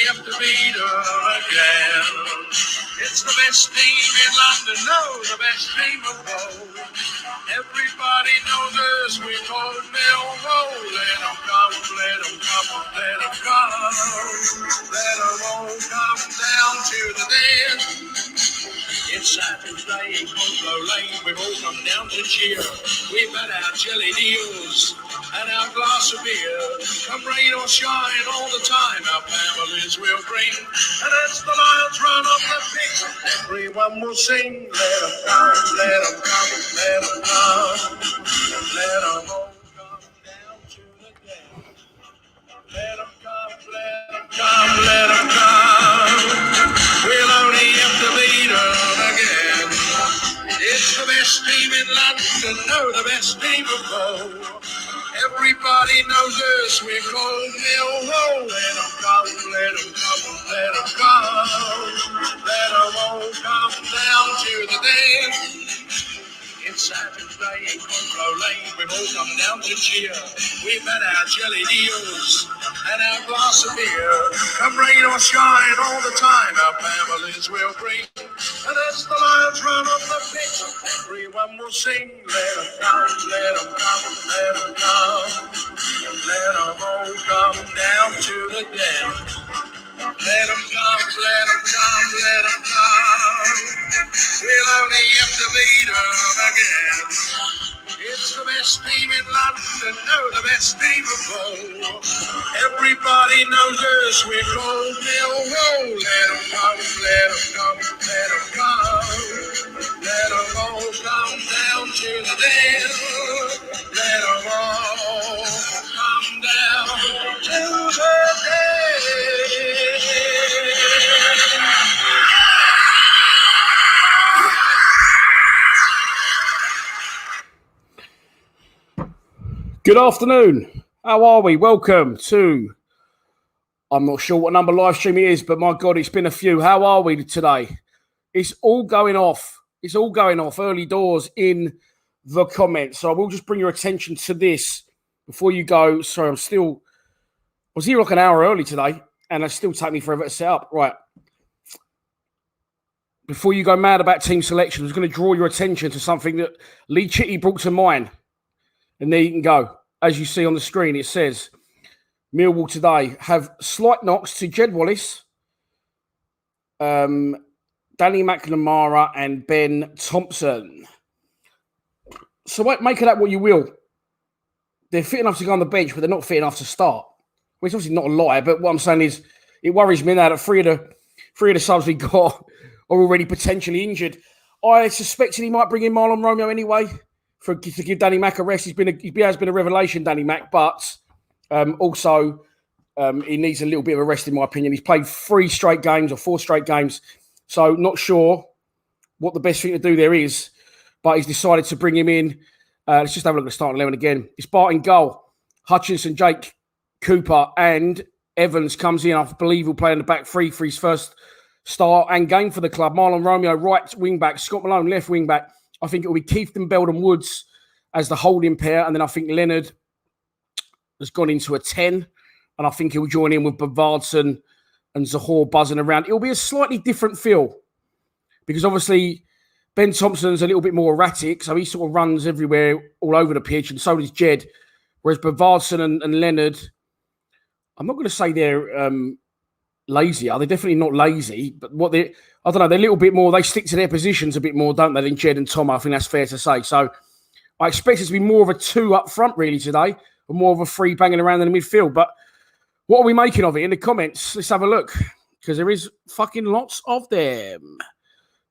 Have to beat her again. It's the best team in London, no, the best team of all. Everybody knows us, we call Millwall. Let them come, let them come, let them come. Let them all come down to the den. It's Saturday in Watchalong Lane, we've all come down to cheer. We've had our jelly deals and our glass of beer. Come rain or shine all the time, our families will bring. And as the Lions run on the pitch, everyone will sing. Let them come, let them come, let them come. Let them all come down to the den. Let them come, let them come, let them come. We'll only have to beat them again. It's the best team in London, no, the best team of all. Everybody knows us, we're called Millwall. Let them come, let them come, let them come. Let them all come down to the den. It's Saturday in Watchalong Lane, we've all come down to cheer. We've had our jelly deals and our glass of beer. Come rain or shine all the time, our families will bring. And as the Lions run on the pitch, everyone will sing. Let them come, let them come, let them come. Let them all come down to the den. Let them come, let them come, let them come. We'll only have to beat them again. It's the best team in London, no, the best team of all. Everybody knows us, we're called Millwall. Let them come, let them come, let them come. Let them all come down to the den. Let them all come down to the den. Good afternoon. How are we? Welcome to, I'm not sure what number live stream it is, but my God, it's been a few. How are we today? It's all going off. It's all going off early doors in the comments. So I will just bring your attention to this before you go. Sorry, I was here like an hour early today, and it still take me forever to set up. Right. Before you go mad about team selection, I was going to draw your attention to something that Lee Chitty brought to mind. And there you can go. As you see on the screen, it says, Millwall today have slight knocks to Jed Wallace, Danny McNamara and Ben Thompson. So make of that what you will. They're fit enough to go on the bench, but they're not fit enough to start. Well, it's obviously not a lie, but what I'm saying is it worries me now that three of the subs we got are already potentially injured. I suspected he might bring in Marlon Romeo anyway. To give Danny Mac a rest. He has been a revelation, Danny Mac, but also he needs a little bit of a rest, in my opinion. He's played 4 straight games, so not sure what the best thing to do there is, but he's decided to bring him in. Let's just have a look at the starting 11 again. It's Bart in goal, Hutchinson, Jake, Cooper, and Evans comes in. I believe he'll play in the back three for his first start and game for the club. Marlon Romeo, right wing back, Scott Malone, left wing back. I think it will be Keith and Belden Woods as the holding pair. And then I think Leonard has gone into a 10. And I think he'll join in with Bavardson and Zahor buzzing around. It'll be a slightly different feel because obviously Ben Thompson's a little bit more erratic. So he sort of runs everywhere all over the pitch. And so does Jed. Whereas Bavardson and Leonard, I'm not going to say they're lazy. Are they? Definitely not lazy. But I don't know, they're a little bit more, they stick to their positions a bit more, don't they, than Jed and Tom? I think that's fair to say. So I expect it to be more of a 2 up front, really, today, and more of a 3 banging around in the midfield. But what are we making of it? In the comments, let's have a look, because there is fucking lots of them.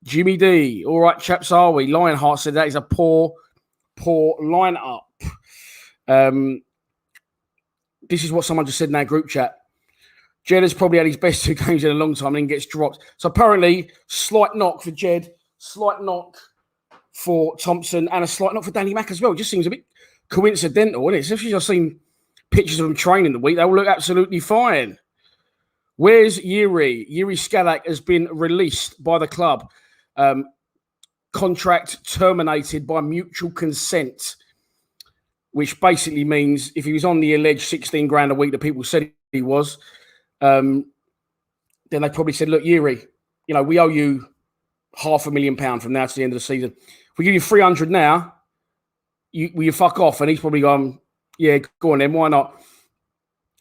Jimmy D, all right, chaps, are we? Lionheart said that is a poor line-up. This is what someone just said in our group chat. Jed has probably had his best 2 games in a long time and then gets dropped. So apparently, slight knock for Jed. Slight knock for Thompson and a slight knock for Danny Mack as well. It just seems a bit coincidental, isn't it? Especially I've seen pictures of them training the week. They all look absolutely fine. Where's Yuri? Yuri Skalak has been released by the club. Contract terminated by mutual consent, which basically means if he was on the alleged 16 grand a week that people said he was, then they probably said, look, Yuri, we owe you £500,000 from now to the end of the season. If we give you 300 now, will you fuck off? And he's probably gone, yeah, go on then, why not?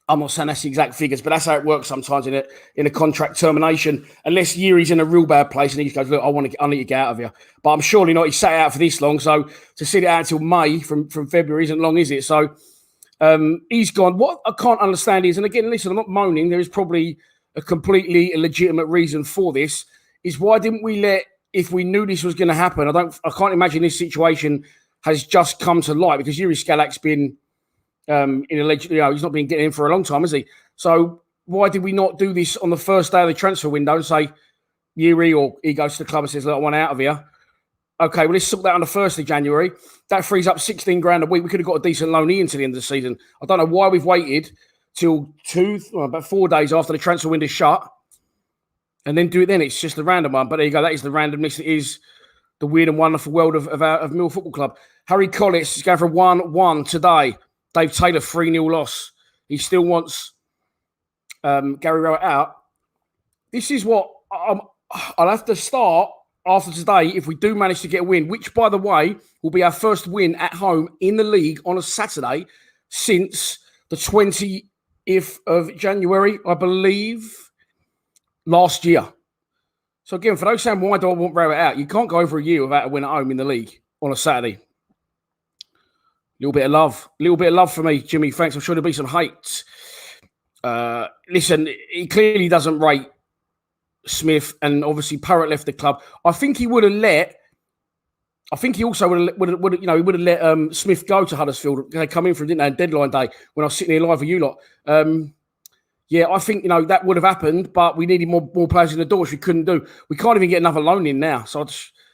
I'm not saying that's the exact figures, but that's how it works sometimes in a contract termination. Unless Yuri's in a real bad place and he just goes, look, I need to get out of here. But I'm surely not. He sat out for this long, so to sit it out until May from February isn't long, is it? So he's gone. What I can't understand is, and again, listen, I'm not moaning. There is probably a completely legitimate reason for this. Is why didn't we if we knew this was going to happen? I can't imagine this situation has just come to light because Yuri Skalak's been. Allegedly, he's not been getting in for a long time, has he? So why did we not do this on the first day of the transfer window and say, Yuri, or he goes to the club and says, look, I want out of here. Okay, well, let's sort that on the 1st of January. That frees up 16 grand a week. We could have got a decent loanee into the end of the season. I don't know why we've waited till about 4 days after the transfer window shut and then do it then. It's just a random one. But there you go. That is the randomness. It is the weird and wonderful world of Millwall Football Club. Harry Collis is going for 1-1 today. Dave Taylor, 3-0 loss. He still wants Gary Rowett out. This is what I'll have to start after today if we do manage to get a win, which, by the way, will be our first win at home in the league on a Saturday since the 20th of January, I believe, last year. So, again, for those saying, why do I want Rowett out? You can't go over a year without a win at home in the league on a Saturday. Little bit of love for me, Jimmy. Thanks. I'm sure there'll be some hate. Listen, he clearly doesn't rate Smith, and obviously Parrott left the club. I think he would have let. I think he also would have let Smith go to Huddersfield. They come in for didn't they, deadline day when I was sitting here live with you lot. Yeah, I think that would have happened, but we needed more players in the door, which we couldn't do. We can't even get another loan in now. So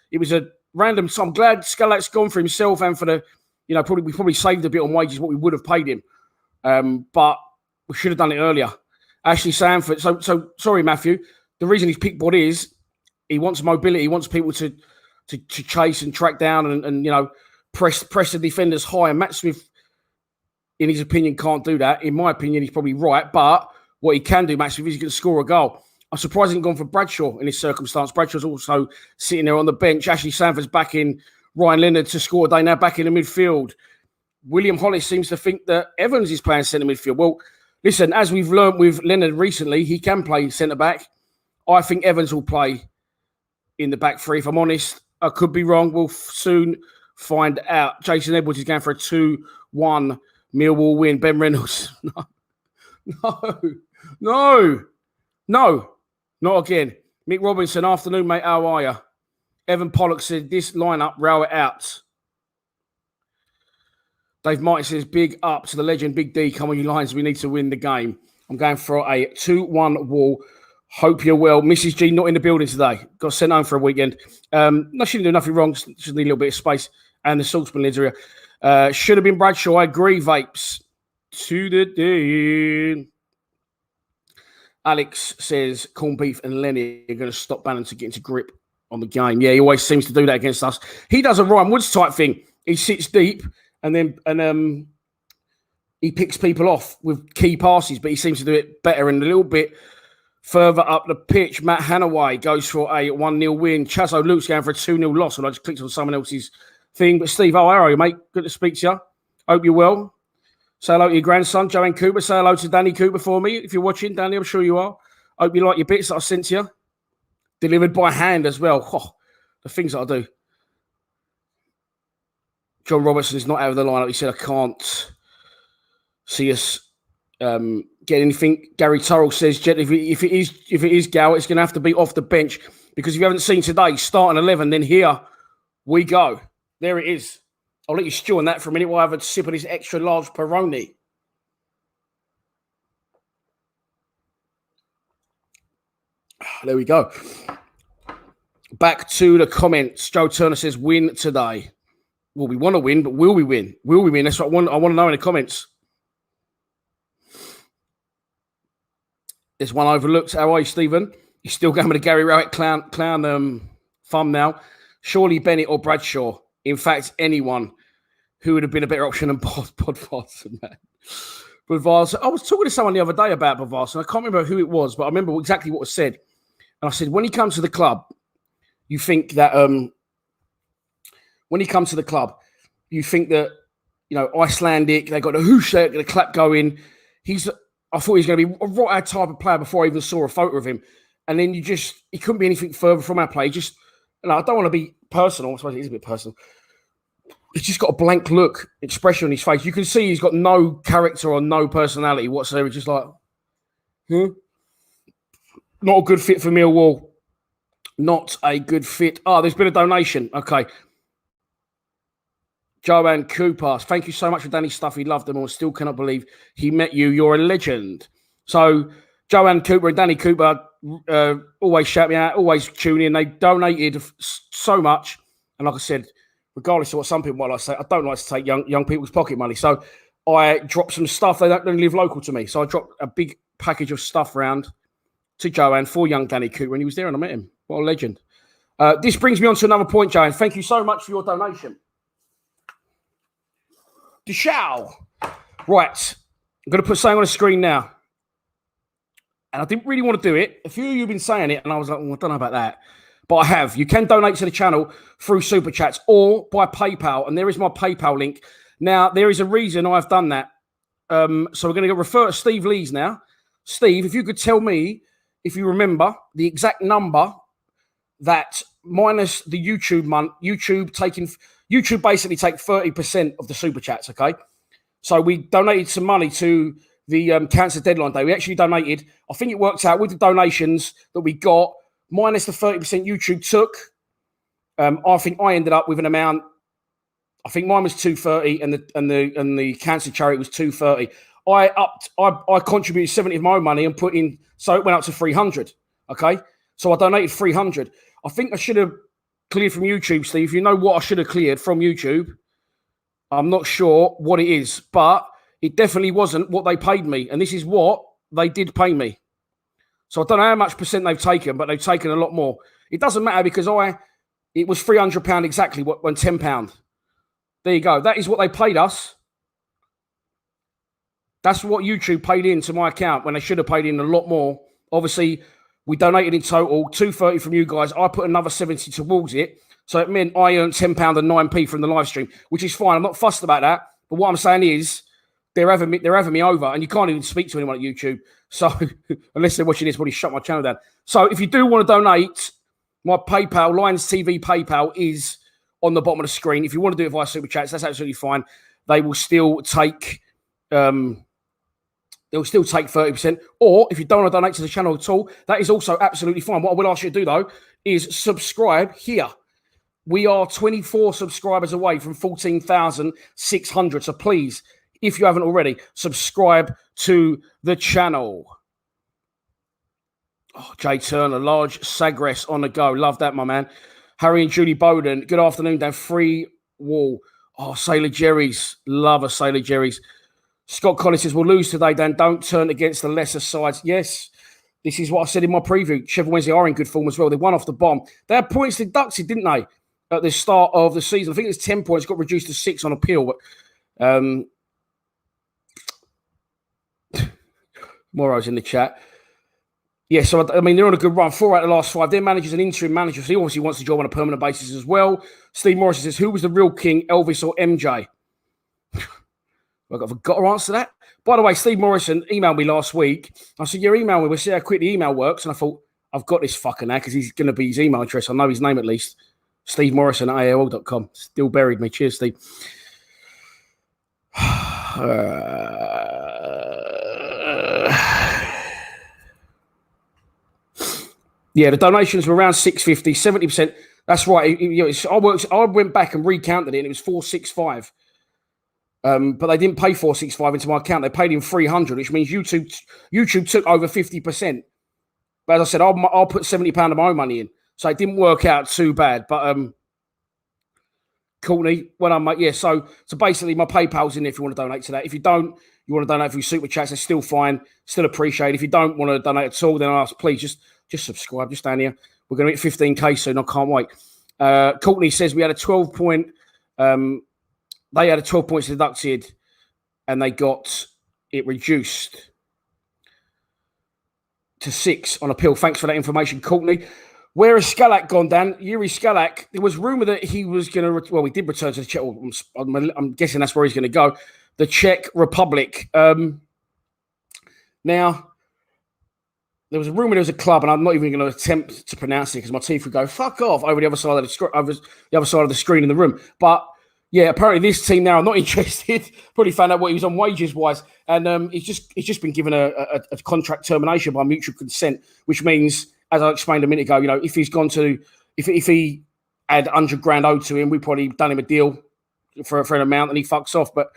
it was a random. So I'm glad Skalak's gone for himself and for the. We probably saved a bit on wages what we would have paid him, but we should have done it earlier. Ashley Sanford. So sorry, Matthew. The reason he's picked Bod is he wants mobility. He wants people to chase and track down and press the defenders high. And Matt Smith, in his opinion, can't do that. In my opinion, he's probably right. But what he can do, Matt Smith, is he can score a goal. I'm surprised he hasn't gone for Bradshaw in this circumstance. Bradshaw's also sitting there on the bench. Ashley Sanford's back in. Ryan Leonard to score. They now back in the midfield. William Hollis seems to think that Evans is playing centre midfield. Well, listen, as we've learned with Leonard recently, he can play centre back. I think Evans will play in the back three. If I'm honest, I could be wrong. We'll soon find out. Jason Edwards is going for a 2-1 Millwall win. Ben Reynolds. No, not again. Mick Robinson, afternoon, mate. How are you? Evan Pollock said, this lineup, Rowett out. Dave Martin says, big up to the legend, Big D. Come on, you Lions. We need to win the game. I'm going for a 2-1 Wall. Hope you're well. Mrs. G not in the building today. Got sent home for a weekend. No, she didn't do nothing wrong. Just need a little bit of space. And the Saltzman lids are here. Should have been Bradshaw. I agree, Vapes. To the day. Alex says, corned beef and Lenny are going to stop Bannon to get into grip on the game. Yeah, he always seems to do that against us. He does a Ryan Woods type thing. He sits deep and he picks people off with key passes, but he seems to do it better and a little bit further up the pitch. Matt Hanaway goes for a 1-0 win. Chazo Luke's going for a 2-0 loss. And I just clicked on someone else's thing. But Steve, how are you, mate? Good to speak to you. Hope you're well. Say hello to your grandson, Joanne Cooper. Say hello to Danny Cooper for me. If you're watching, Danny, I'm sure you are. Hope you like your bits that I sent to you. Delivered by hand as well. Oh, the things that I do. John Robertson is not out of the lineup. He said, I can't see us get anything. Gary Turrell says, if it is Gal, it's going to have to be off the bench because if you haven't seen today, starting 11, then here we go. There it is. I'll let you stew on that for a minute while I have a sip of this extra large Peroni. There we go. Back to the comments. Joe Turner says, win today. Well, we want to win, but will we win? Will we win? That's what I want to know in the comments. There's one overlooked. How are you, Stephen? You're still going with the Gary Rowett clown thumbnail. Surely Bennett or Bradshaw. In fact, anyone who would have been a better option than Bodvarsson, man. Bodvarsson. I was talking to someone the other day about Bodvarsson. I can't remember who it was, but I remember exactly what was said. And I said, when he comes to the club, you think that Icelandic, they got the whoosh, the clap going. I thought he was going to be a right type of player before I even saw a photo of him. And then he couldn't be anything further from our play. I don't want to be personal. I suppose it is a bit personal. He's just got a blank look, expression on his face. You can see he's got no character or no personality whatsoever. Just like, not a good fit for Millwall. Not a good fit. Oh, there's been a donation. Okay. Joanne Cooper, thank you so much for Danny's stuff. He loved them all. Still cannot believe he met you. You're a legend. So, Joanne Cooper and Danny Cooper always shout me out, always tune in. They donated so much. And like I said, regardless of what some people might like to say, I don't like to take young people's pocket money. So, I dropped some stuff. They don't live local to me. So, I dropped a big package of stuff around to Joanne for young Danny Cooper. And he was there and I met him. What a legend. This brings me on to another point, Joanne. Thank you so much for your donation. Deshow. Right. I'm going to put something on the screen now. And I didn't really want to do it. A few of you have been saying it, and I was like, I don't know about that. But I have. You can donate to the channel through Super Chats or by PayPal. And there is my PayPal link. Now, there is a reason I've done that. So we're going to refer to Steve Lees now. Steve, if you could tell me, if you remember, the exact number that minus the YouTube month, YouTube basically take 30% of the Super Chats, okay? So we donated some money to the Cancer Deadline Day. We actually donated, I think it works out with the donations that we got, minus the 30% YouTube took. I think I ended up with an amount, I think mine was 230 and the cancer charity was 230. I contributed 70 of my own money and put in, so it went up to 300, okay? So I donated 300. I think I should have cleared from YouTube, Steve. You know what I should have cleared from YouTube? I'm not sure what it is, but it definitely wasn't what they paid me. And this is what they did pay me. So I don't know how much percent they've taken, but they've taken a lot more. It doesn't matter because it was £300 exactly when £10. There you go. That is what they paid us. That's what YouTube paid into my account when they should have paid in a lot more. Obviously, we donated in total, 230 from you guys. I put another 70 towards it. So it meant I earned £10 and 9p from the live stream, which is fine. I'm not fussed about that. But what I'm saying is they're having me over and you can't even speak to anyone at YouTube. So unless they're watching this, probably shut my channel down. So if you do want to donate, my PayPal, Lions TV PayPal is on the bottom of the screen. If you want to do it via Super Chats, that's absolutely fine. They will still take... They'll still take 30%. Or if you don't want to donate to the channel at all, that is also absolutely fine. What I will ask you to do, though, is subscribe here. We are 24 subscribers away from 14,600. So please, if you haven't already, subscribe to the channel. Oh, Jay Turner, large Sagres on the go. Love that, my man. Harry and Julie Bowden. Good afternoon, Dan. Free Wall. Oh, Sailor Jerry's. Love a Sailor Jerry's. Scott Collins says, we'll lose today, Dan. Don't turn against the lesser sides. Yes, this is what I said in my preview. Sheffield Wednesday are in good form as well. They won off the bomb. They had points deducted, didn't they, at the start of the season? I think it's 10 points, got reduced to 6 on appeal. But Moro's in the chat. Yeah, so, I mean, they're on a good run. 4 out of the last 5. Their manager's an interim manager, so he obviously wants to job on a permanent basis as well. Steve Morrison says, who was the real king, Elvis or MJ? I've got to answer that. By the way, Steve Morrison emailed me last week. I said, your email me. We'll see how quick the email works. And I thought, I've got this fucker now because he's going to be his email address. I know his name at least. Steve Morrison at AOL.com. Still buried me. Cheers, Steve. Yeah, the donations were around 650, 70%. That's right. I went back and recounted it, and it was 465. But they didn't pay 465 into my account. They paid in 300, which means YouTube took over 50%. But as I said, I'll put £70 of my own money in. So it didn't work out too bad. But Courtney, well done, mate. Yeah, so basically my PayPal's in there if you want to donate to that. If you don't, you want to donate through Super Chats, that's still fine. Still appreciate it. If you don't want to donate at all, then I ask, please just subscribe. Just down here. We're going to hit 15K soon. I can't wait. Courtney says we had a 12 point. They had a 12 points deducted and they got it reduced to 6 on appeal. Thanks for that information, Courtney. Where has Skalak gone, Dan? Yuri Skalak, there was rumour that he was going to... Well, he did return to the Czech... I'm guessing that's where he's going to go. The Czech Republic. Now, there was a rumour there was a club, and I'm not even going to attempt to pronounce it because my teeth would go, fuck off, over the other side of the screen in the room. But, yeah, apparently this team now, I'm not interested. Probably found out what he was on wages-wise. And he's just been given a contract termination by mutual consent, which means... As I explained a minute ago, if he's gone to, if he had 100 grand owed to him, we probably done him a deal for an amount and he fucks off. But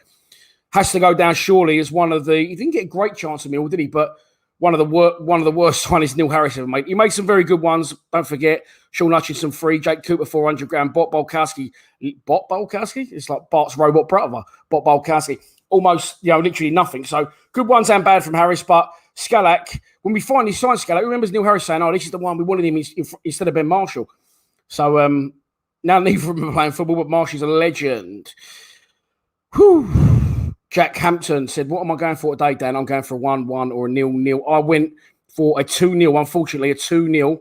has to go down surely as one of the. He didn't get a great chance at Millwall, did he? But one of the worst signings Neil Harris ever made. He made some very good ones. Don't forget Sean Hutchinson free, Jake Cooper 400 grand, Bot Bolkowski. It's like Bart's robot brother, Bot Bolkowski. Almost, literally nothing. So good ones and bad from Harris, but. Skalak, when we finally signed Skalak, remembers Neil Harris saying, this is the one we wanted him instead of Ben Marshall. So now neither of them are playing football, but Marshall's a legend. Whew. Jack Hampton said, what am I going for today, Dan? I'm going for a 1-1 or a 0-0. I went for a 2-0, unfortunately, a 2-0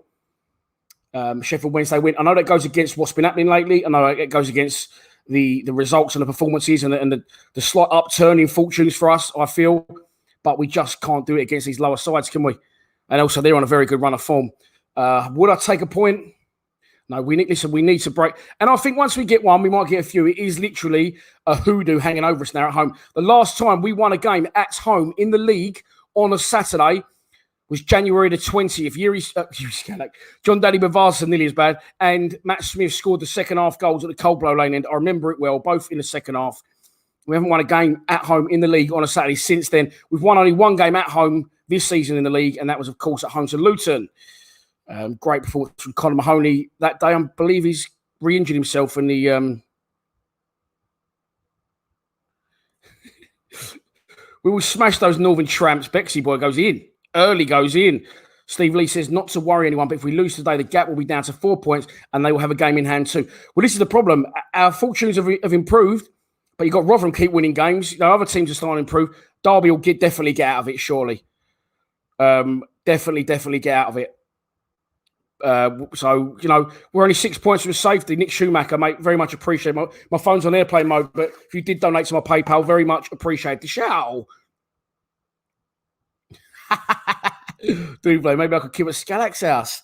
Sheffield Wednesday win. I know that goes against what's been happening lately. I know it goes against the results and the performances and the slight upturn in fortunes for us, I feel. But we just can't do it against these lower sides, can we? And also, they're on a very good run of form. Would I take a point? No, we need to break. And I think once we get one, we might get a few. It is literally a hoodoo hanging over us now at home. The last time we won a game at home in the league on a Saturday was January the 20th. John Daddy Bavasa nearly as bad. And Matt Smith scored the second half goals at the Coldblow Lane end. I remember it well, both in the second half. We haven't won a game at home in the league on a Saturday since then. We've won only one game at home this season in the league, and that was, of course, at home to Luton. Great performance from Conor Mahoney that day. I believe he's re-injured himself in the... We will smash those Northern Tramps. Bexy boy goes in. Early goes in. Steve Lee says, not to worry anyone, but if we lose today, the gap will be down to 4 points, and they will have a game in hand too. Well, this is the problem. Our fortunes have improved. But you've got Rotherham keep winning games. Other teams are starting to improve. Derby will definitely get out of it, surely. Definitely get out of it. We're only 6 points from safety. Nick Schumacher, mate, very much appreciate it. My phone's on airplane mode, but if you did donate to my PayPal, very much appreciate the shout. Do play. Maybe I could keep at Skalak's house.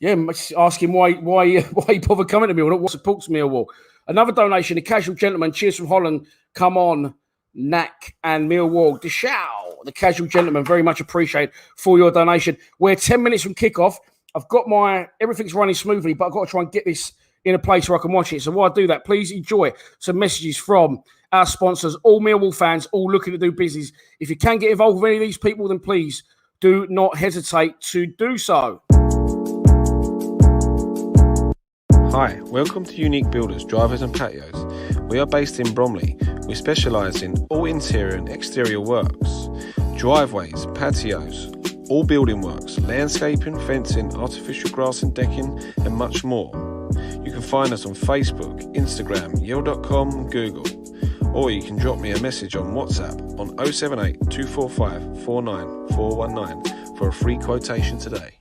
Yeah, ask him why he bother coming to Millwall, what supports Millwall. Another donation, a casual gentleman. Cheers from Holland. Come on, Knack and Millwall. Deshow, the casual gentleman. Very much appreciate for your donation. We're 10 minutes from kickoff. I've got everything's running smoothly, but I've got to try and get this in a place where I can watch it. So while I do that, please enjoy some messages from our sponsors, all Millwall fans, all looking to do business. If you can get involved with any of these people, then please do not hesitate to do so. Hi, welcome to Unique Builders, Drivers and Patios. We are based in Bromley. We specialise in all interior and exterior works, driveways, patios, all building works, landscaping, fencing, artificial grass and decking, and much more. You can find us on Facebook, Instagram, yale.com, Google, or you can drop me a message on WhatsApp on 078 245 49419 for a free quotation today.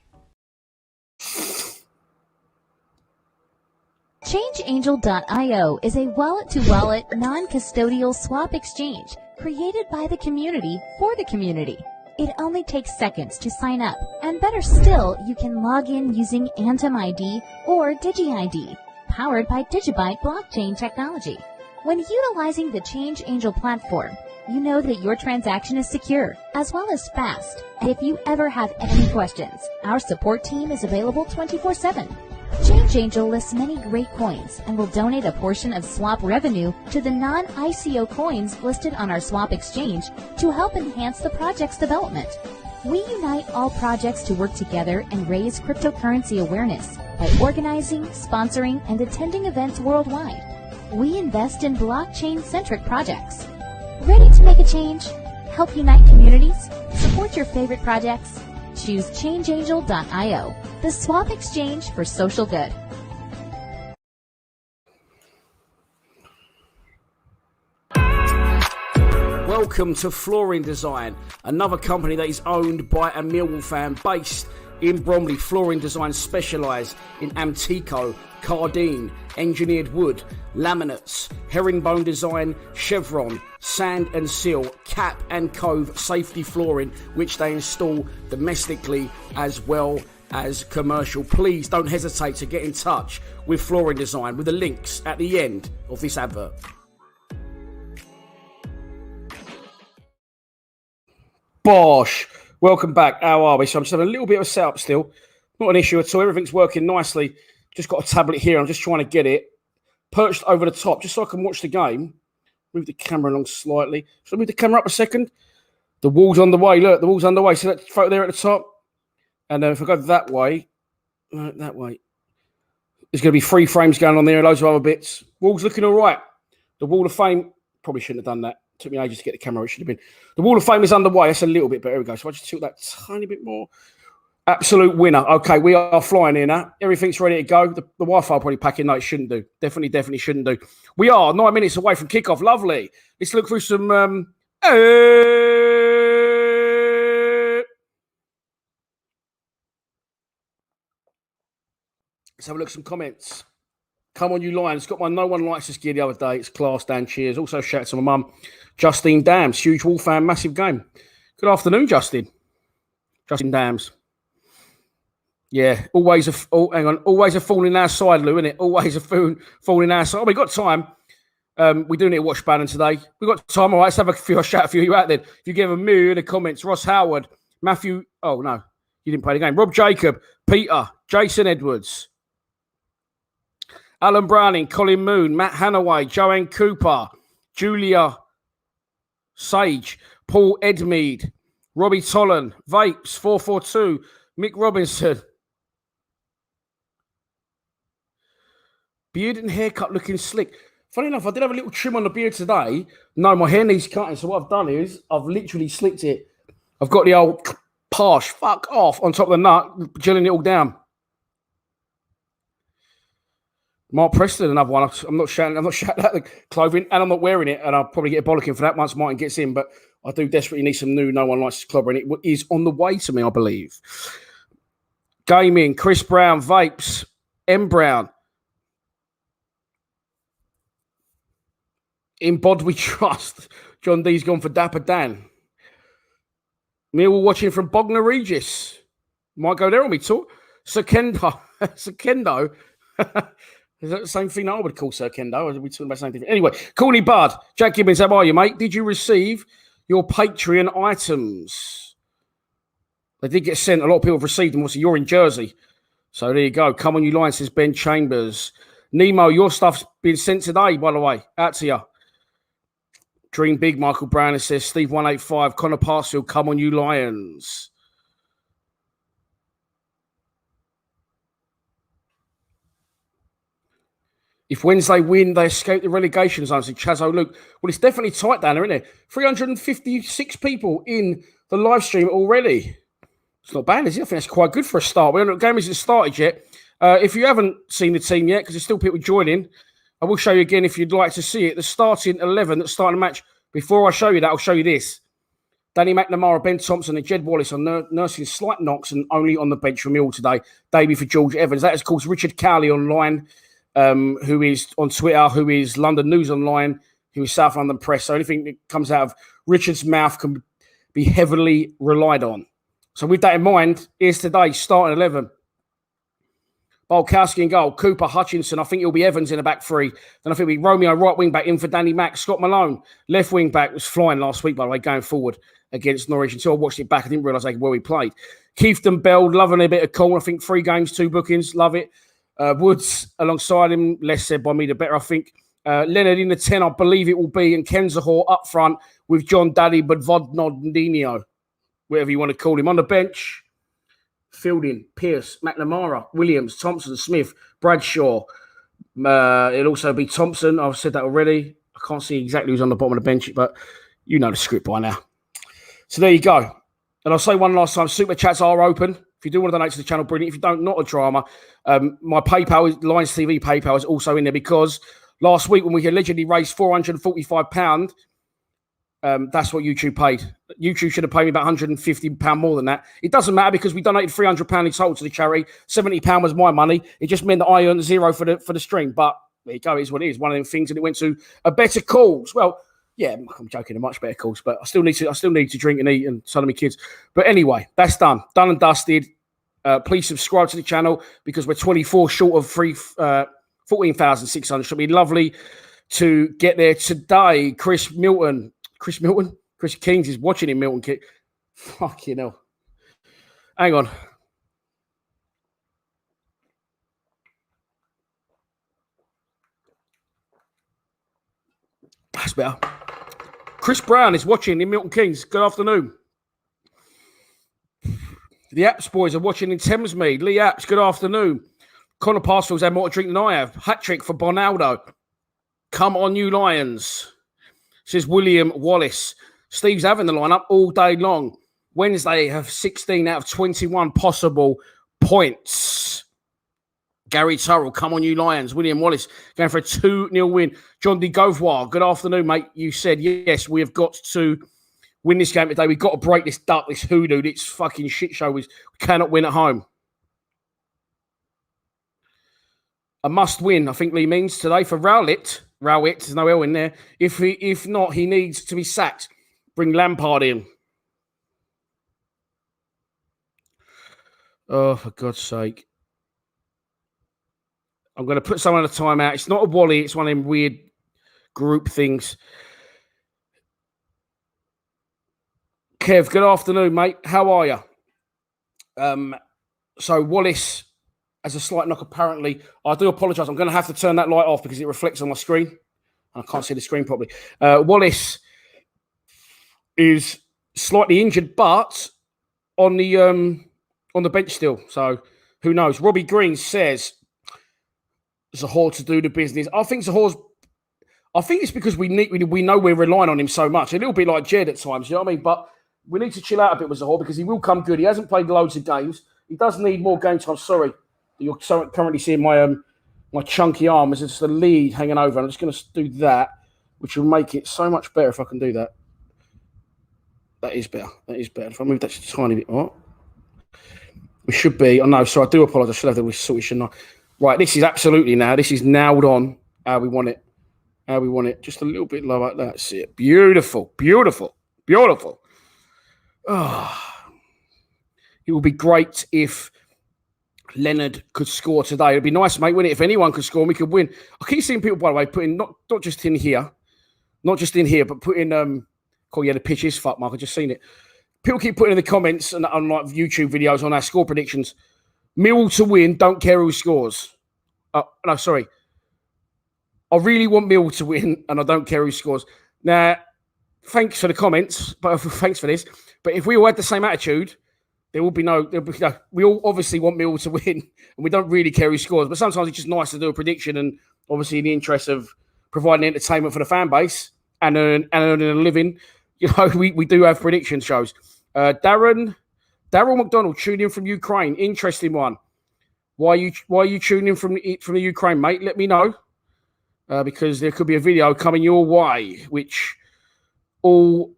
ChangeAngel.io is a wallet-to-wallet, non-custodial swap exchange created by the community for the community. It only takes seconds to sign up, and better still, you can log in using Atom ID or DigiID, powered by Digibyte blockchain technology. When utilizing the ChangeAngel platform, you know that your transaction is secure, as well as fast. And if you ever have any questions, our support team is available 24/7. ChangeAngel lists many great coins and will donate a portion of swap revenue to the non-ICO coins listed on our swap exchange to help enhance the project's development. We unite all projects to work together and raise cryptocurrency awareness by by organizing, sponsoring, and attending events worldwide. We invest in blockchain-centric projects. Ready to make a change? Help unite communities? Support your favorite projects? Choose ChangeAngel.io, the swap exchange for social good. Welcome to Flooring Design, another company that is owned by a Millwall fan based in Bromley. Flooring Design specialise in Antico, Cardine, engineered wood, laminates, herringbone design, chevron, sand and seal, cap and cove safety flooring, which they install domestically as well as commercial. Please don't hesitate to get in touch with Flooring Design with the links at the end of this advert. Bosh, welcome back. How are we? So I'm just having a little bit of a setup still. Not an issue at all. Everything's working nicely. Just got a tablet here. I'm just trying to get it perched over the top just so I can watch the game. Move the camera along slightly. Should I move the camera up a second? The wall's on the way. Look, the wall's underway. See that photo there at the top? And if I go that way, there's going to be 3 frames going on there and loads of other bits. Wall's looking all right. The Wall of Fame, probably shouldn't have done that. Took me ages to get the camera. It should have been. The Wall of Fame is underway. That's a little bit better. Here we go. So I just tilt that tiny bit more. Absolute winner. Okay, we are flying here now. Everything's ready to go. The Wi-Fi probably packing. No, it shouldn't do. Definitely shouldn't do. We are 9 minutes away from kickoff. Lovely. Let's look through some. Let's have a look at some comments. Come on, you Lions. Got my No One Likes Us gear the other day. It's class, Dan. Cheers. Also, shout out to my mum, Justine Dams. Huge Wall fan, massive game. Good afternoon, Justin. Justin Dams. Yeah, always a fool in our side, Lou, isn't it? Always a fool in our side. Oh, we got time. We do need to watch Bannon today. We got time. All right, let's have a shout a few of you out there. If you give a moo in the comments, Ross Howard, Matthew. Oh, no, you didn't play the game. Rob Jacob, Peter, Jason Edwards, Alan Browning, Colin Moon, Matt Hanaway, Joanne Cooper, Julia Sage, Paul Edmead, Robbie Tollan, Vapes, 442, Mick Robinson. Beard and haircut looking slick. Funny enough, I did have a little trim on the beard today. No, my hair needs cutting. So what I've done is I've literally slicked it. I've got the old parsh, fuck off, on top of the nut, gelling it all down. Mark Preston, another one. I'm not shouting out the clothing, and I'm not wearing it, and I'll probably get a bollocking for that once Martin gets in. But I do desperately need some new No One Likes Us clobber, and it is on the way to me, I believe. Gaming, Chris Brown, Vapes, M Brown. In Bod we trust. John D's gone for Dapper Dan. Millwall watching from Bognor Regis. Might go there on me talk. Sekendo. Is that the same thing I would call Sir Kendo? Or are we talking about something different? Anyway, Courtney Bud, Jack Gibbons, how are you, mate? Did you receive your Patreon items? They did get sent. A lot of people have received them. Also, you're in Jersey. So there you go. Come on, you Lions, says Ben Chambers. Nemo, your stuff's been sent today, by the way. Out to you. Dream Big, Michael Brown, says Steve185, Connor Parsfield, come on, you Lions. If Wednesday win, they escape the relegation zone. So Chazo Luke. Well, it's definitely tight down there, isn't it? 356 people in the live stream already. It's not bad, is it? I think that's quite good for a start. The game hasn't started yet. If you haven't seen the team yet, because there's still people joining, I will show you again if you'd like to see it. The starting 11 that's starting the match. Before I show you that, I'll show you this. Danny McNamara, Ben Thompson, and Jed Wallace are nursing slight knocks and only on the bench for Mill today. Debut for George Evans. That is, of course, Richard Cowley online, who is on Twitter, who is London News Online, who is South London Press. So anything that comes out of Richard's mouth can be heavily relied on. So with that in mind, here's today's starting 11. Bolkowski in goal, Cooper, Hutchinson. I think it'll be Evans in the back three. Then I think it'll be Romeo, right wing back in for Danny Mack. Scott Malone, left wing back, was flying last week, by the way, going forward against Norwich. Until I watched it back, I didn't realise where he played. Keithton Bell, loving a bit of corner. I think 3 games, 2 bookings, love it. Woods alongside him, less said by me, the better, I think. Leonard in the 10, I believe it will be, and Kenzahor up front with John Daddy, but Vodnodinho, whatever you want to call him. On the bench, Fielding, Pierce, McNamara, Williams, Thompson, Smith, Bradshaw. It'll also be Thompson. I've said that already. I can't see exactly who's on the bottom of the bench, but you know the script by now. So there you go. And I'll say one last time, super chats are open. If you do want to donate to the channel, brilliant. If you don't, not a drama. My PayPal, Lions TV PayPal is also in there because last week when we allegedly raised £445, that's what YouTube paid. YouTube should have paid me about £150 more than that. It doesn't matter because we donated £300 in total to the charity. £70 was my money. It just meant that I earned zero for the stream. But there you go. It is what it is. One of them things, and it went to a better cause. Well, yeah, I'm joking. A much better cause, but I still need to drink and eat and son of my kids. But anyway, that's done and dusted. Please subscribe to the channel because we're 24 short of 14,600. Should be lovely to get there today. Chris Keynes is watching him. Milton kick. Fucking hell. Hang on. That's better. Chris Brown is watching in Milton Keynes. Good afternoon. The Apps boys are watching in Thamesmead. Lee Apps, good afternoon. Connor Parsfield's had more to drink than I have. Hat trick for Bonaldo. Come on, you Lions. Says William Wallace. Steve's having the lineup all day long. Wednesday have 16 out of 21 possible points. Gary Turrell, come on, you Lions. William Wallace going for a 2-0 win. John D. Govoir, good afternoon, mate. You said, yes, we have got to win this game today. We've got to break this duck, this hoodoo, this fucking shit show. We cannot win at home. A must win, I think Lee means today for Rowlett. There's no L in there. If not, he needs to be sacked. Bring Lampard in. Oh, for God's sake. I'm going to put someone on a timeout. It's not a Wally. It's one of them weird group things. Kev, good afternoon, mate. How are you? So Wallace has a slight knock, apparently. I do apologise. I'm going to have to turn that light off because it reflects on my screen. I can't see the screen properly. Wallace is slightly injured, but on the bench still. So who knows? Robbie Green says Zahor to do the business. I think it's because we know we're relying on him so much. A little bit like Jed at times, you know what I mean? But we need to chill out a bit with Zahor because he will come good. He hasn't played loads of games. He does need more game time. Sorry, you're currently seeing my chunky arm. There's just a lead hanging over. I'm just going to do that, which will make it so much better if I can do that. That is better. If I move that just a tiny bit, oh, we should be. Oh no, sorry. I do apologise. I should have the sorted, shouldn't I? Right, this is absolutely now. This is nailed on how we want it. Just a little bit lower. That's it. Beautiful. Oh, it would be great if Leonard could score today. It'd be nice, mate, wouldn't it? If anyone could score, we could win. I keep seeing people, by the way, putting not just in here, but putting the pitch is fuck, Mark. I just seen it. People keep putting in the comments and on like YouTube videos on our score predictions. Mill to win, don't care who scores. No, sorry. I really want Mill to win, and I don't care who scores. Now, thanks for the comments, but thanks for this. But if we all had the same attitude, there will be no. We all obviously want Mill to win, and we don't really care who scores. But sometimes it's just nice to do a prediction, and obviously in the interest of providing entertainment for the fan base and earning a living, you know, we do have prediction shows. Daryl McDonald tuned in from Ukraine. Interesting one. Why are you tuning in from the Ukraine, mate? Let me know. Because there could be a video coming your way, which all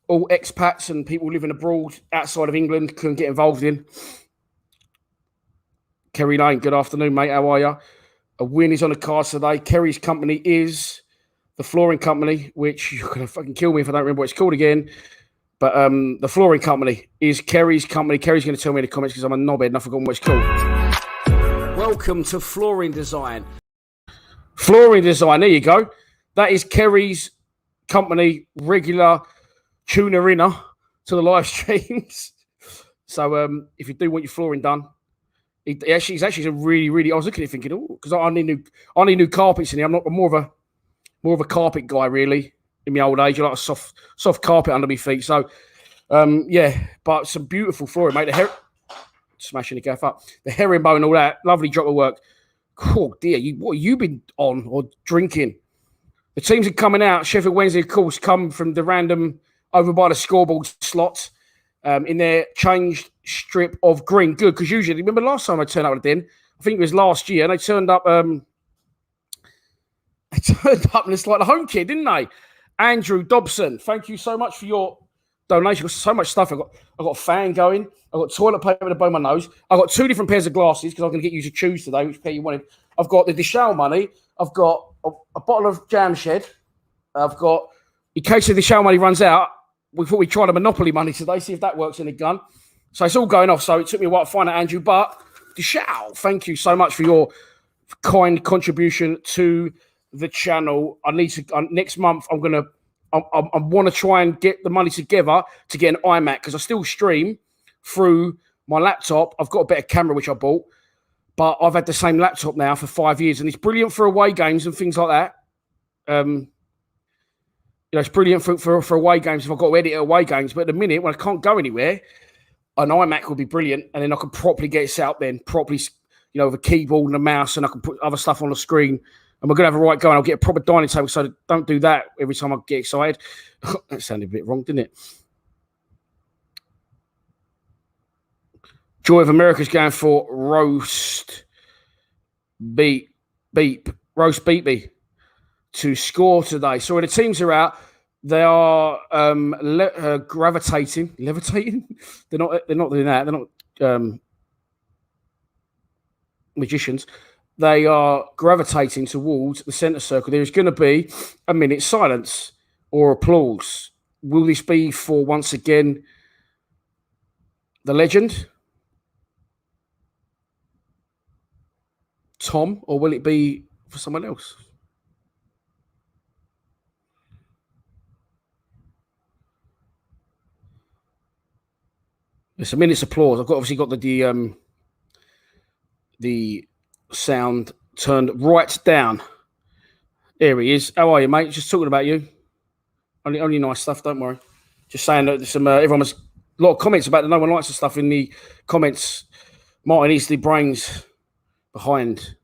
expats and people living abroad outside of England can get involved in. Kerry Lane, good afternoon, mate. How are you? A win is on the cards today. Kerry's company is the flooring company, which you're going to fucking kill me if I don't remember what it's called again. But the flooring company is Kerry's company. Kerry's going to tell me in the comments because I'm a knobhead and I've forgotten what it's called. Welcome to Flooring Design. Flooring Design, there you go. That is Kerry's company, regular tuner inner to the live streams. So if you do want your flooring done, it's actually a really. I was looking at it thinking, oh, because I need new carpets in here. I'm more of a carpet guy really. In my old age, I like a soft carpet under my feet. So Yeah, but some beautiful flooring, mate. Smashing the gaff up. The herringbone and all that. Lovely drop of work. Oh, dear. What have you been on or drinking? The teams are coming out. Sheffield Wednesday, of course, come from the random over by the scoreboard slot in their changed strip of green. Good, because usually, remember last time I turned up at the den? I think it was last year, and they turned up and it's like the home kid, didn't they? Andrew Dobson, thank you so much for your donation. I've got so much stuff. I've got a fan going. I've got toilet paper to blow my nose. I've got 2 different pairs of glasses because I'm going to get you to choose today which pair you wanted. I've got the Deschal money. I've got a bottle of Jam Shed. I've got, in case the Deschal money runs out, we thought we'd try the Monopoly money today, see if that works in the gun. So it's all going off. So it took me a while to find out, Andrew. But Deschal, thank you so much for your kind contribution to the channel. I need to next month. I want to try and get the money together to get an iMac because I still stream through my laptop. I've got a better camera which I bought, but I've had the same laptop now for 5 years, and it's brilliant for away games and things like that. It's brilliant for away games if I've got to edit away games. But at the minute when I can't go anywhere, an iMac would be brilliant, and then I can properly get it set up then properly, with a keyboard and a mouse, and I can put other stuff on the screen. And we're going to have a right go, and I'll get a proper dining table, so don't do that every time I get excited. That sounded a bit wrong, didn't it? Joy of America's going for roast beep to score today. So when the teams are out, they are levitating. They're not doing that. They're not magicians. They are gravitating towards the centre circle. There is going to be a minute's silence or applause. Will this be for, once again, the legend, Tom, or will it be for someone else? It's a minute's applause. I've obviously got the sound turned right down. There he is. How are you, mate? Just talking about you. Only nice stuff. Don't worry. Just saying that there's some everyone has a lot of comments about the no one likes the stuff in the comments. Martin Eastley brains behind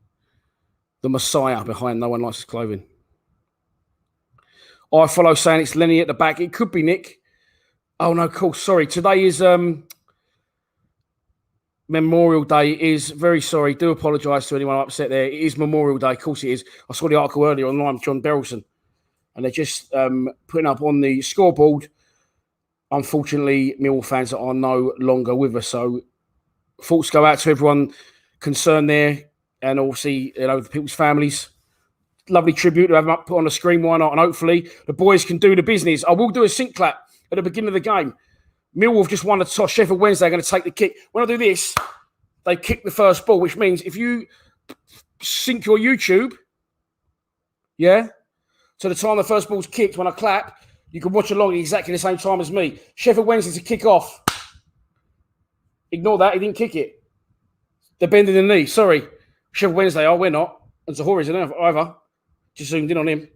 the Messiah, behind no one likes his clothing. I follow saying it's Lenny at the back. It could be Nick. Oh no, cool. Sorry. Today is Memorial Day. Is very sorry. Do apologise to anyone upset there. It is Memorial Day. Of course it is. I saw the article earlier online with John Berylson, and they're just putting up on the scoreboard. Unfortunately, Millwall fans that are no longer with us. So thoughts go out to everyone concerned there, and obviously the people's families. Lovely tribute to have them up put on the screen. Why not? And hopefully the boys can do the business. I will do a sync clap at the beginning of the game. Millwall have just won the toss. Sheffield Wednesday are going to take the kick. When I do this, they kick the first ball, which means if you sync your YouTube, to the time the first ball's kicked, when I clap, you can watch along at exactly the same time as me. Sheffield Wednesday to kick off. Ignore that. He didn't kick it. They're bending the knee. Sorry. Sheffield Wednesday are. We're not. And Zahori isn't either. Just zoomed in on him.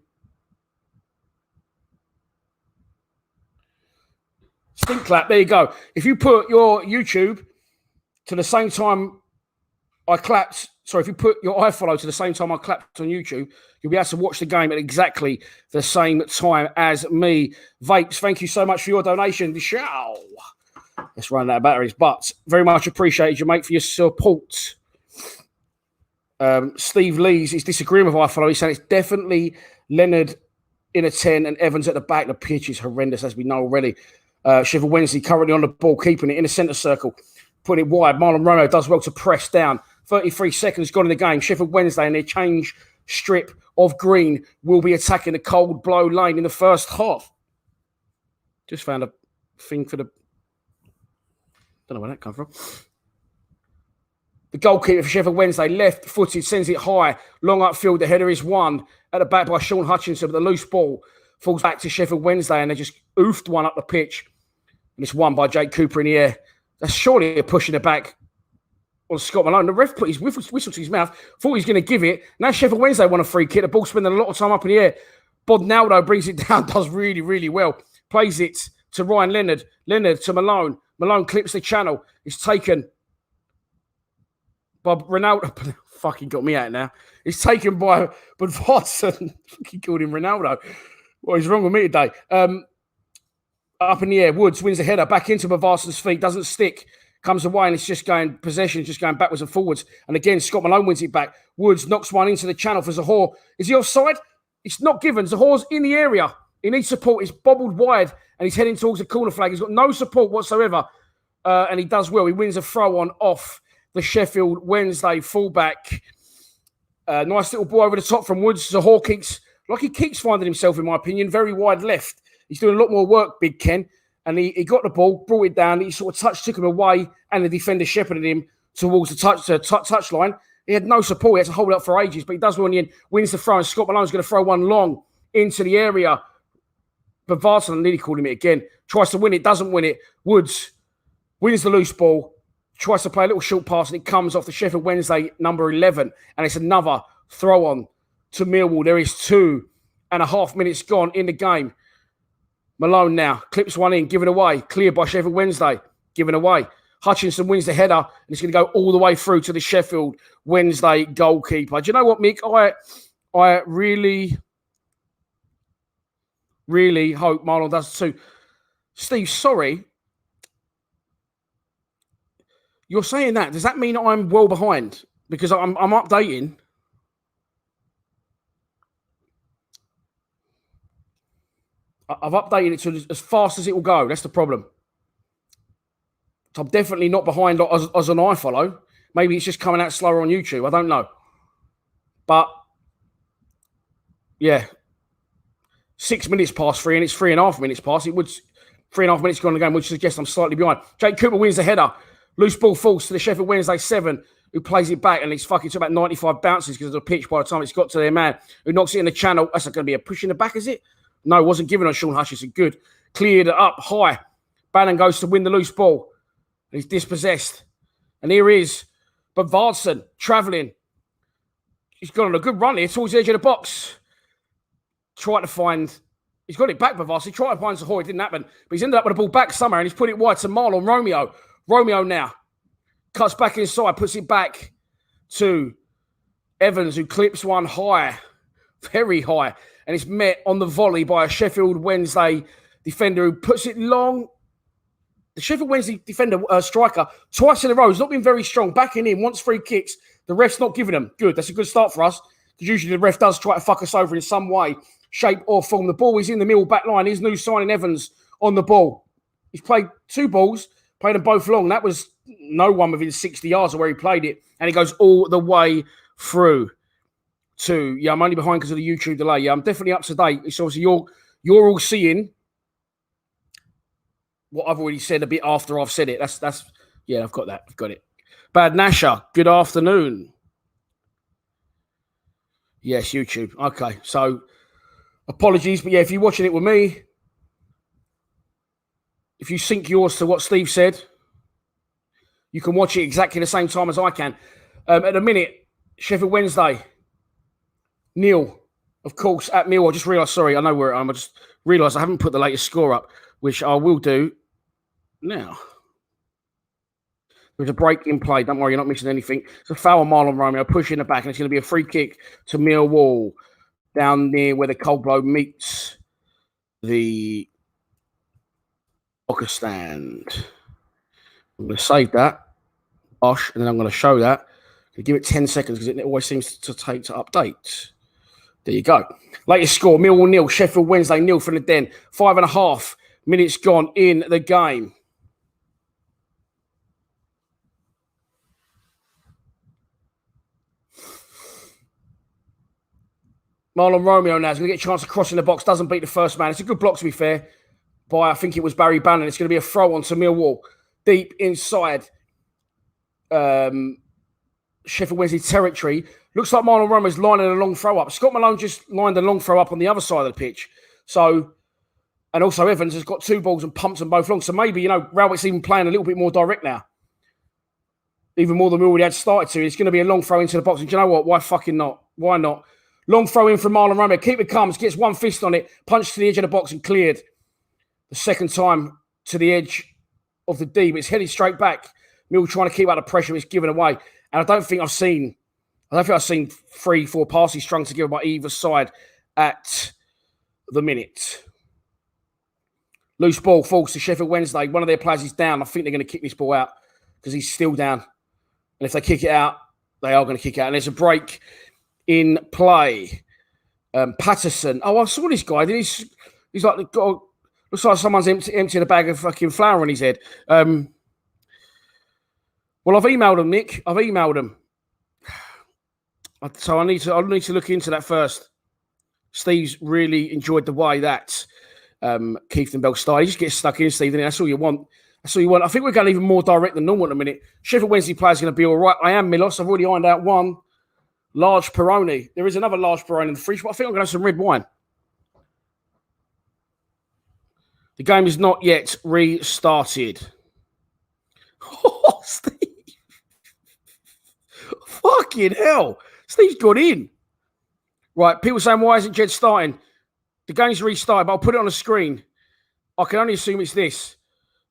Stink clap. There you go. If you put your YouTube to the same time I clapped, if you put your iFollow to the same time I clapped on YouTube, you'll be able to watch the game at exactly the same time as me. Vapes, thank you so much for your donation. Let's run out of batteries, but very much appreciated you, mate, for your support. Steve Lees is disagreeing with iFollow. He's saying it's definitely Leonard in a 10 and Evans at the back. The pitch is horrendous, as we know already. Sheffield Wednesday currently on the ball, keeping it in the centre circle, putting it wide. Marlon Romeo does well to press down. 33 seconds gone in the game. Sheffield Wednesday in their change strip of green will be attacking the cold blow lane in the first half. Just found a thing for the... Don't know where that come from. The goalkeeper for Sheffield Wednesday, left-footed, sends it high. Long upfield, the header is won. At the back by Sean Hutchinson, but the loose ball falls back to Sheffield Wednesday, and they just oofed one up the pitch. And it's won by Jake Cooper in the air. That's surely a push in the back on Scott Malone. The ref put his whistle to his mouth, thought he was going to give it. Now Sheffield Wednesday won a free kick. The ball spending a lot of time up in the air. Bodnaldo brings it down, does really, really well. Plays it to Ryan Leonard. Leonard to Malone. Malone clips the channel. It's taken by Ronaldo. Fucking got me out now. It's taken by Watson. He called him Ronaldo. What is wrong with me today? Up in the air. Woods wins the header. Back into Varson's feet. Doesn't stick. Comes away and it's just going possession, just going backwards and forwards. And again, Scott Malone wins it back. Woods knocks one into the channel for Zahor. Is he offside? It's not given. Zahor's in the area. He needs support. He's bobbled wide and he's heading towards the corner flag. He's got no support whatsoever. And he does well. He wins a throw on off the Sheffield Wednesday fullback. Nice little ball over the top from Woods. Zahor kicks, like he keeps finding himself, in my opinion, very wide left. He's doing a lot more work, Big Ken. And he got the ball, brought it down. He sort of took him away, and the defender shepherded him towards the touch line. He had no support. He had to hold it up for ages, but he does well in the end. Wins the throw, and Scott Malone's going to throw one long into the area. But Varson, nearly called him it again. Tries to win it, doesn't win it. Woods wins the loose ball, tries to play a little short pass, and it comes off the Sheffield Wednesday number 11, and it's another throw on to Millwall. There is 2.5 minutes gone in the game. Malone now clips one in, given away, cleared by Sheffield Wednesday, given away. Hutchinson wins the header, and it's going to go all the way through to the Sheffield Wednesday goalkeeper. Do you know what, Mick? I really, really hope Marlon does too. Steve, sorry. You're saying that. Does that mean I'm well behind? Because I'm updating. I've updated it to as fast as it will go. That's the problem. So I'm definitely not behind as an iFollow. Maybe it's just coming out slower on YouTube. I don't know. But, yeah. 6 minutes past 3, and it's 3.5 minutes past. It would 3.5 minutes gone in the game, which suggests I'm slightly behind. Jake Cooper wins the header. Loose ball falls to the Sheffield Wednesday 7, who plays it back, and it's fucking to about 95 bounces because of the pitch by the time it's got to their man, who knocks it in the channel. That's not going to be a push in the back, is it? No, wasn't given on Sean Hutchinson. Good. Cleared it up high. Bannon goes to win the loose ball. He's dispossessed. And here he is. But Varson travelling. He's gone on a good run here towards the edge of the box. Trying to find... He's got it back, Varson. He tried to find Zahor. It didn't happen. But he's ended up with the ball back somewhere, and he's put it wide to Marlon Romeo. Romeo now. Cuts back inside. Puts it back to Evans, who clips one high. Very high. And it's met on the volley by a Sheffield Wednesday defender who puts it long. The Sheffield Wednesday defender, striker, twice in a row, has not been very strong. Backing in, wants free kicks. The ref's not giving them. Good. That's a good start for us. Because usually the ref does try to fuck us over in some way, shape or form. The ball is in the Millwall back line. His new signing Evans on the ball. He's played 2 balls, played them both long. That was no one within 60 yards of where he played it. And he goes all the way through. Yeah, I'm only behind because of the YouTube delay. Yeah, I'm definitely up to date. It's obviously you're all seeing what I've already said a bit after I've said it. That's yeah, I've got that. I've got it. Bad Nasher, good afternoon. Yes, YouTube. Okay, so apologies, but yeah, if you're watching it with me, if you sync yours to what Steve said, you can watch it exactly the same time as I can. At the minute, Sheffield Wednesday. Neil, of course, at Millwall. I just realised, sorry, I know where I am. I just realised I haven't put the latest score up, which I will do now. There's a break in play. Don't worry, you're not missing anything. It's a foul on Marlon Romeo, push in the back, and it's going to be a free kick to Millwall down near where the cold blow meets the soccer stand. I'm going to save that, Bosh, and then I'm going to show that. Give it 10 seconds because it always seems to take to update. There you go. Latest score, Millwall 0, Sheffield Wednesday 0 from the Den. 5.5 minutes gone in the game. Marlon Romeo now is going to get a chance to cross in the box. Doesn't beat the first man. It's a good block, to be fair, by I think it was Barry Bannon. It's going to be a throw on to Millwall. Deep inside Sheffield Wednesday territory. Looks like Marlon Romeo's lining a long throw up. Scott Malone just lined a long throw up on the other side of the pitch. So, and also Evans has got 2 balls and pumps them both long. So maybe, Rowwett's even playing a little bit more direct now. Even more than we already had started to. It's going to be a long throw into the box. And do you know what? Why fucking not? Why not? Long throw in from Marlon Romeo. Keeper comes, gets one fist on it, punched to the edge of the box and cleared. The second time to the edge of the D, but it's headed straight back. Mill trying to keep out the pressure, it's given away. And I don't think I've seen 3-4 passes strung together by either side at the minute. Loose ball falls to Sheffield Wednesday. One of their players is down. I think they're going to kick this ball out because he's still down. And if they kick it out, they are going to kick it out. And there's a break in play. Patterson. Oh, I saw this guy. He's like, looks like someone's emptying a bag of fucking flour on his head. Well, I've emailed him, Nick. I've emailed him. So I need to look into that first. Steve's really enjoyed the way that Keith and Bell started. You just get stuck in, Steve. That's all you want. That's all you want. I think we're going even more direct than normal at the minute. Sheffield Wednesday player's going to be all right. I am Milos. I've already ironed out one large Peroni. There is another large Peroni in the fridge, but I think I'm going to have some red wine. The game is not yet restarted. Oh, Steve. Fucking hell. Steve's got in. Right, people saying, why isn't Jed starting? The game's restarted, but I'll put it on the screen. I can only assume it's this.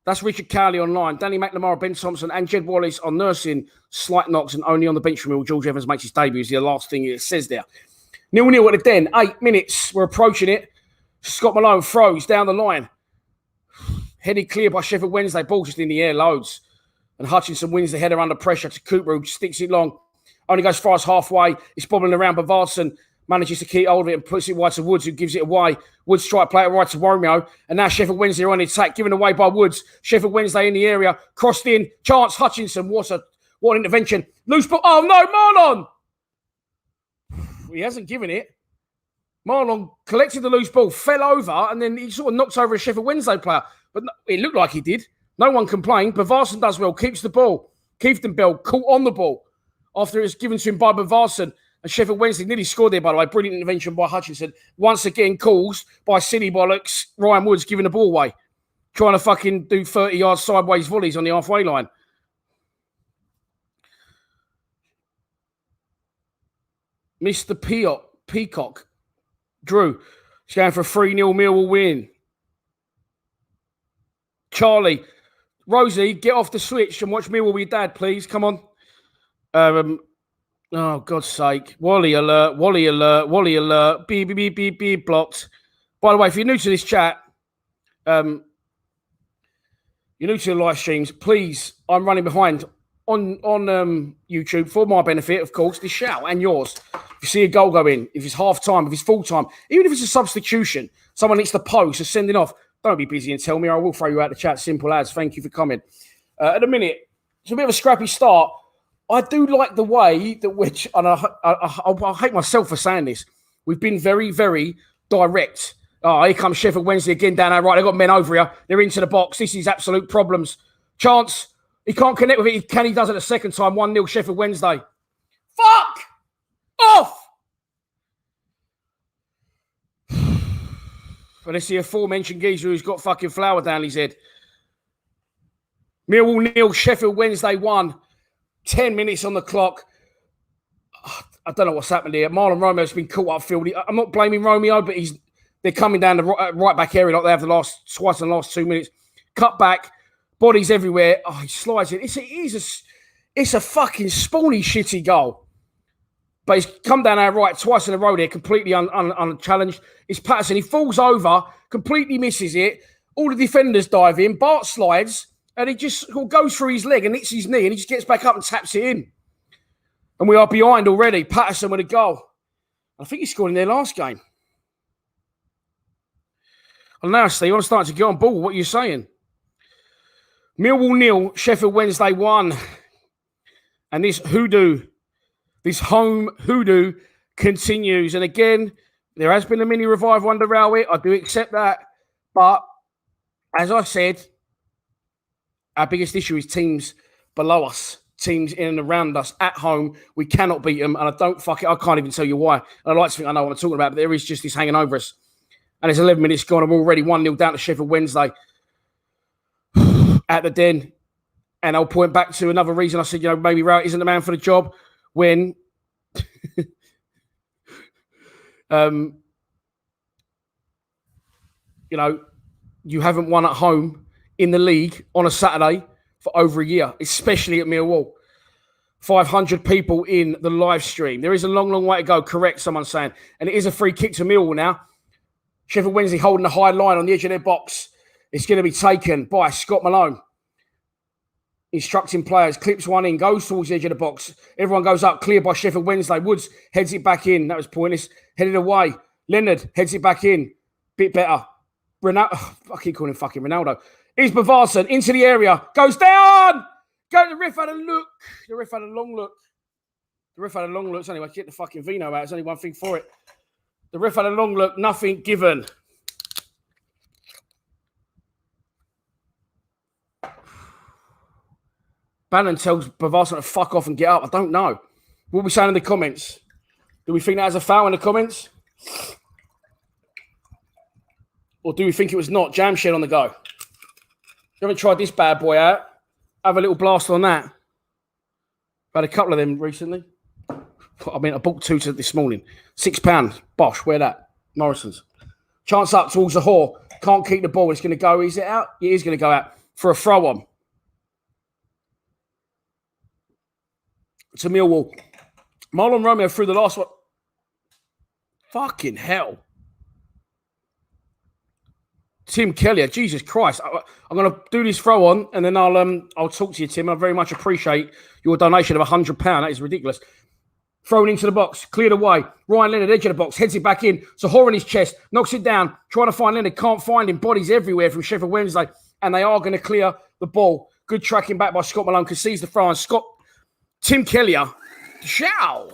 That's Richard Cowley online. Danny McNamara, Ben Thompson, and Jed Wallace are nursing slight knocks and only on the bench from George Evans makes his debut is the last thing it says there. 0-0 at the Den. 8 minutes. We're approaching it. Scott Malone throws down the line. Headed clear by Sheffield Wednesday. Ball just in the air, loads. And Hutchinson wins the header under pressure to Cooper, who sticks it long. Only goes far as halfway. It's bobbling around, but Varson manages to keep hold of it and puts it wide to Woods, who gives it away. Woods try to play it right to Romeo. And now Sheffield Wednesday are on the attack, given away by Woods. Sheffield Wednesday in the area. Crossed in. Chance Hutchinson. What an intervention. Loose ball. Oh, no, Marlon. He hasn't given it. Marlon collected the loose ball, fell over, and then he sort of knocks over a Sheffield Wednesday player. But it looked like he did. No one complained. But Varson does well. Keeps the ball. Keith and Bell caught on the ball after it was given to him by Varson. And Sheffield Wednesday nearly scored there, by the way. Brilliant intervention by Hutchinson. Once again, calls by silly bollocks. Ryan Woods giving the ball away. Trying to fucking do 30-yard sideways volleys on the halfway line. Mr. Peacock. Drew. He's going for a 3-0 Millwall win. Charlie. Rosie, get off the switch and watch Millwall with your dad, please. Come on. Oh, God's sake. Wally alert, Wally alert, Wally alert. Beep, beep, beep, beep, beep, blocked. By the way, if you're new to this chat, you're new to the live streams, please, I'm running behind on YouTube for my benefit, of course, this shout and yours. If you see a goal go in, if it's half-time, if it's full-time, even if it's a substitution, someone needs to post or sending off, don't be busy and tell me, I will throw you out the chat. Simple as. Thank you for coming. At the minute, it's a bit of a scrappy start. I do like the way that which, and I hate myself for saying this, we've been very, very direct. Oh, here comes Sheffield Wednesday again down there. Right, they've got men over here. They're into the box. This is absolute problems. Chance, he can't connect with it. He does it the second time. 1-0 Sheffield Wednesday. Fuck off! But let's see a aforementioned geezer who's got fucking flour down his head. Millwall 0, Sheffield Wednesday 1. 10 minutes on the clock. I don't know what's happened here. Marlon Romeo's been caught upfield. I'm not blaming Romeo, but they're coming down the right back area like they have twice in the last 2 minutes. Cut back, bodies everywhere. Oh, he slides in. It's a fucking spawny shitty goal. But he's come down our right twice in a row there, completely unchallenged. It's Patterson. He falls over, completely misses it. All the defenders dive in. Bart slides. And he just goes through his leg and hits his knee and he just gets back up and taps it in. And we are behind already. Patterson with a goal. I think he scored in their last game. And now, Steve, I'm starting to get on board. What are you saying? Millwall 0, Sheffield Wednesday 1. And this hoodoo, this home hoodoo continues. And again, there has been a mini revival under Rowett. I do accept that. But as I said, our biggest issue is teams below us, teams in and around us at home. We cannot beat them, and I can't even tell you why. And I like to think I know what I'm talking about, but there is just this hanging over us. And it's 11 minutes gone. I'm already 1-0 down to Sheffield Wednesday at the Den. And I'll point back to another reason I said, maybe Rowett isn't the man for the job when you haven't won at home in the league on a Saturday for over a year, especially at Millwall. 500 people in the live stream. There is a long, long way to go, correct, someone's saying. And it is a free kick to Millwall now. Sheffield Wednesday holding the high line on the edge of their box. It's going to be taken by Scott Malone. Instructing players, clips one in, goes towards the edge of the box. Everyone goes up, cleared by Sheffield Wednesday. Woods heads it back in. That was pointless. Headed away. Leonard heads it back in. Bit better. Ronaldo. I keep calling him fucking Ronaldo. Here's Bavarsson into the area. Goes down. Go. The ref had a look. The ref had a long look. The ref had a long look. It's only I get the fucking Vino out. There's only one thing for it. The ref had a long look. Nothing given. Bannon tells Bavarsson to fuck off and get up. I don't know. What are we saying in the comments? Do we think that has a foul in the comments? Or do we think it was not? Jam shed on the go. You haven't tried this bad boy out? Have a little blast on that. I've had a couple of them recently. I mean, I bought two this morning. £6. Bosh, where that? Morrison's. Chance up towards the whore. Can't keep the ball. It's going to go. Is it out? It is going to go out for a throw on. To Millwall. Marlon Romeo threw the last one. Fucking hell. Tim Kelly, Jesus Christ. I'm going to do this throw on and then I'll talk to you, Tim. I very much appreciate your donation of £100. That is ridiculous. Thrown into the box, cleared away. Ryan Leonard, edge of the box, heads it back in. Zahor in his chest, knocks it down, trying to find Leonard, can't find him. Bodies everywhere from Sheffield Wednesday, and they are going to clear the ball. Good tracking back by Scott Malone, concedes the throw, and Tim Kellier, ciao.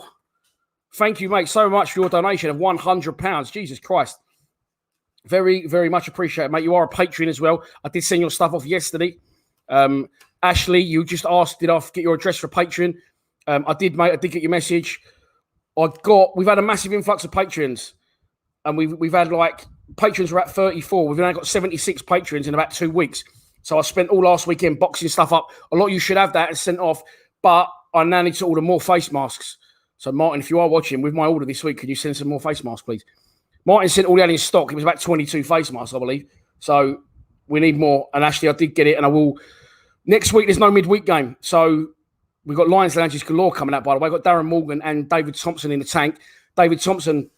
Thank you, mate, so much for your donation of £100. Jesus Christ. Very, very much appreciated, mate. You are a Patreon as well. I did send your stuff off yesterday. Ashley, you just asked, did I get your address for Patreon? I did, mate. I did get your message. We've had a massive influx of Patreons. And we've had Patreons are at 34. We've now got 76 Patreons in about 2 weeks. So I spent all last weekend boxing stuff up. A lot of you should have that and sent off. But I now need to order more face masks. So Martin, if you are watching, with my order this week, could you send some more face masks, please? Martin sent all he had in stock. It was about 22 face masks, I believe. So we need more. And actually, I did get it. And I will. Next week, there's no midweek game. So we've got Lions Lounges galore coming out, by the way. We've got Darren Morgan and David Thompson in the tank. David Thompson,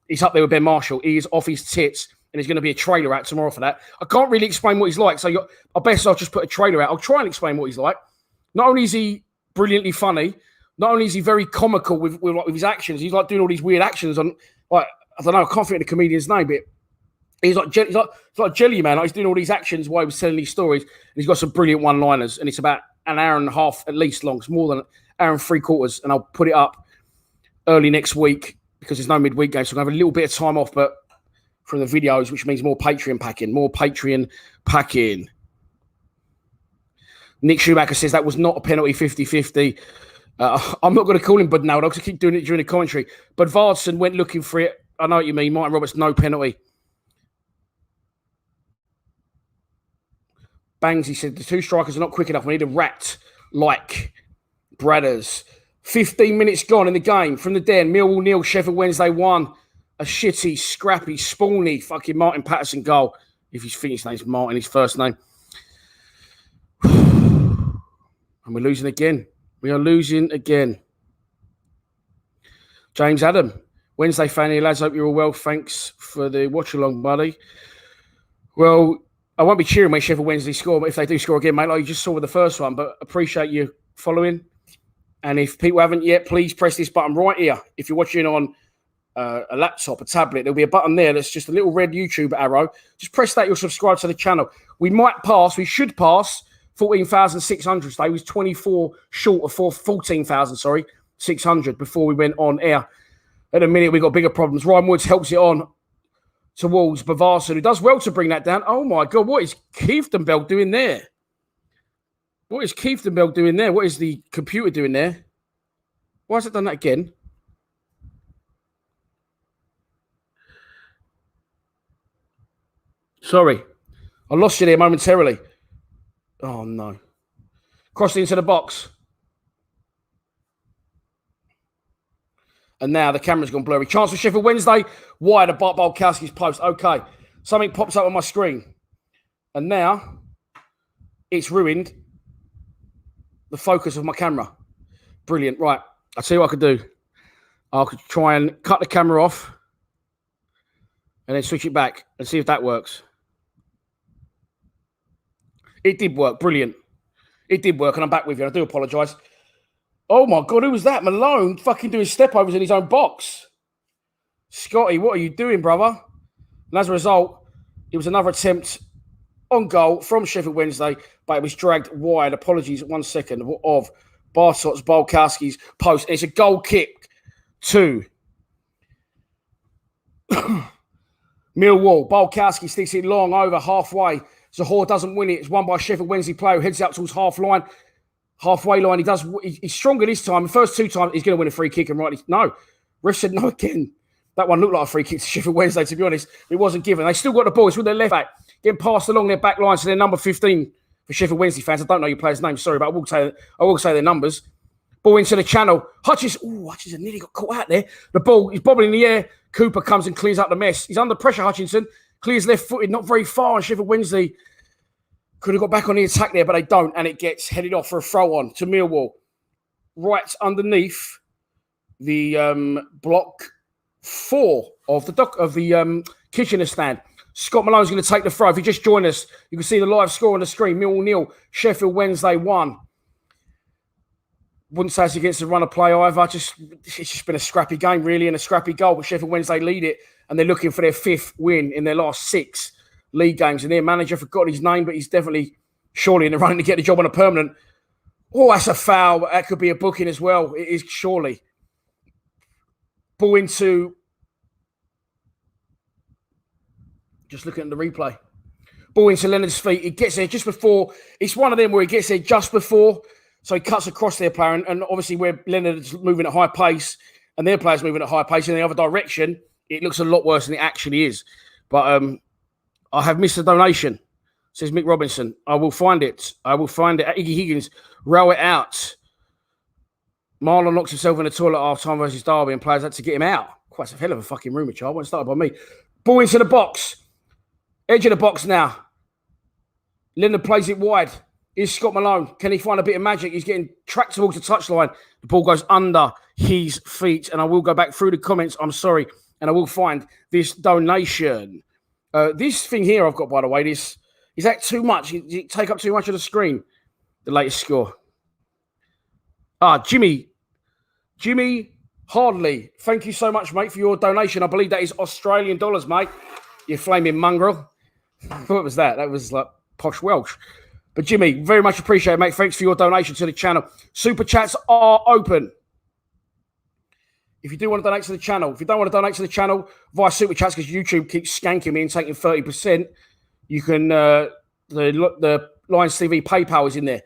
he's up there with Ben Marshall. He is off his tits. And there's going to be a trailer out tomorrow for that. I can't really explain what he's like. So I best I'll just put a trailer out. I'll try and explain what he's like. Not only is he brilliantly funny, not only is he very comical with his actions, he's doing all these weird actions on, I don't know, I can't think of the comedian's name, but he's like Jelly Man. He's doing all these actions while he was telling these stories. And he's got some brilliant one-liners, and it's about an hour and a half at least long. It's more than an hour and 3/4, and I'll put it up early next week because there's no midweek game, so I'm going to have a little bit of time off, but from the videos, which means more Patreon packing. Nick Schumacher says that was not a penalty 50-50. I'm not going to call him Budnaldo because I keep doing it during the commentary. But Vardson went looking for it. I know what you mean. Martin Roberts, no penalty. Bangs, he said, the two strikers are not quick enough. We need a rat like Bradders. 15 minutes gone in the game. From the den, Millwall 0, Sheffield Wednesday 1. A shitty, scrappy, spawny fucking Martin Patterson goal. If his name's Martin, his first name. And we're losing again. We are losing again. James Adam, Wednesday fan here, lads. Hope you're all well. Thanks for the watch along, buddy. Well, I won't be cheering when Sheffield Wednesday score, but if they do score again, mate, like you just saw with the first one, but appreciate you following. And if people haven't yet, please press this button right here. If you're watching on a laptop, a tablet, there'll be a button there that's just a little red YouTube arrow. Just press that, you'll subscribe to the channel. We should pass 14,600 today. We was 24 short of 14,600 before we went on air. At a minute, we got bigger problems. Ryan Woods helps it on towards Bavarsson, who does well to bring that down. Oh my God, what is Kieftenbell doing there? What is Kieftenbell doing there? What is the computer doing there? Why has it done that again? Sorry, I lost you there momentarily. Oh, no. Crossed into the box. And now the camera's gone blurry. Chance for Sheffield Wednesday. Wide of Bart Balkowski's post. Okay. something pops up on my screen. And now it's ruined the focus of my camera. Brilliant. Right. I'll tell you what I could do. I could try and cut the camera off and then switch it back and see if that works. It did work. Brilliant. It did work, and I'm back with you. I do apologise. Oh, my God. Who was that? Malone fucking doing step-overs in his own box. Scotty, what are you doing, brother? And as a result, it was another attempt on goal from Sheffield Wednesday, but it was dragged wide. Apologies, 1 second, of Bartos's Bulkowski's post. It's a goal kick to Millwall. Bulkowski sticks it long over halfway. Zahor doesn't win it. It's won by a Sheffield Wednesday player who heads out towards halfway line. He's stronger this time. The first 2 times he's going to win a free kick, and rightly no. Ref said no again. That one looked like a free kick to Sheffield Wednesday, to be honest. It wasn't given. They still got the ball. It's with their left back getting passed along their back line to their number 15 for Sheffield Wednesday fans. I don't know your player's name, sorry, but I will say their numbers. Ball into the channel. Hutchinson nearly got caught out there. The ball is bobbling in the air. Cooper comes and clears up the mess. He's under pressure, Hutchinson. Clears left-footed, not very far. And Sheffield Wednesday could have got back on the attack there, but they don't. And it gets headed off for a throw-on to Millwall. Right underneath the block 4 of the Kitchener stand. Scott Malone's going to take the throw. If you just join us, you can see the live score on the screen. Millwall 0, Sheffield Wednesday 1. Wouldn't say it's against the run of play either. It's just been a scrappy game, really, and a scrappy goal. But Sheffield Wednesday lead it, and they're looking for their 5th win in their last 6 league games. And their manager forgot his name, but he's definitely surely in the running to get the job on a permanent. Oh, that's a foul. That could be a booking as well. It is surely. Ball into... Just looking at the replay. Ball into Leonard's feet. He gets there just before. It's one of them where he gets there just before. So he cuts across their player. And obviously where Leonard's moving at high pace and their player's moving at high pace in the other direction, it looks a lot worse than it actually is. But I have missed a donation, says Mick Robinson. I will find it. Iggy Higgins, row it out. Marlon knocks himself in the toilet half time versus Derby and players had to get him out. Quite a hell of a fucking rumour, child. Wasn't started by me. Ball into the box. Edge of the box now. Leonard plays it wide. Here's Scott Malone. Can he find a bit of magic? He's getting tracked towards the touchline. The ball goes under his feet. And I will go back through the comments. I'm sorry. And I will find this donation. This thing here I've got, by the way, is that too much? Did it take up too much of the screen? The latest score. Jimmy Hardley. Thank you so much, mate, for your donation. I believe that is Australian dollars, mate. You flaming mongrel. What was that? That was like posh Welsh. But Jimmy, very much appreciated, mate. Thanks for your donation to the channel. Super chats are open. If you do want to donate to the channel, if you don't want to donate to the channel via super chats because YouTube keeps skanking me and taking 30%, you can the Lions TV PayPal is in there.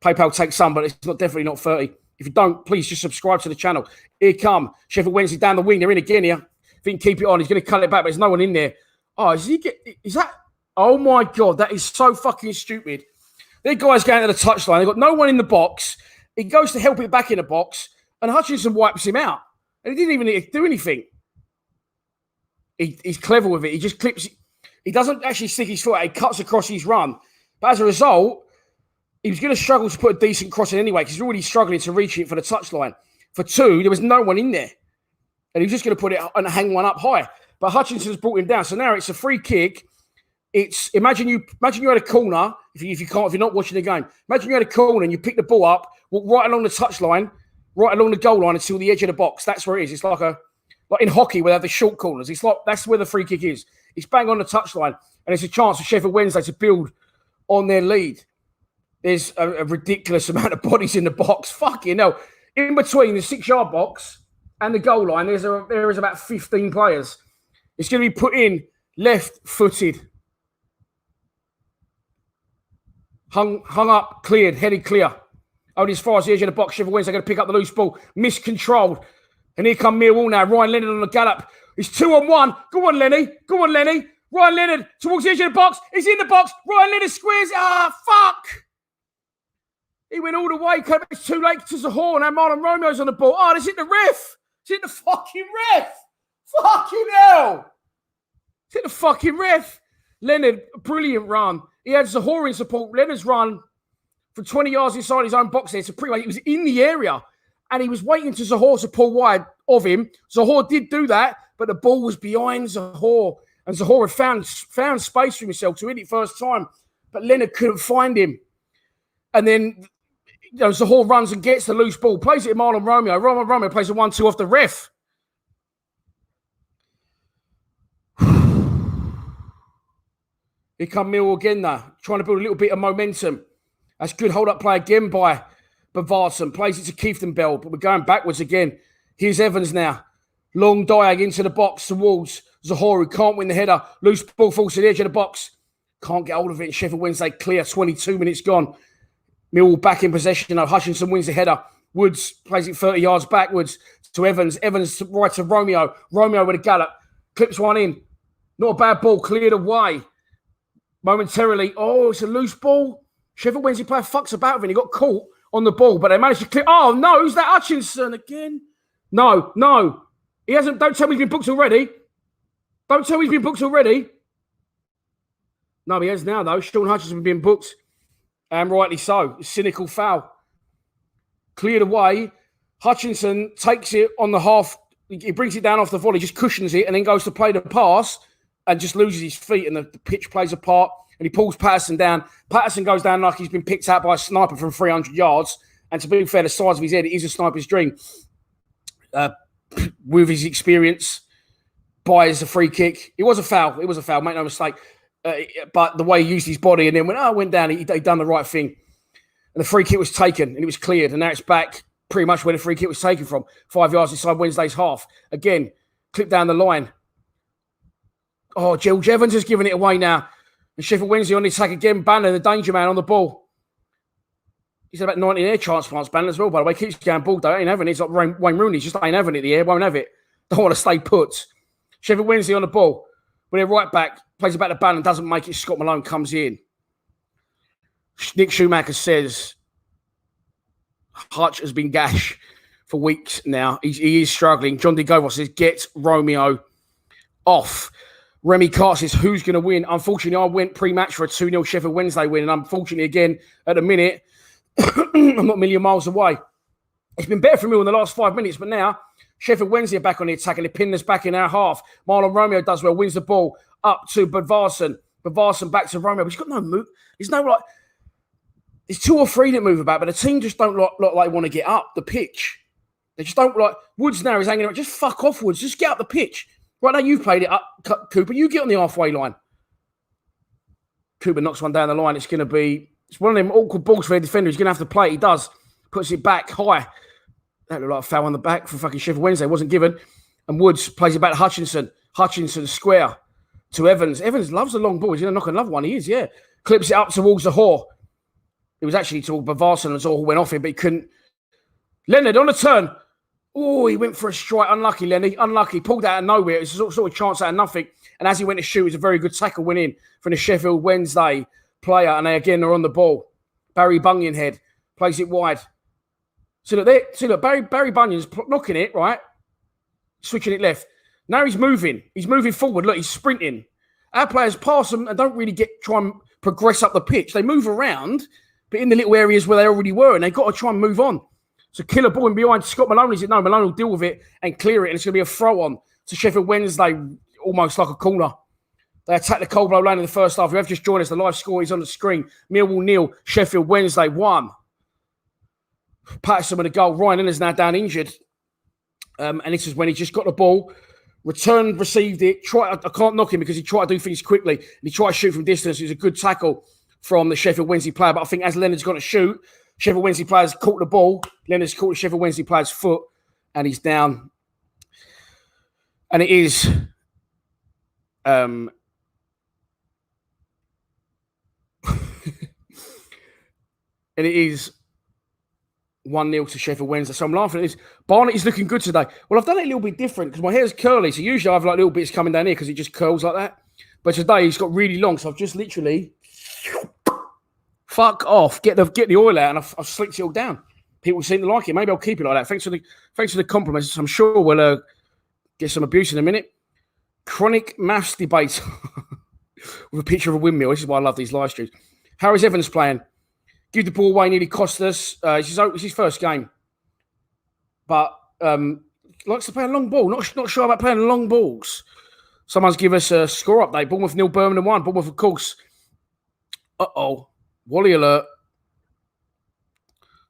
PayPal takes some, but it's definitely not 30. If you don't, please just subscribe to the channel. Here come Sheffield Wednesday down the wing. They're in again here. If he can keep it on, he's going to cut it back, but there's no one in there. Oh, is that? Oh my God, that is so fucking stupid. Their guy's going to the touchline. They've got no one in the box. He goes to help it back in the box, and Hutchinson wipes him out. And he didn't even do anything. He's clever with it. He just clips. He doesn't actually stick his foot out. He cuts across his run. But as a result, he was going to struggle to put a decent cross in anyway because he's already struggling to reach it for the touchline. For 2, there was no one in there. And he was just going to put it and hang one up high. But Hutchinson's brought him down. So now it's a free kick. Imagine you had a corner. If you're not watching the game, imagine you had a corner and you pick the ball up, walk right along the touchline, right along the goal line until the edge of the box. That's where it is. It's like in hockey where they have the short corners. It's like that's where the free kick is. It's bang on the touchline, and it's a chance for Sheffield Wednesday to build on their lead. There's a ridiculous amount of bodies in the box. Fucking hell. In between the 6-yard box and the goal line, there is about 15 players. It's going to be put in left-footed. Hung up, cleared, headed clear. Only as far as the edge of the box. Sheffield Wednesday going to pick up the loose ball. Miscontrolled. And here come Millwall now. Ryan Leonard on the gallop. It's 2-on-1. Go on, Lenny. Ryan Leonard towards the edge of the box. He's in the box. Ryan Leonard squares. Fuck. He went all the way. It's too late to Zahor. Now Marlon Romeo's on the ball. It's hit the ref. It's hit the fucking ref. Fucking hell. It's hit the fucking ref. Leonard, brilliant run. He had Zahora in support. Leonard's run for 20 yards inside his own box there. So pretty much he was in the area and he was waiting to Zahor to pull wide of him. Zahor did do that, but the ball was behind Zahor. And Zahor had found space for himself to hit it first time, but Leonard couldn't find him. And then Zahor runs and gets the loose ball, plays it to Marlon Romeo. Romeo plays a 1-2 off the ref. Here come Millwall again now, trying to build a little bit of momentum. That's good hold-up play again by Bavarsson. Plays it to Kieftenbeld, but we're going backwards again. Here's Evans now. Long diag into the box towards Zahor, who can't win the header. Loose ball falls to the edge of the box. Can't get hold of it. Sheffield Wednesday clear. 22 minutes gone. Millwall back in possession. Hutchinson wins the header. Woods plays it 30 yards backwards to Evans. Evans right to Romeo. Romeo with a gallop. Clips one in. Not a bad ball. Cleared away. Momentarily. Oh, it's a loose ball. Sheffield Wednesday player fucks about with it. He got caught on the ball, but they managed to clear. Oh, no. Who's that? Hutchinson again? No. He hasn't. Don't tell me he's been booked already. Don't tell me he's been booked already. No, he has now, though. Sean Hutchinson been booked. And rightly so. Cynical foul. Cleared away. Hutchinson takes it on the half. He brings it down off the volley, just cushions it, and then goes to play the pass and just loses his feet, and the pitch plays a part, and he pulls Patterson down. Patterson goes down like he's been picked out by a sniper from 300 yards, and to be fair, the size of his head, it is a sniper's dream. With his experience, buys a free kick. It was a foul, make no mistake. But the way he used his body and then went down, he done the right thing. And the free kick was taken, and it was cleared, and now it's back pretty much where the free kick was taken from. 5 yards inside Wednesday's half. Again, clip down the line. Oh, George Evans has given it away now. And Sheffield Wednesday on the attack again. Bannon, the danger man on the ball. He's had about 90 air transplants, Bannon as well, by the way. Keeps going ball, though. Ain't having it. It's like Wayne Rooney. Just ain't having it. The air won't have it. Don't want to stay put. Sheffield Wednesday on the ball. But they're right back. Plays it back to Bannon. Doesn't make it. Scott Malone comes in. Nick Schumacher says Hutch has been gash for weeks now. He is struggling. John DeGovo says get Romeo off. Remy Cart says, who's going to win? Unfortunately, I went pre-match for a 2-0 Sheffield Wednesday win. And unfortunately, again, at the minute, I'm not a million miles away. It's been better for me in the last 5 minutes, but now Sheffield Wednesday are back on the attack and they pin us back in our half. Marlon Romeo does well, wins the ball up to Bavarsson. Bavarsson back to Romeo, but he's got no move. There's 2 or 3 that move about, but the team just don't look like they want to get up the pitch. They just don't like. Woods now is hanging around. Just fuck off, Woods. Just get up the pitch. Right now, you've played it up, Cooper. You get on the halfway line. Cooper knocks one down the line. It's one of them awkward balls for a defender. He's going to have to play. He does. Puts it back high. That looked like a foul on the back for fucking Sheffield Wednesday. Wasn't given. And Woods plays it back to Hutchinson. Hutchinson square to Evans. Evans loves the long ball. He's going to knock another one. He is, yeah. Clips it up towards Zahor. It was actually towards Bavarsson and Zahor went off him, but he couldn't. Leonard on the turn. Oh, he went for a strike. Unlucky, Lenny. Unlucky. Pulled out of nowhere. It's a sort of chance out of nothing. And as he went to shoot, it was a very good tackle went in from the Sheffield Wednesday player. And they again are on the ball. Barry Bunyanhead plays it wide. See, look, Barry Bunyan's knocking it, right? Switching it left. Now he's moving. He's moving forward. Look, he's sprinting. Our players pass them and don't really try and progress up the pitch. They move around, but in the little areas where they already were, and they've got to try and move on. So kill a ball in behind. Scott Maloney said, no, Maloney will deal with it and clear it. And it's going to be a throw on to Sheffield Wednesday, almost like a corner. They attack the Coldblow lane in the first half. If you have just joined us, the live score is on the screen. Millwall 0, Sheffield Wednesday 1. Patterson with a goal. Ryan Innes now down injured. And this is when he just got the ball. Returned, received it. I can't knock him because he tried to do things quickly. And he tried to shoot from distance. It was a good tackle from the Sheffield Wednesday player. But I think as Leonard's got to shoot, Sheffield Wednesday players caught the ball. Leonard's caught the Sheffield Wednesday player's foot. And he's down. And it is... and it is 1-0 to Sheffield Wednesday. So I'm laughing at this. Barnett is looking good today. Well, I've done it a little bit different because my hair's curly. So usually I have like little bits coming down here because it just curls like that. But today it's got really long. So I've just literally fuck off. Get the oil out and I've slicked it all down. People seem to like it. Maybe I'll keep it like that. Thanks for the compliments. I'm sure we'll get some abuse in a minute. Chronic maths debate. with a picture of a windmill. This is why I love these live streams. How is Evans playing? Give the ball away, nearly cost us. It's his first game. But likes to play a long ball. Not sure about playing long balls. Someone's give us a score update. Bournemouth 0, Birmingham 1. Bournemouth, of course. Uh-oh. Wally alert.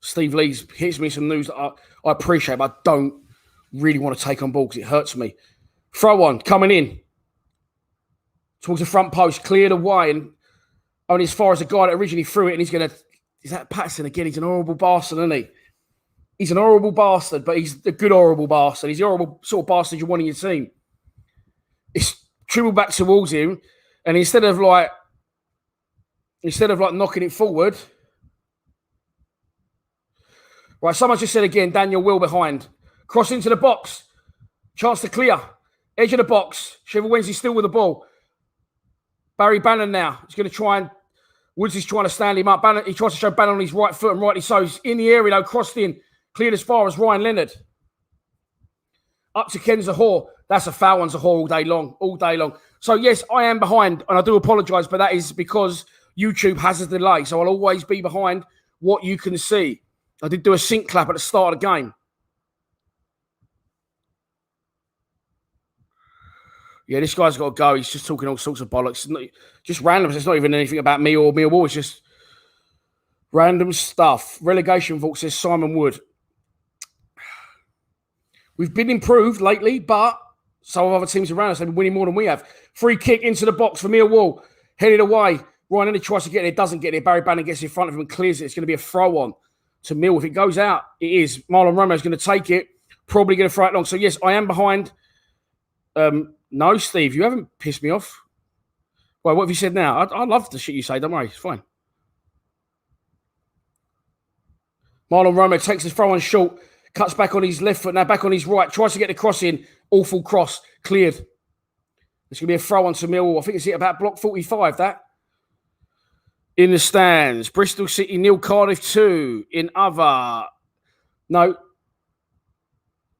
Steve Lee's hits me some news that I appreciate, but I don't really want to take on ball because it hurts me. Throw on, coming in. Towards the front post, cleared away, and only as far as the guy that originally threw it, and he's going to... Is that Patterson again? He's an horrible bastard, isn't he? He's an horrible bastard, but he's a good horrible bastard. He's the horrible sort of bastard you want in your team. It's dribbled back towards him, and instead of knocking it forward... Right, someone just said again, Daniel Will behind. Cross into the box. Chance to clear. Edge of the box. Sheffield Wednesday still with the ball. Barry Bannon now. He's going to try and... Woods is trying to stand him up. Bannon, he tries to show Bannon on his right foot, and rightly so. He's in the area, though, crossed in. Cleared as far as Ryan Leonard. Up to Ken Zahor. That's a foul on Zahor all day long. All day long. So, yes, I am behind, and I do apologise, but that is because YouTube has a delay. So I'll always be behind what you can see. I did do a sync clap at the start of the game. Yeah, this guy's got to go. He's just talking all sorts of bollocks. Just random. It's not even anything about me or Millwall. It's just random stuff. Relegation vault, says Simon Wood. We've been improved lately, but some of other teams around us have been winning more than we have. Free kick into the box for Millwall. Headed away. Ryan Leonard tries to get there. Doesn't get there. Barry Bannon gets in front of him and clears it. It's going to be a throw on to Mill. If it goes out, it is. Marlon Romeo's going to take it. Probably going to throw it long. So, yes, I am behind. No, Steve, you haven't pissed me off. Well, what have you said now? I love the shit you say. Don't worry. It's fine. Marlon Romeo takes his throw on short. Cuts back on his left foot. Now back on his right. Tries to get the cross in. Awful cross. Cleared. It's going to be a throw on to Millwall. I think it's hit about block 45, that. In the stands, Bristol City 0, Cardiff 2. In other, no,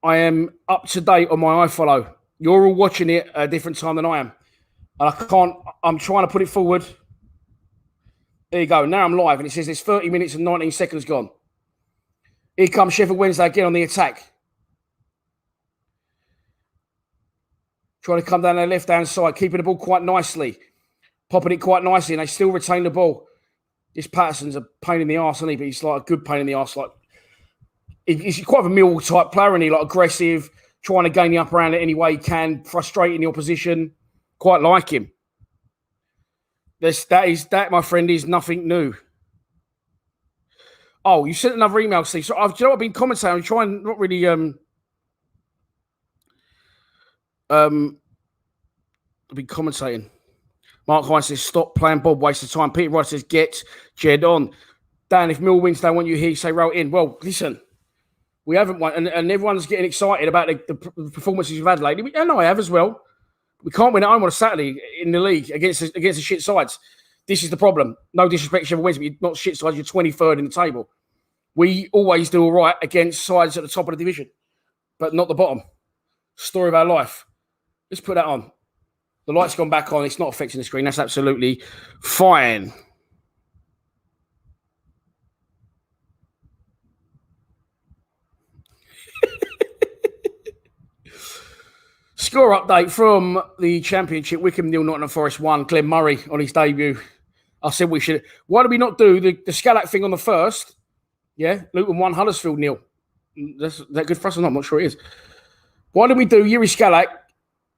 I am up to date on my iFollow. You're all watching it at a different time than I am. And I can't, I'm trying to put it forward. There you go. Now I'm live and it says there's 30 minutes and 19 seconds gone. Here comes Sheffield Wednesday again on the attack. Trying to come down their left-hand side, keeping the ball quite nicely. Popping it quite nicely, and they still retain the ball. This Patterson's a pain in the arse, isn't he? But he's like a good pain in the arse. Like he's quite a Millwall type player, isn't he? Like aggressive, trying to gain the upper hand any way he can, frustrating the opposition. Quite like him. That, my friend, is nothing new. Oh, you sent another email, Steve. So I've been commentating. I'm trying not really I've been commentating. Mark Hines says, stop playing Bob, waste of time. Peter Wright says, get Jed on. Dan, if Mill wins, they want you here, say roll in. Well, listen, we haven't won, and everyone's getting excited about the performances we've had lately. And I have as well. We can't win at home on a Saturday in the league against the shit sides. This is the problem. No disrespect to Sheffield Wednesday, but you're not shit sides, you're 23rd in the table. We always do all right against sides at the top of the division, but not the bottom. Story of our life. Let's put that on. The light's gone back on. It's not affecting the screen. That's absolutely fine. Score update from the Championship. Wickham 0, Nottingham Forest 1. Glenn Murray on his debut. I said we should. Why do we not do the Scalac thing on the first? Yeah, Luton 1, Huddersfield 0. Is that good for us or not? I'm not sure it is. Why don't we do Yuri Scalac,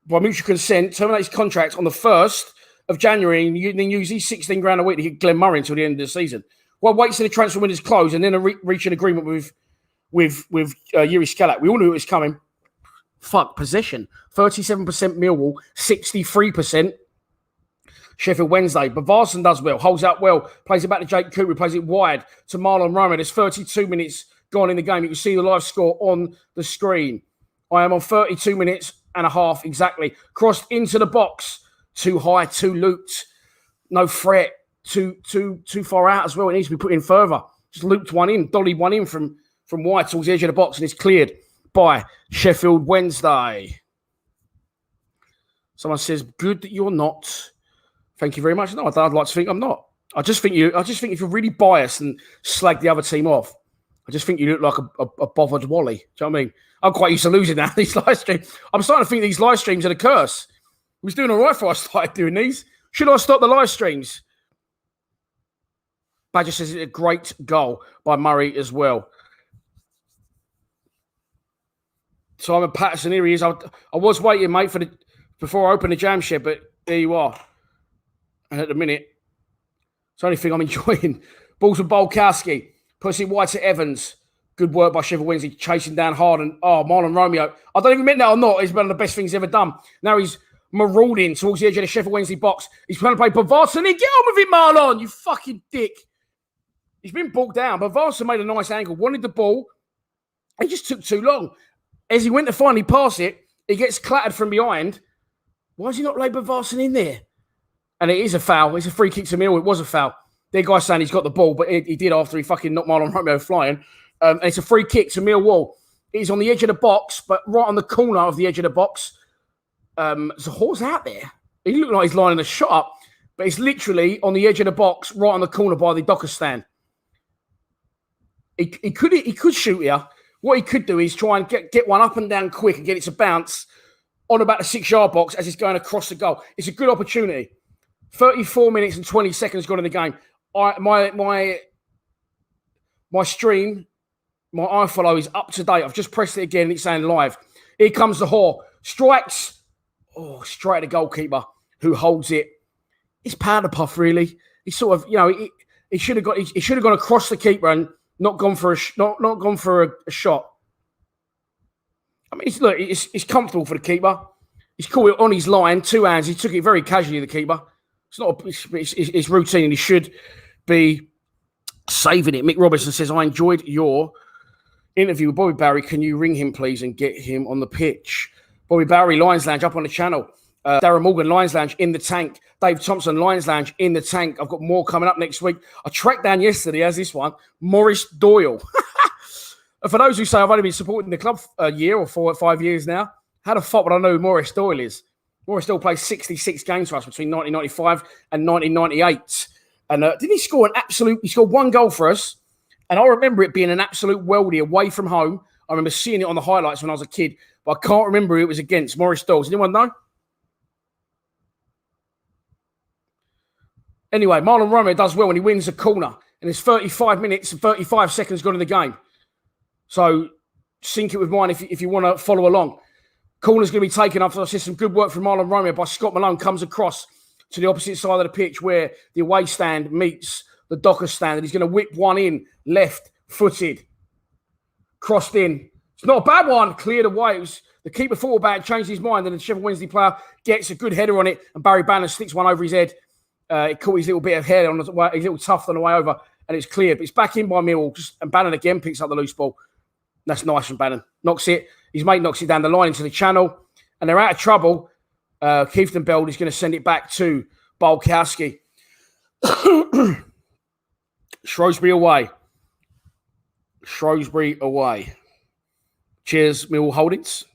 by mutual consent, terminate his contract on the 1st of January and then use these 16 grand a week to get Glenn Murray until the end of the season? Well, wait till the transfer windows close and then reach an agreement with Yuri Scalac. We all knew it was coming. Fuck, possession. 37% Millwall, 63% Sheffield Wednesday. But Varson does well, holds out well, plays it back to Jake Cooper, plays it wide to Marlon Roma. There's 32 minutes gone in the game. You can see the live score on the screen. I am on 32 minutes and a half exactly. Crossed into the box. Too high, too looped. No threat. Too far out as well. It needs to be put in further. Just looped one in. Dollied one in from wide towards the edge of the box and it's cleared by Sheffield Wednesday. Someone says, good that you're not Thank you very much. No, I'd like to think I'm not. I just think if you're really biased and slag the other team off, I just think you look like a bothered Wally. Do you know what I mean? I'm quite used to losing now, these live streams. I'm starting to think these live streams are a curse. I was doing all right before I started doing these. Should I stop the live streams? Badger says it's a great goal by Murray as well. Simon Patterson, here he is. I was waiting, mate, before I open the jam shed, but there you are. And at the minute, it's the only thing I'm enjoying. Balls from Bolkowski. Puts it wide to Evans. Good work by Sheffield Wednesday, chasing down Harden. Oh, Marlon Romeo. I don't even mean that or not. It's one of the best things he's ever done. Now he's marauding towards the edge of the Sheffield Wednesday box. He's trying to play Bavarsson. Get on with it, Marlon, you fucking dick. He's been brought down. Bavarsson made a nice angle, wanted the ball. He just took too long. As he went to finally pass it, he gets clattered from behind. Why has he not laid Bavarsson in there? And it is a foul. It's a free kick to Millwall. It was a foul. Their guy's saying he's got the ball, but he did after he fucking knocked Marlon Romeo flying. And it's a free kick to Millwall. He's on the edge of the box, but right on the corner of the edge of the box. So Hall's out there. He looked like he's lining a shot up, but it's literally on the edge of the box, right on the corner by the Docker stand. He could shoot here. What he could do is try and get one up and down quick and get it to bounce on about the 6-yard box as it's going across the goal. It's a good opportunity. 34 minutes and 20 seconds gone in the game. My stream, my iFollow is up to date. I've just pressed it again and it's saying live. Here comes the Hall. Strikes. Oh, straight at the goalkeeper who holds it. It's powder puff, really. He sort of, he should have gone across the keeper and not gone for a shot. I mean, it's comfortable for the keeper. He's caught it on his line, 2 hands. He took it very casually, the keeper. It's routine and he should be saving it. Mick Robinson says, I enjoyed your interview with Bobby Barry. Can you ring him, please, and get him on the pitch? Bobby Barry, Lions Lounge, up on the channel. Darren Morgan, Lions Lounge, in the tank. Dave Thompson, Lions Lounge, in the tank. I've got more coming up next week. I tracked down yesterday, as this one, Maurice Doyle. For those who say I've only been supporting the club a year or 4 or 5 years now, how the fuck would I know who Maurice Doyle is? Maurice Doyle played 66 games for us between 1995 and 1998. And didn't he score he scored 1 goal for us. And I remember it being an absolute worldie away from home. I remember seeing it on the highlights when I was a kid, but I can't remember who it was against. Maurice Doyle. Does anyone know? Anyway, Marlon Romeo does well when he wins a corner. And there's 35 minutes and 35 seconds gone in the game. So sync it with mine if you want to follow along. Corner's going to be taken up. I see some good work from Marlon Romeo by Scott Malone. Comes across to the opposite side of the pitch where the away stand meets the Docker stand. And he's going to whip one in, left-footed. Crossed in. It's not a bad one. Cleared away. It was the keeper thought about it, changed his mind, and the Sheffield Wednesday player gets a good header on it, and Barry Bannon sticks one over his head. It caught his little bit of hair on his little tuft on the way over, and it's cleared. But it's back in by Millwall, and Bannon again picks up the loose ball. That's nice from Bannon. Knocks it. His mate knocks it down the line into the channel, and they're out of trouble. Keithton Bell is going to send it back to Bolkowski. Shrewsbury away. Shrewsbury away. Cheers, Millwall Holdings.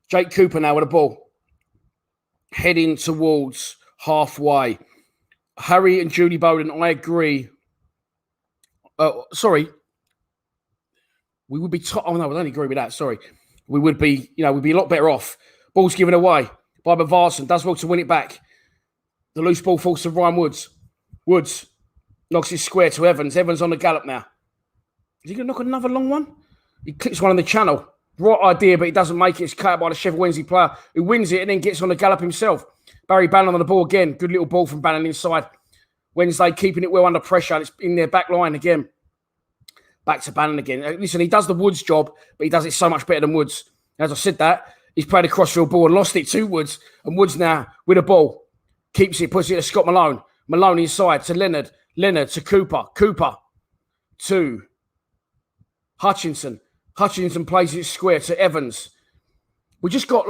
Jake Cooper now with a ball. Heading towards halfway. Harry and Julie Bowden, I agree. Sorry. We would be... I don't agree with that. Sorry. We would be, we'd be a lot better off. Ball's given away by Bavarsson. Does well to win it back. The loose ball falls to Ryan Woods. Woods knocks it square to Evans. Evans on the gallop now. Is he going to knock another long one? He clicks one on the channel. Right idea, but he doesn't make it. It's cut out by the Sheffield Wednesday player who wins it and then gets on the gallop himself. Barry Bannon on the ball again. Good little ball from Bannon inside. Wednesday keeping it well under pressure. It's in their back line again. Back to Bannon again. Listen, he does the Woods job, but he does it so much better than Woods. As I said that, he's played a crossfield ball and lost it to Woods. And Woods now with a ball. Keeps it, puts it to Scott Malone. Malone inside to Leonard. Leonard to Cooper. Cooper to Hutchinson. Hutchinson plays it square to Evans. We just got,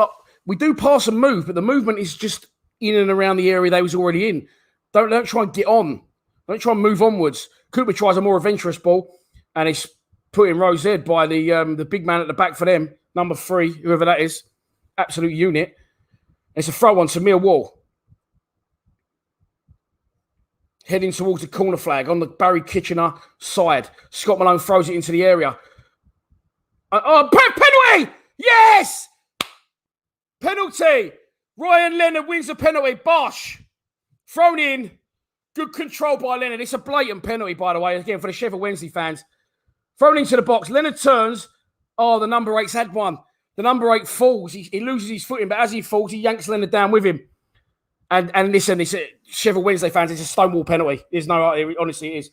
we do pass and move, but the movement is just in and around the area they was already in. Don't try and get on. Don't try and move onwards. Cooper tries a more adventurous ball, and it's put in Rowe's head by the big man at the back for them, number 3, whoever that is. Absolute unit. It's a throw on to Millwall. Heading towards the corner flag on the Barry Kitchener side. Scott Malone throws it into the area. Penalty! Yes! Penalty! Ryan Leonard wins the penalty. Bosh! Thrown in. Good control by Leonard. It's a blatant penalty, by the way, again, for the Sheffield Wednesday fans. Thrown into the box. Leonard turns. Oh, the number 8's had one. The number 8 falls. He loses his footing, but as he falls, he yanks Leonard down with him. And listen, this Sheffield Wednesday fans, it's a stonewall penalty. There's no, honestly, it is.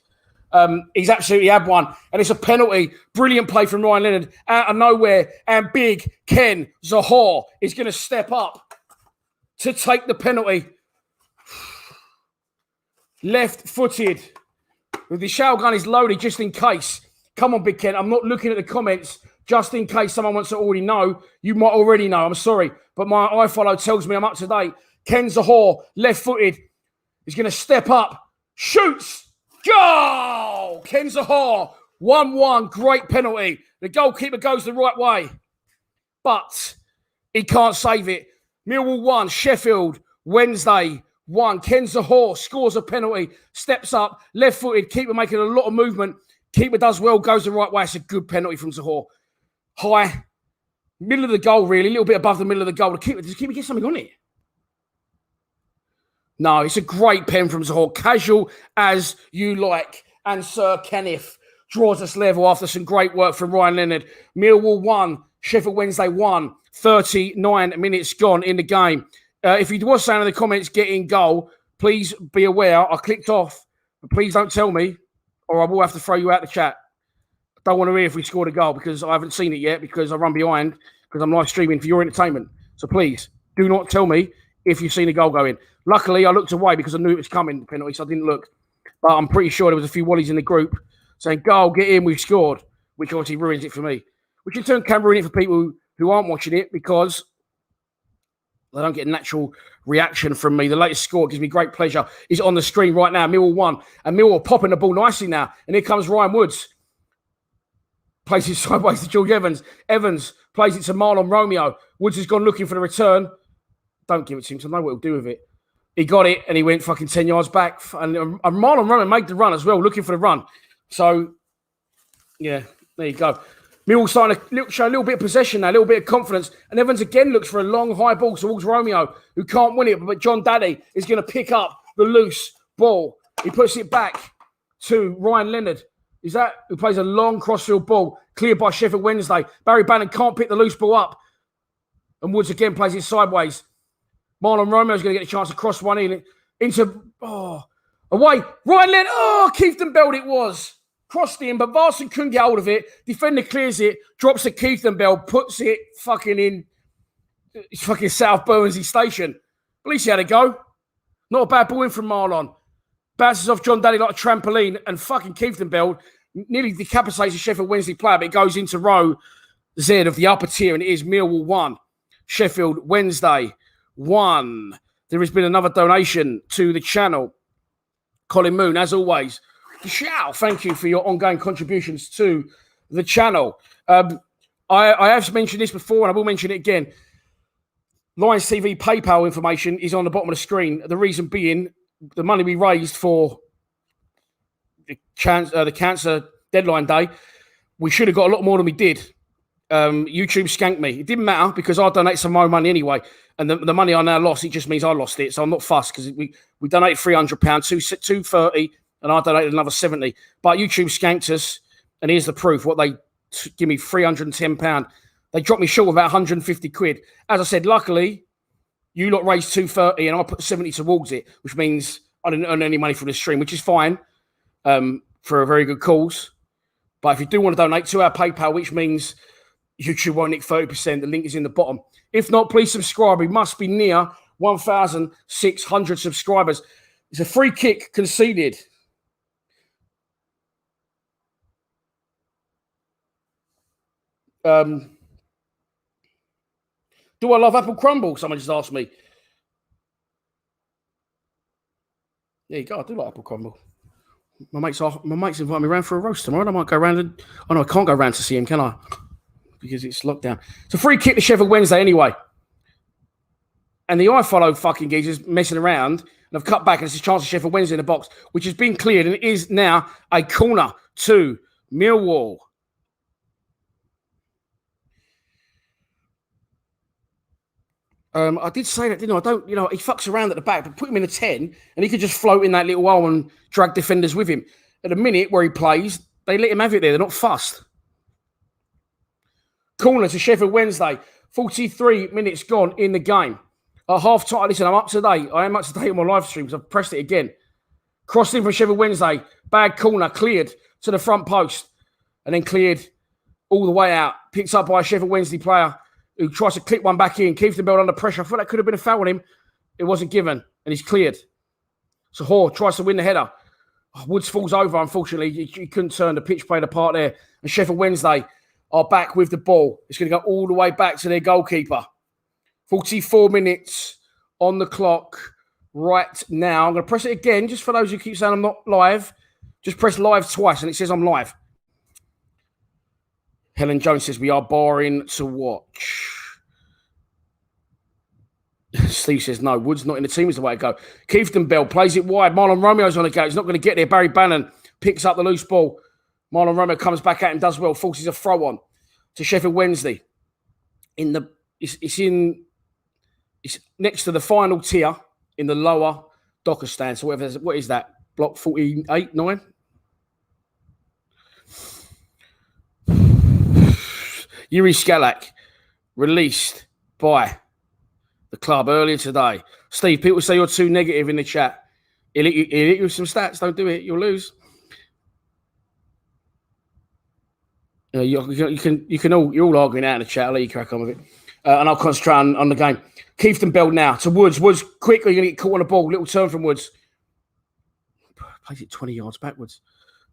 He's absolutely had one, and it's a penalty. Brilliant play from Ryan Leonard out of nowhere, and big Ken Zahor is going to step up to take the penalty. Left-footed. The shower gun is loaded just in case. Come on, Big Ken. I'm not looking at the comments just in case someone wants to already know. You might already know. I'm sorry, but my iFollow tells me I'm up to date. Ken Zahor, left-footed, is going to step up, shoots, goal! Ken Zahor, 1-1, great penalty. The goalkeeper goes the right way, but he can't save it. Millwall 1, Sheffield Wednesday 1. Ken Zahor scores a penalty, steps up, left-footed, keeper making a lot of movement. Keeper does well, goes the right way. It's a good penalty from Zahor. High, middle of the goal, really, a little bit above the middle of the goal. Does the keeper get something on it? No, it's a great pen from Zahor. Casual as you like. And Sir Kenneth draws us level after some great work from Ryan Leonard. Millwall 1, Sheffield Wednesday 1. 39 minutes gone in the game. If you was saying in the comments, get in goal, please be aware. I clicked off. But please don't tell me, or I will have to throw you out the chat. I don't want to hear if we scored a goal because I haven't seen it yet because I run behind because I'm live streaming for your entertainment. So please, do not tell me if you've seen a goal go in. Luckily, I looked away because I knew it was coming, the penalty, so I didn't look. But I'm pretty sure there was a few Wallies in the group saying, goal, get in, we've scored, which obviously ruins it for me. Which in turn can ruin it for people who aren't watching it because they don't get a natural reaction from me. The latest score gives me great pleasure. Is on the screen right now, Millwall 1. And Millwall popping the ball nicely now. And here comes Ryan Woods. Plays it sideways to George Evans. Evans plays it to Marlon Romeo. Woods has gone looking for the return. Don't give it to him, so I know what he'll do with it. He got it, and he went fucking 10 yards back. And Marlon Romeo made the run as well, looking for the run. So, yeah, there you go. Millwall starting to show a little bit of possession now, a little bit of confidence. And Evans again looks for a long, high ball towards Romeo, who can't win it. But John Daddy is going to pick up the loose ball. He puts it back to Ryan Leonard. Is that who plays a long crossfield ball, cleared by Sheffield Wednesday. Barry Bannon can't pick the loose ball up. And Woods again plays it sideways. Marlon Romeo's going to get a chance to cross one in into away. Ryan Leonard, Keithenbeld it was. Crossed in, but Varson couldn't get hold of it. Defender clears it, drops to Keithenbeld, puts it fucking in fucking South Bermondsey Station. At least he had a go. Not a bad ball in from Marlon. Bounces off John Daly like a trampoline, and fucking Keithenbeld nearly decapitates a Sheffield Wednesday player, but it goes into row Z of the upper tier, and it is Millwall 1, Sheffield Wednesday 1. There has been another donation to the channel. Colin Moon, as always. Thank you for your ongoing contributions to the channel. I have mentioned this before, and I will mention it again. Lions TV PayPal information is on the bottom of the screen. The reason being, the money we raised for the cancer deadline day, we should have got a lot more than we did. YouTube skanked me. It didn't matter because I donated some more money anyway. And the money I now lost, it just means I lost it. So I'm not fussed because we donated £300, $230, and I donated another 70. But YouTube skanked us, and here's the proof. What they give me £310. They dropped me short of about 150 quid. As I said, luckily, you lot raised 230 and I put 70 towards it, which means I didn't earn any money from the stream, which is fine for a very good cause. But if you do want to donate to our PayPal, which means YouTube won't nick 30%, the link is in the bottom. If not, please subscribe. We must be near 1,600 subscribers. It's a free kick conceded. Do I love apple crumble? Someone just asked me. There you go. I do like apple crumble. My mates invite me around for a roast tomorrow. I might go round and... Oh, no, I can't go round to see him, can I? Because it's locked down. It's a free kick to Sheffield Wednesday anyway. And the iFollow fucking geezers messing around and have cut back and it's a chance of Sheffield Wednesday in the box, which has been cleared and it is now a corner to Millwall. I did say that, didn't I? He fucks around at the back, but put him in a 10 and he could just float in that little hole and drag defenders with him. At the minute where he plays, they let him have it there. They're not fussed. Corner to Sheffield Wednesday. 43 minutes gone in the game. At half time, listen, I'm up to date. I am up to date on my live streams. I've pressed it again. Crossed in from Sheffield Wednesday. Bad corner, cleared to the front post. And then cleared all the way out. Picked up by a Sheffield Wednesday player who tries to clip one back in. Keeps the ball under pressure. I thought that could have been a foul on him. It wasn't given. And he's cleared. So Hoare tries to win the header. Woods falls over, unfortunately. He couldn't turn. The pitch played a part there. And Sheffield Wednesday are back with the ball. It's going to go all the way back to their goalkeeper. 44 minutes on the clock right now. I'm going to press it again, just for those who keep saying I'm not live. Just press live twice, and it says I'm live. Helen Jones says, we are boring to watch. Steve says, no, Woods not in the team is the way to go. Keefton Bell plays it wide. Marlon Romeo's on the go. He's not going to get there. Barry Bannon picks up the loose ball. Marlon Romeo comes back at him, does well, forces a throw on to Sheffield Wednesday. It's next to the final tier in the lower Docker stand. So what is that? Block 48, 9? Yuri Skalak released by the club earlier today. Steve, people say you're too negative in the chat. He'll hit you with some stats. Don't do it. You'll lose. You're all arguing out in the chat. I'll let you crack on with it. And I'll concentrate on the game. Keefton Bell now to Woods. Woods quickly going to get caught on the ball. Little turn from Woods. Plays it 20 yards backwards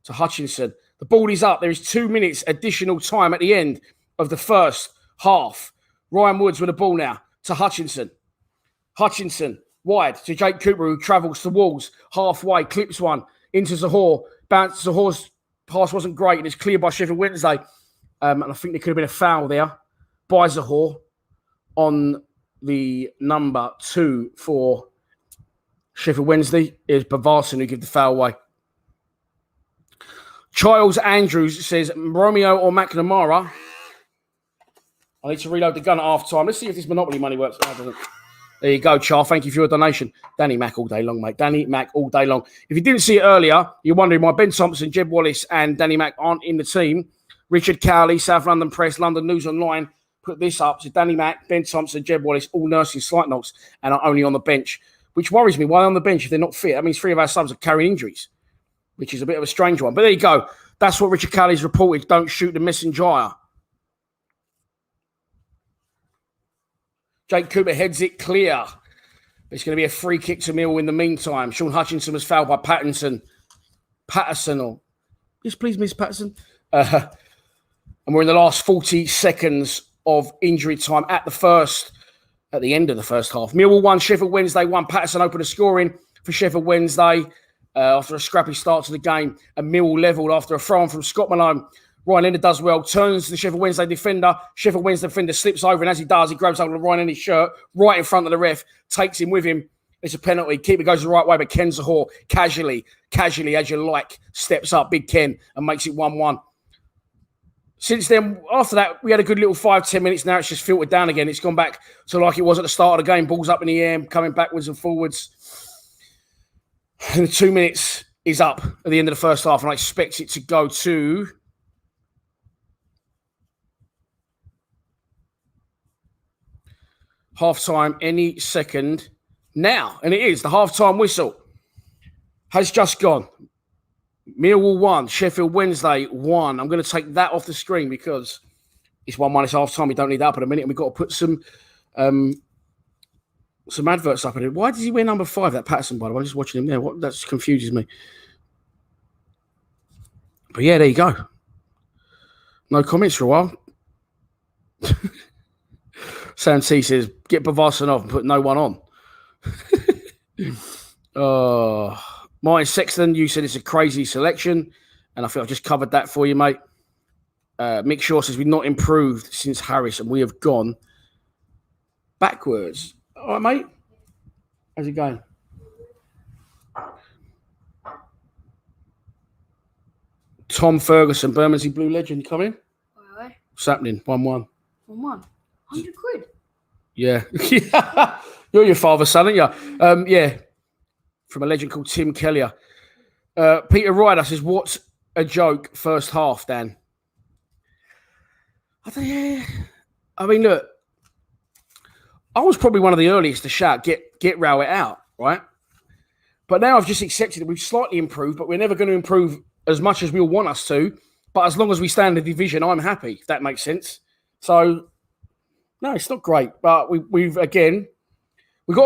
to Hutchinson. The ball is up. There is 2 minutes additional time at the end of the first half. Ryan Woods with the ball now to Hutchinson. Hutchinson wide to Jake Cooper, who travels to Walls halfway, clips one into Zahor. Bounce. Zahor's pass wasn't great, and it's cleared by Sheffield Wednesday. And I think there could have been a foul there by Zahor on the number 2 for Sheffield Wednesday. Is Bavarson who give the foul away. Charles Andrews says, Romeo or McNamara? I need to reload the gun at half time. Let's see if this Monopoly money works. No, it doesn't. There you go, Char. Thank you for your donation. Danny Mack all day long, mate. Danny Mack all day long. If you didn't see it earlier, you're wondering why Ben Thompson, Jeb Wallace, and Danny Mack aren't in the team. Richard Cowley, South London Press, London News Online put this up. So Danny Mack, Ben Thompson, Jeb Wallace, all nursing slight knocks and are only on the bench, which worries me. Why on the bench if they're not fit? That means 3 of our subs are carrying injuries, which is a bit of a strange one. But there you go. That's what Richard Cowley's reported. Don't shoot the messenger. Jake Cooper heads it clear. It's going to be a free kick to Millwall in the meantime. Sean Hutchinson was fouled by Patterson. Yes, please, Miss Patterson. And we're in the last 40 seconds of injury time at the end of the first half. Millwall 1, Sheffield Wednesday 1. Patterson opened the scoring for Sheffield Wednesday after a scrappy start to the game. And Millwall levelled after a throw-on from Scott Malone. Ryan Ender does well, turns to the Sheffield Wednesday defender. Sheffield Wednesday defender slips over, and as he does, he grabs hold of Ryan Ender's shirt right in front of the ref, takes him with him. It's a penalty. Keeper goes the right way, but Ken Zahor casually, as you like, steps up, big Ken, and makes it 1-1. Since then, after that, we had a good little 5-10 minutes. Now it's just filtered down again. It's gone back to like it was at the start of the game. Balls up in the air, coming backwards and forwards. And the 2 minutes is up at the end of the first half, and I expect it to go to... half-time any second now. And it is. The half-time whistle has just gone. Millwall 1, Sheffield Wednesday 1. I'm going to take that off the screen because it's 1-1. It's half-time. We don't need that up in a minute. And we've got to put some adverts up in it. Why does he wear number 5, that Patterson, by the way? I'm just watching him there. That confuses me. But yeah, there you go. No comments for a while. Sam T says, get Bavarson off and put no one on. Martin Sexton, you said it's a crazy selection, and I think I've just covered that for you, mate. Mick Shaw says we've not improved since Harris, and we have gone backwards. All right, mate. How's it going? Tom Ferguson, Bermondsey Blue Legend, come in. Right. What's happening? 1-1. 1-1. 100 quid. Yeah. You're your father's son, aren't you? Yeah. From a legend called Tim Kellier. Peter Ryder says, what's a joke first half, Dan? I mean, look, I was probably one of the earliest to shout, get row it out, right? But now I've just accepted that we've slightly improved, but we're never going to improve as much as we all want us to. But as long as we stay in the division, I'm happy, if that makes sense. So, no, it's not great. But we've got to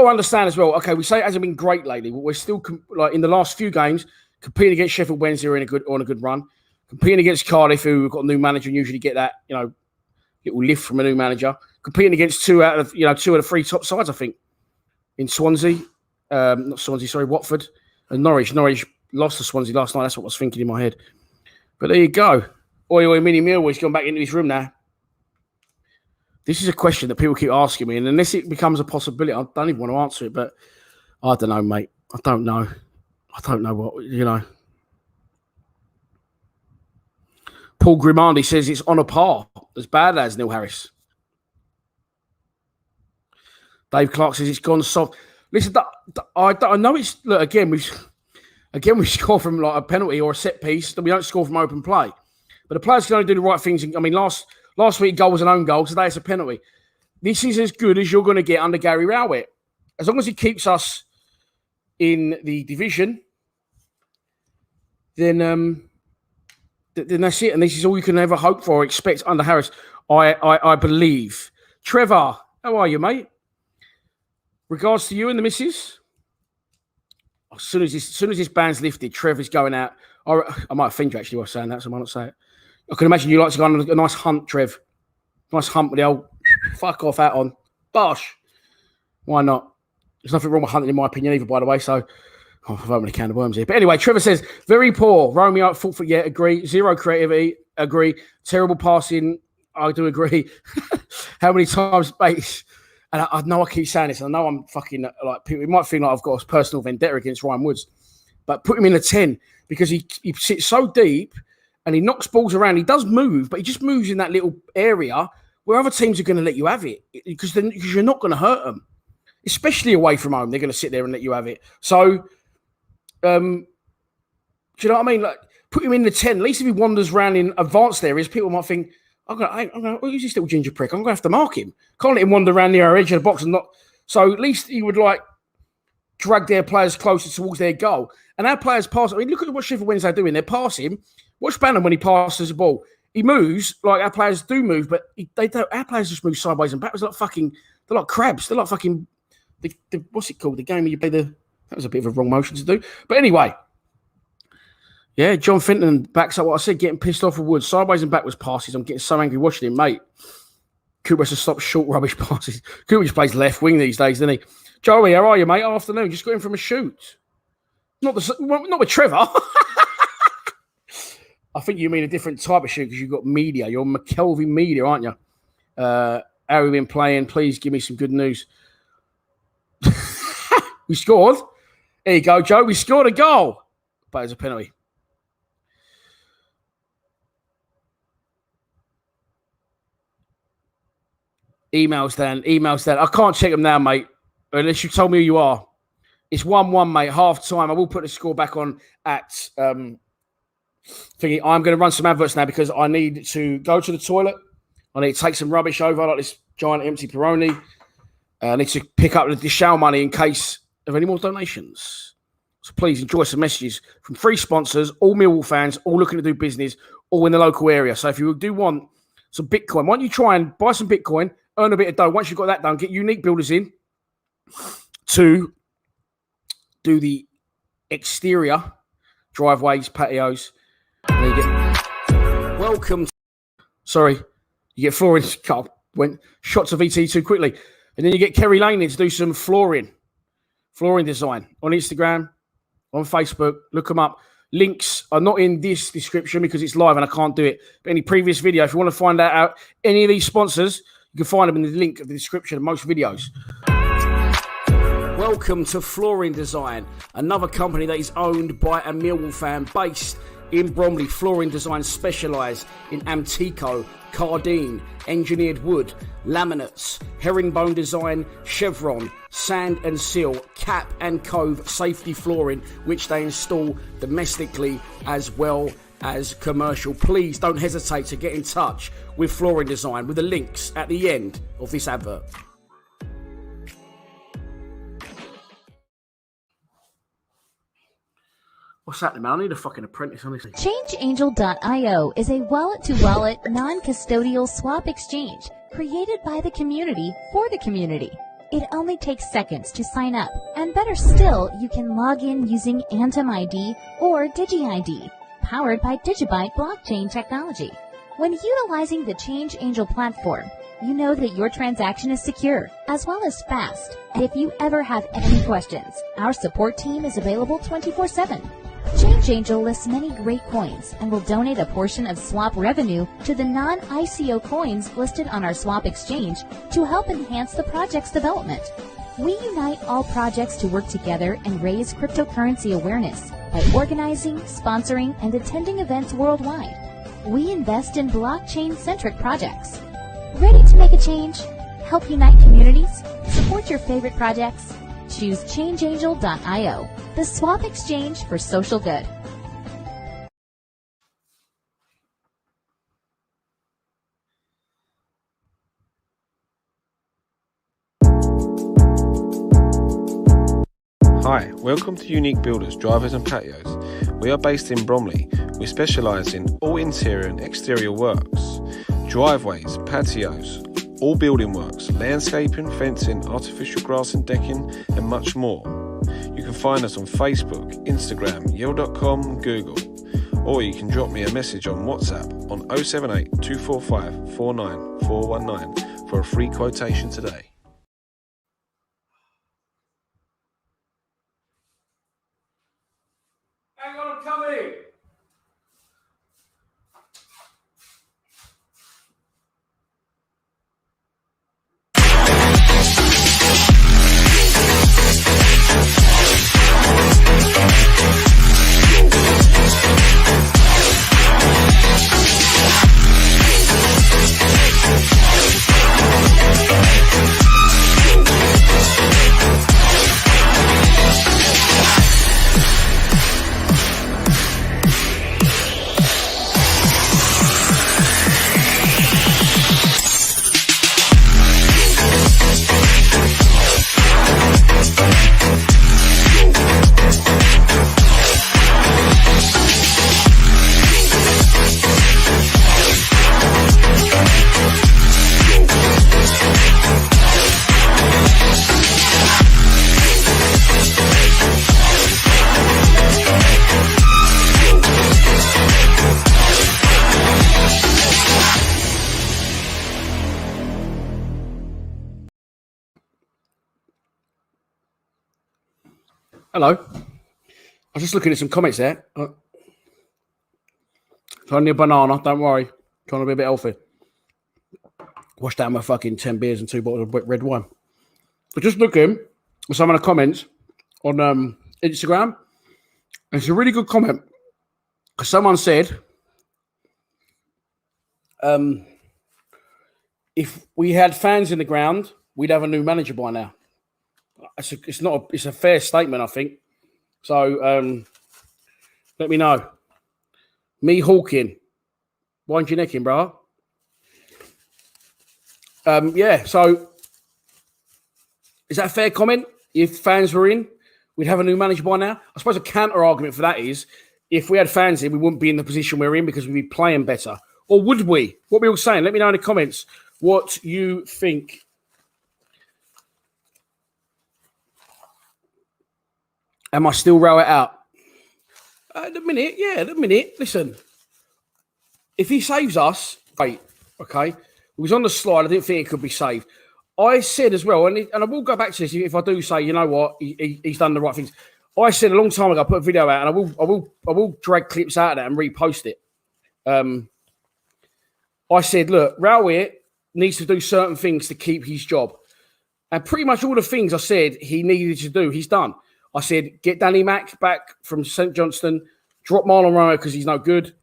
understand as well, okay, we say it hasn't been great lately, but we're still, like in the last few games, competing against Sheffield Wednesday on a good run, competing against Cardiff, who have got a new manager and usually get that, little lift from a new manager, competing against two out of the three top sides, I think, in Swansea, Watford and Norwich. Norwich lost to Swansea last night. That's what I was thinking in my head. But there you go. Oi, Mini Millwall, he's gone back into his room now. This is a question that people keep asking me, and unless it becomes a possibility, I don't even want to answer it, but I don't know, mate. I don't know what, Paul Grimandi says it's on a par, as bad as Neil Harris. Dave Clark says it's gone soft. Listen, I know it's, look, again, we score from like a penalty or a set piece, that we don't score from open play. But the players can only do the right things. I mean, last week goal was an own goal. Today it's a penalty. This is as good as you're going to get under Gary Rowett. As long as he keeps us in the division, then that's it. And this is all you can ever hope for or expect under Harris, I believe. Trevor, how are you, mate? Regards to you and the missus. As soon as this band's lifted, Trevor's going out. I might offend you actually by saying that, so I might not say it. I can imagine you like to go on a nice hunt, Trev. Nice hunt with the old fuck off hat on. Bosh. Why not? There's nothing wrong with hunting in my opinion either, by the way, so I've opened a can of worms here. But anyway, Trevor says, very poor. Romeo at 4 foot, yeah, agree. Zero creativity, agree. Terrible passing, I do agree. How many times base? And I know I keep saying this, and I know I'm fucking like, people might think like I've got a personal vendetta against Ryan Woods, but put him in a 10 because he sits so deep and he knocks balls around. He does move, but he just moves in that little area where other teams are going to let you have it because you're not going to hurt them, especially away from home. They're going to sit there and let you have it. So, do you know what I mean? Like, put him in the 10. At least if he wanders around in advanced areas, people might think, I'm going who's this little ginger prick? I'm going to have to mark him. Can't let him wander around the edge of the box and not. So at least he would like drag their players closer towards their goal. And our players pass. I mean, look at what Sheffield Wednesday are doing. They're passing. Watch Bannon when he passes the ball. He moves like our players do move, but they don't. Our players just move sideways and backwards. They're like crabs. They're like fucking. What's it called? The game where you play the. That was a bit of a wrong motion to do. But anyway. Yeah, John Fenton backs up what I said, getting pissed off with Woods. Sideways and backwards passes. I'm getting so angry watching him, mate. Cooper has to stop short rubbish passes. Cooper just plays left wing these days, doesn't he? Joey, how are you, mate? Afternoon. Just got in from a shoot. Not with Trevor. I think you mean a different type of shoot because you've got media. You're McKelvey Media, aren't you? How have you been playing? Please give me some good news. We scored. There you go, Joe. We scored a goal. But it's a penalty. Emails, Dan. I can't check them now, mate, unless you told me who you are. It's 1-1, mate, half time. I will put the score back on at thingy. I'm going to run some adverts now because I need to go to the toilet. I need to take some rubbish over, like this giant empty Peroni. I need to pick up the shower money in case of any more donations. So please enjoy some messages from free sponsors, all Millwall fans, all looking to do business, all in the local area. So if you do want some Bitcoin, why don't you try and buy some Bitcoin, earn a bit of dough. Once you've got that done, get Unique Builders in to do the exterior driveways, patios. And then you get you get flooring. Went shots of ET too quickly, and then you get Kerry Lane in to do some flooring design on Instagram. on Facebook. Look them up. Links are not in this description because it's live and I can't do it. But any previous video, if you want to find out any of these sponsors, you can find them in the link of the description of most videos. Welcome to Flooring Design, another company that is owned by a Millwall fan based in Bromley. Flooring Design specialise in Antico, Cardine, engineered wood, laminates, herringbone design, chevron, sand and seal, cap and cove safety flooring, which they install domestically as well as commercial. Please don't hesitate to get in touch with Flooring Design with the links at the end of this advert. What's happening, man? I need a fucking apprentice on this thing. ChangeAngel.io is a wallet-to-wallet, non-custodial swap exchange created by the community for the community. It only takes seconds to sign up, and better still, you can log in using Atom ID or DigiID, powered by Digibyte blockchain technology. When utilizing the ChangeAngel platform, you know that your transaction is secure, as well as fast. And if you ever have any questions, our support team is available 24/7. ChangeAngel lists many great coins and will donate a portion of swap revenue to the non-ICO coins listed on our swap exchange to help enhance the project's development. We unite all projects to work together and raise cryptocurrency awareness by organizing, sponsoring, and attending events worldwide. We invest in blockchain-centric projects. Ready to make a change? Help unite communities? Support your favorite projects? Choose ChangeAngel.io, the swap exchange for social good. Hi, welcome to Unique Builders, Drivers and Patios. We are based in Bromley. We specialise in all interior and exterior works, driveways, patios, all building works, landscaping, fencing, artificial grass and decking, and much more. You can find us on Facebook, Instagram, yell.com, Google, or you can drop me a message on WhatsApp on 078 245 49419 for a free quotation today. Hang on, I'm coming. Hello. I was just looking at some comments there. Trying to a banana, don't worry. Trying to be a bit healthy. Washed down my fucking 10 beers and 2 bottles of red wine. But just looking at some of the comments on Instagram, and it's a really good comment. Because someone said, if we had fans in the ground, we'd have a new manager by now. It's a fair statement, I think. So let me know. Me Hawking. Wind your neck in, bro. Yeah, so is that a fair comment? If fans were in, we'd have a new manager by now. I suppose a counter argument for that is if we had fans in, we wouldn't be in the position we're in because we'd be playing better. Or would we? What are we all saying? Let me know in the comments what you think. Am I still row it out? At the minute. Listen, if he saves us, great. Okay, it was on the slide. I didn't think it could be saved. I said as well, and I will go back to this if I do say, you know what, he's done the right things. I said a long time ago, I put a video out, and I will drag clips out of that and repost it. I said, look, Rowett needs to do certain things to keep his job. And pretty much all the things I said he needed to do, he's done. I said, get Danny Mack back from St Johnstone, drop Marlon Romeo because he's no good,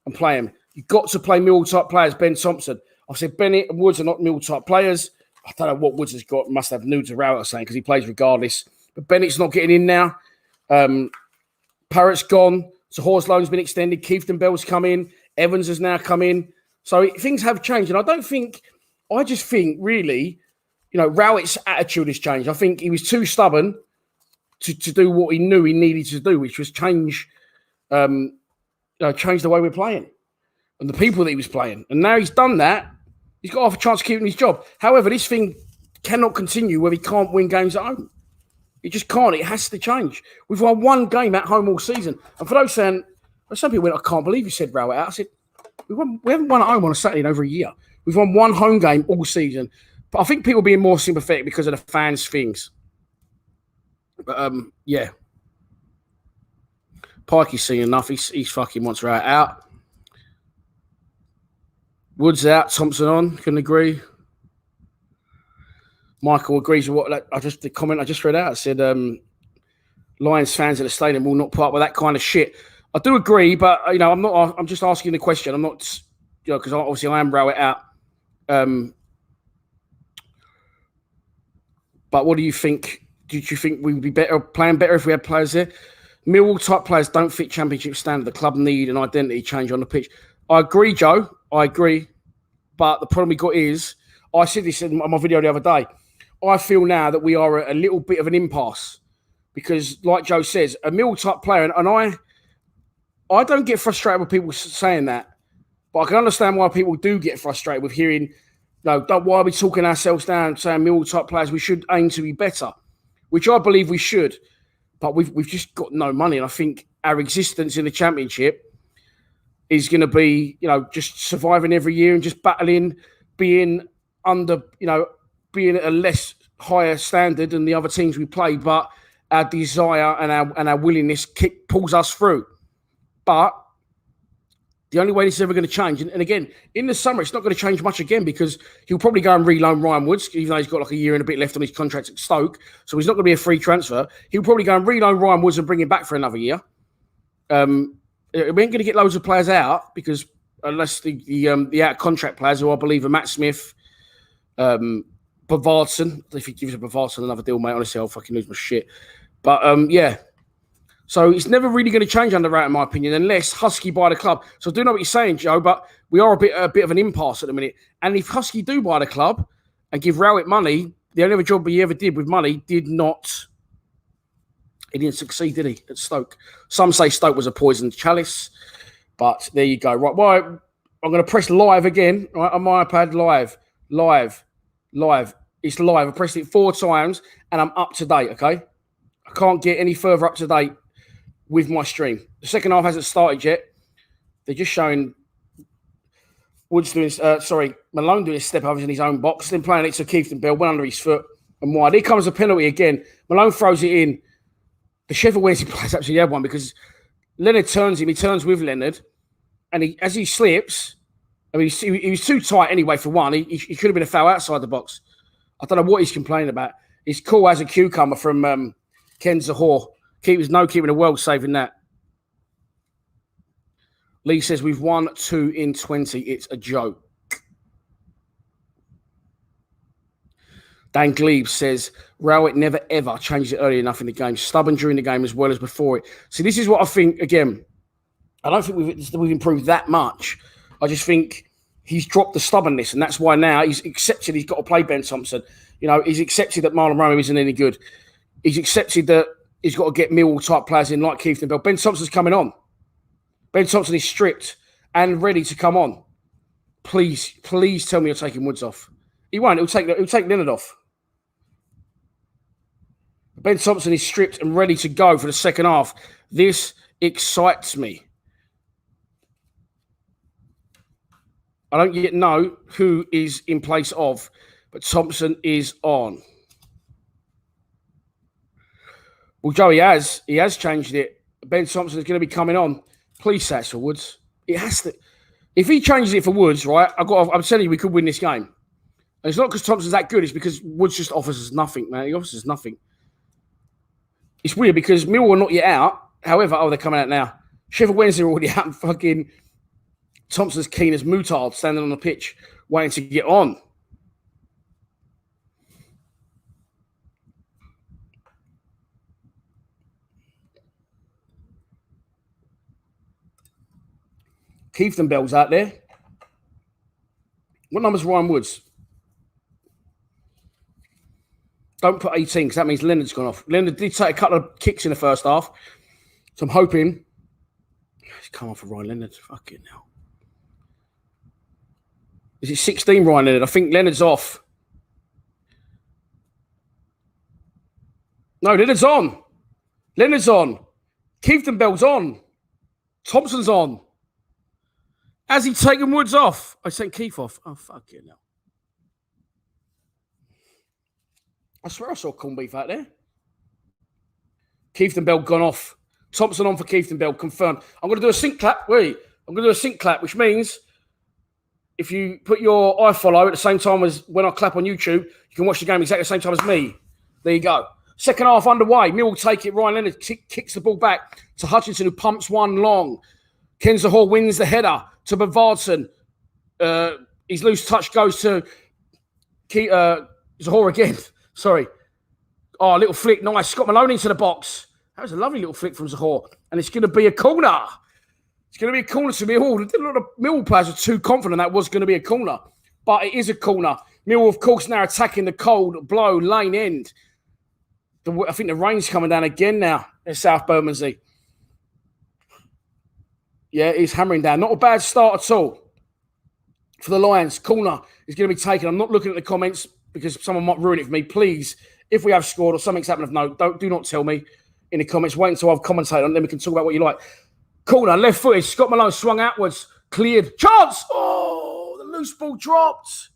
and play him. You've got to play Mill-type players, Ben Thompson. I said, Bennett and Woods are not Mill-type players. I don't know what Woods has got. Must have nudes of Rowett saying because he plays regardless. But Bennett's not getting in now. Parrott's gone. So Horslone's been extended. Keefton Bell's come in. Evans has now come in. So things have changed. And I just think really, Rowett's attitude has changed. I think he was too stubborn to do what he knew he needed to do, which was change the way we're playing and the people that he was playing. And now he's done that. He's got half a chance of keeping his job. However, this thing cannot continue where he can't win games at home. It just can't. It has to change. We've won one game at home all season. And for those saying, some people went, I can't believe you said Rowett out. I said, we haven't won at home on a Saturday in over a year. We've won one home game all season. But I think people are being more sympathetic because of the fans' things. But, yeah. Pikey's seen enough. He's fucking wants Rowett out. Woods out. Thompson on. Couldn't agree. Michael agrees with the comment I just read out. It said, Lions fans at the stadium will not put up with that kind of shit. I do agree, but I'm just asking the question. I'm not, because obviously I am Rowett out. But what do you think? Did you think we would be playing better if we had players there? Millwall type players don't fit championship standard. The club need an identity change on the pitch. I agree, Joe. I agree. But the problem we got is, I said this in my video the other day. I feel now that we are at a little bit of an impasse because, like Joe says, a Mill type player, and I don't get frustrated with people saying that, but I can understand why people do get frustrated with hearing, why are we talking ourselves down, saying Mill type players, we should aim to be better, which I believe we should, but we've just got no money, and I think our existence in the Championship is going to be, just surviving every year and just battling, being under, being at a less higher standard than the other teams we play, but our desire and our willingness pulls us through. But the only way this is ever going to change, and again, in the summer, it's not going to change much again because he'll probably go and reloan Ryan Woods, even though he's got like a year and a bit left on his contract at Stoke, so he's not going to be a free transfer. He'll probably go and reloan Ryan Woods and bring him back for another year. We ain't going to get loads of players out because unless the out contract players, who I believe are Matt Smith, Bavardson. If he gives Bavardson another deal, mate, honestly, I'll fucking lose my shit. But, yeah. So it's never really going to change under Rowett, in my opinion, unless Husky buy the club. So I do know what you're saying, Joe, but we are a bit of an impasse at the minute. And if Husky do buy the club and give Rowett money, the only other job he ever did with money he didn't succeed, did he, at Stoke? Some say Stoke was a poisoned chalice, but there you go. Right, well, I'm going to press live again, right, on my iPad, live. It's live. I pressed it 4 times and I'm up to date, okay? I can't get any further up to date with my stream. The second half hasn't started yet. They're just showing Woods doing, Malone doing a step overs in his own box, then playing it to Keefton Bell, went under his foot and wide. Here comes a penalty again. Malone throws it in. The Sheffield Wednesday players actually had one because Leonard turns him. He turns with Leonard. And as he slips, I mean, he was too tight anyway for one. He could have been a foul outside the box. I don't know what he's complaining about. He's cool as a cucumber from Ken Zahor. Keeping the world saving that. Lee says we've won 2 in 20. It's a joke. Dan Glebe says Rowett never ever changed it early enough in the game. Stubborn during the game as well as before it. See, this is what I think. Again, I don't think we've improved that much. I just think he's dropped the stubbornness, and that's why now he's accepted he's got to play Ben Thompson. He's accepted that Marlon Romeo isn't any good. He's accepted that he's got to get Millwall type players in like Keefton Bell. Ben Thompson's coming on. Ben Thompson is stripped and ready to come on. Please tell me you're taking Woods off. He won't. He'll take Leonard off. Ben Thompson is stripped and ready to go for the second half. This excites me. I don't yet know who is in place of, but Thompson is on. Well, Joe, he has changed it. Ben Thompson is going to be coming on. Please, Sats for Woods. It has to. If he changes it for Woods, right? I'm telling you, we could win this game. And it's not because Thompson's that good. It's because Woods just offers us nothing, man. He offers us nothing. It's weird because Millwall are not yet out. However, they're coming out now. Sheffield Wednesday are already out, and fucking Thompson's keen as Mutard standing on the pitch, waiting to get on. Keith and Bell's out there. What number's Ryan Woods? Don't put 18 because that means Leonard's gone off. Leonard did take a couple of kicks in the first half. So I'm hoping he's come off for Ryan Leonard. Fucking hell. Is it 16 Ryan Leonard? I think Leonard's off. No, Leonard's on. Leonard's on. Keith and Bell's on. Thompson's on. Has he taken Woods off? I sent Keith off. Oh, fucking hell. I swear I saw corned beef out there. Keith and Bell gone off. Thompson on for Keith and Bell, confirmed. I'm going to do a sync clap. I'm going to do a sync clap, which means if you put your iFollow at the same time as when I clap on YouTube, you can watch the game exactly the same time as me. There you go. Second half underway. Mill will take it. Ryan Leonard kicks the ball back to Hutchinson, who pumps one long. Ken Zahor wins the header to Bavardson. His loose touch goes to Zahor again. Sorry. Oh, a little flick. Nice. Scott Maloney into the box. That was a lovely little flick from Zahor. And it's going to be a corner. It's going to be a corner to Millwall. A lot of Millwall players are too confident that was going to be a corner. But it is a corner. Millwall, of course, now attacking the cold blow lane end. I think the rain's coming down again now at South Bermondsey. Yeah, he's hammering down. Not a bad start at all for the Lions. Corner is going to be taken. I'm not looking at the comments because someone might ruin it for me. Please, if we have scored or something's happened of note, do not tell me in the comments. Wait until I've commentated on it, then we can talk about what you like. Corner, left footed. Scott Malone swung outwards. Cleared. Chance! Oh, the loose ball dropped.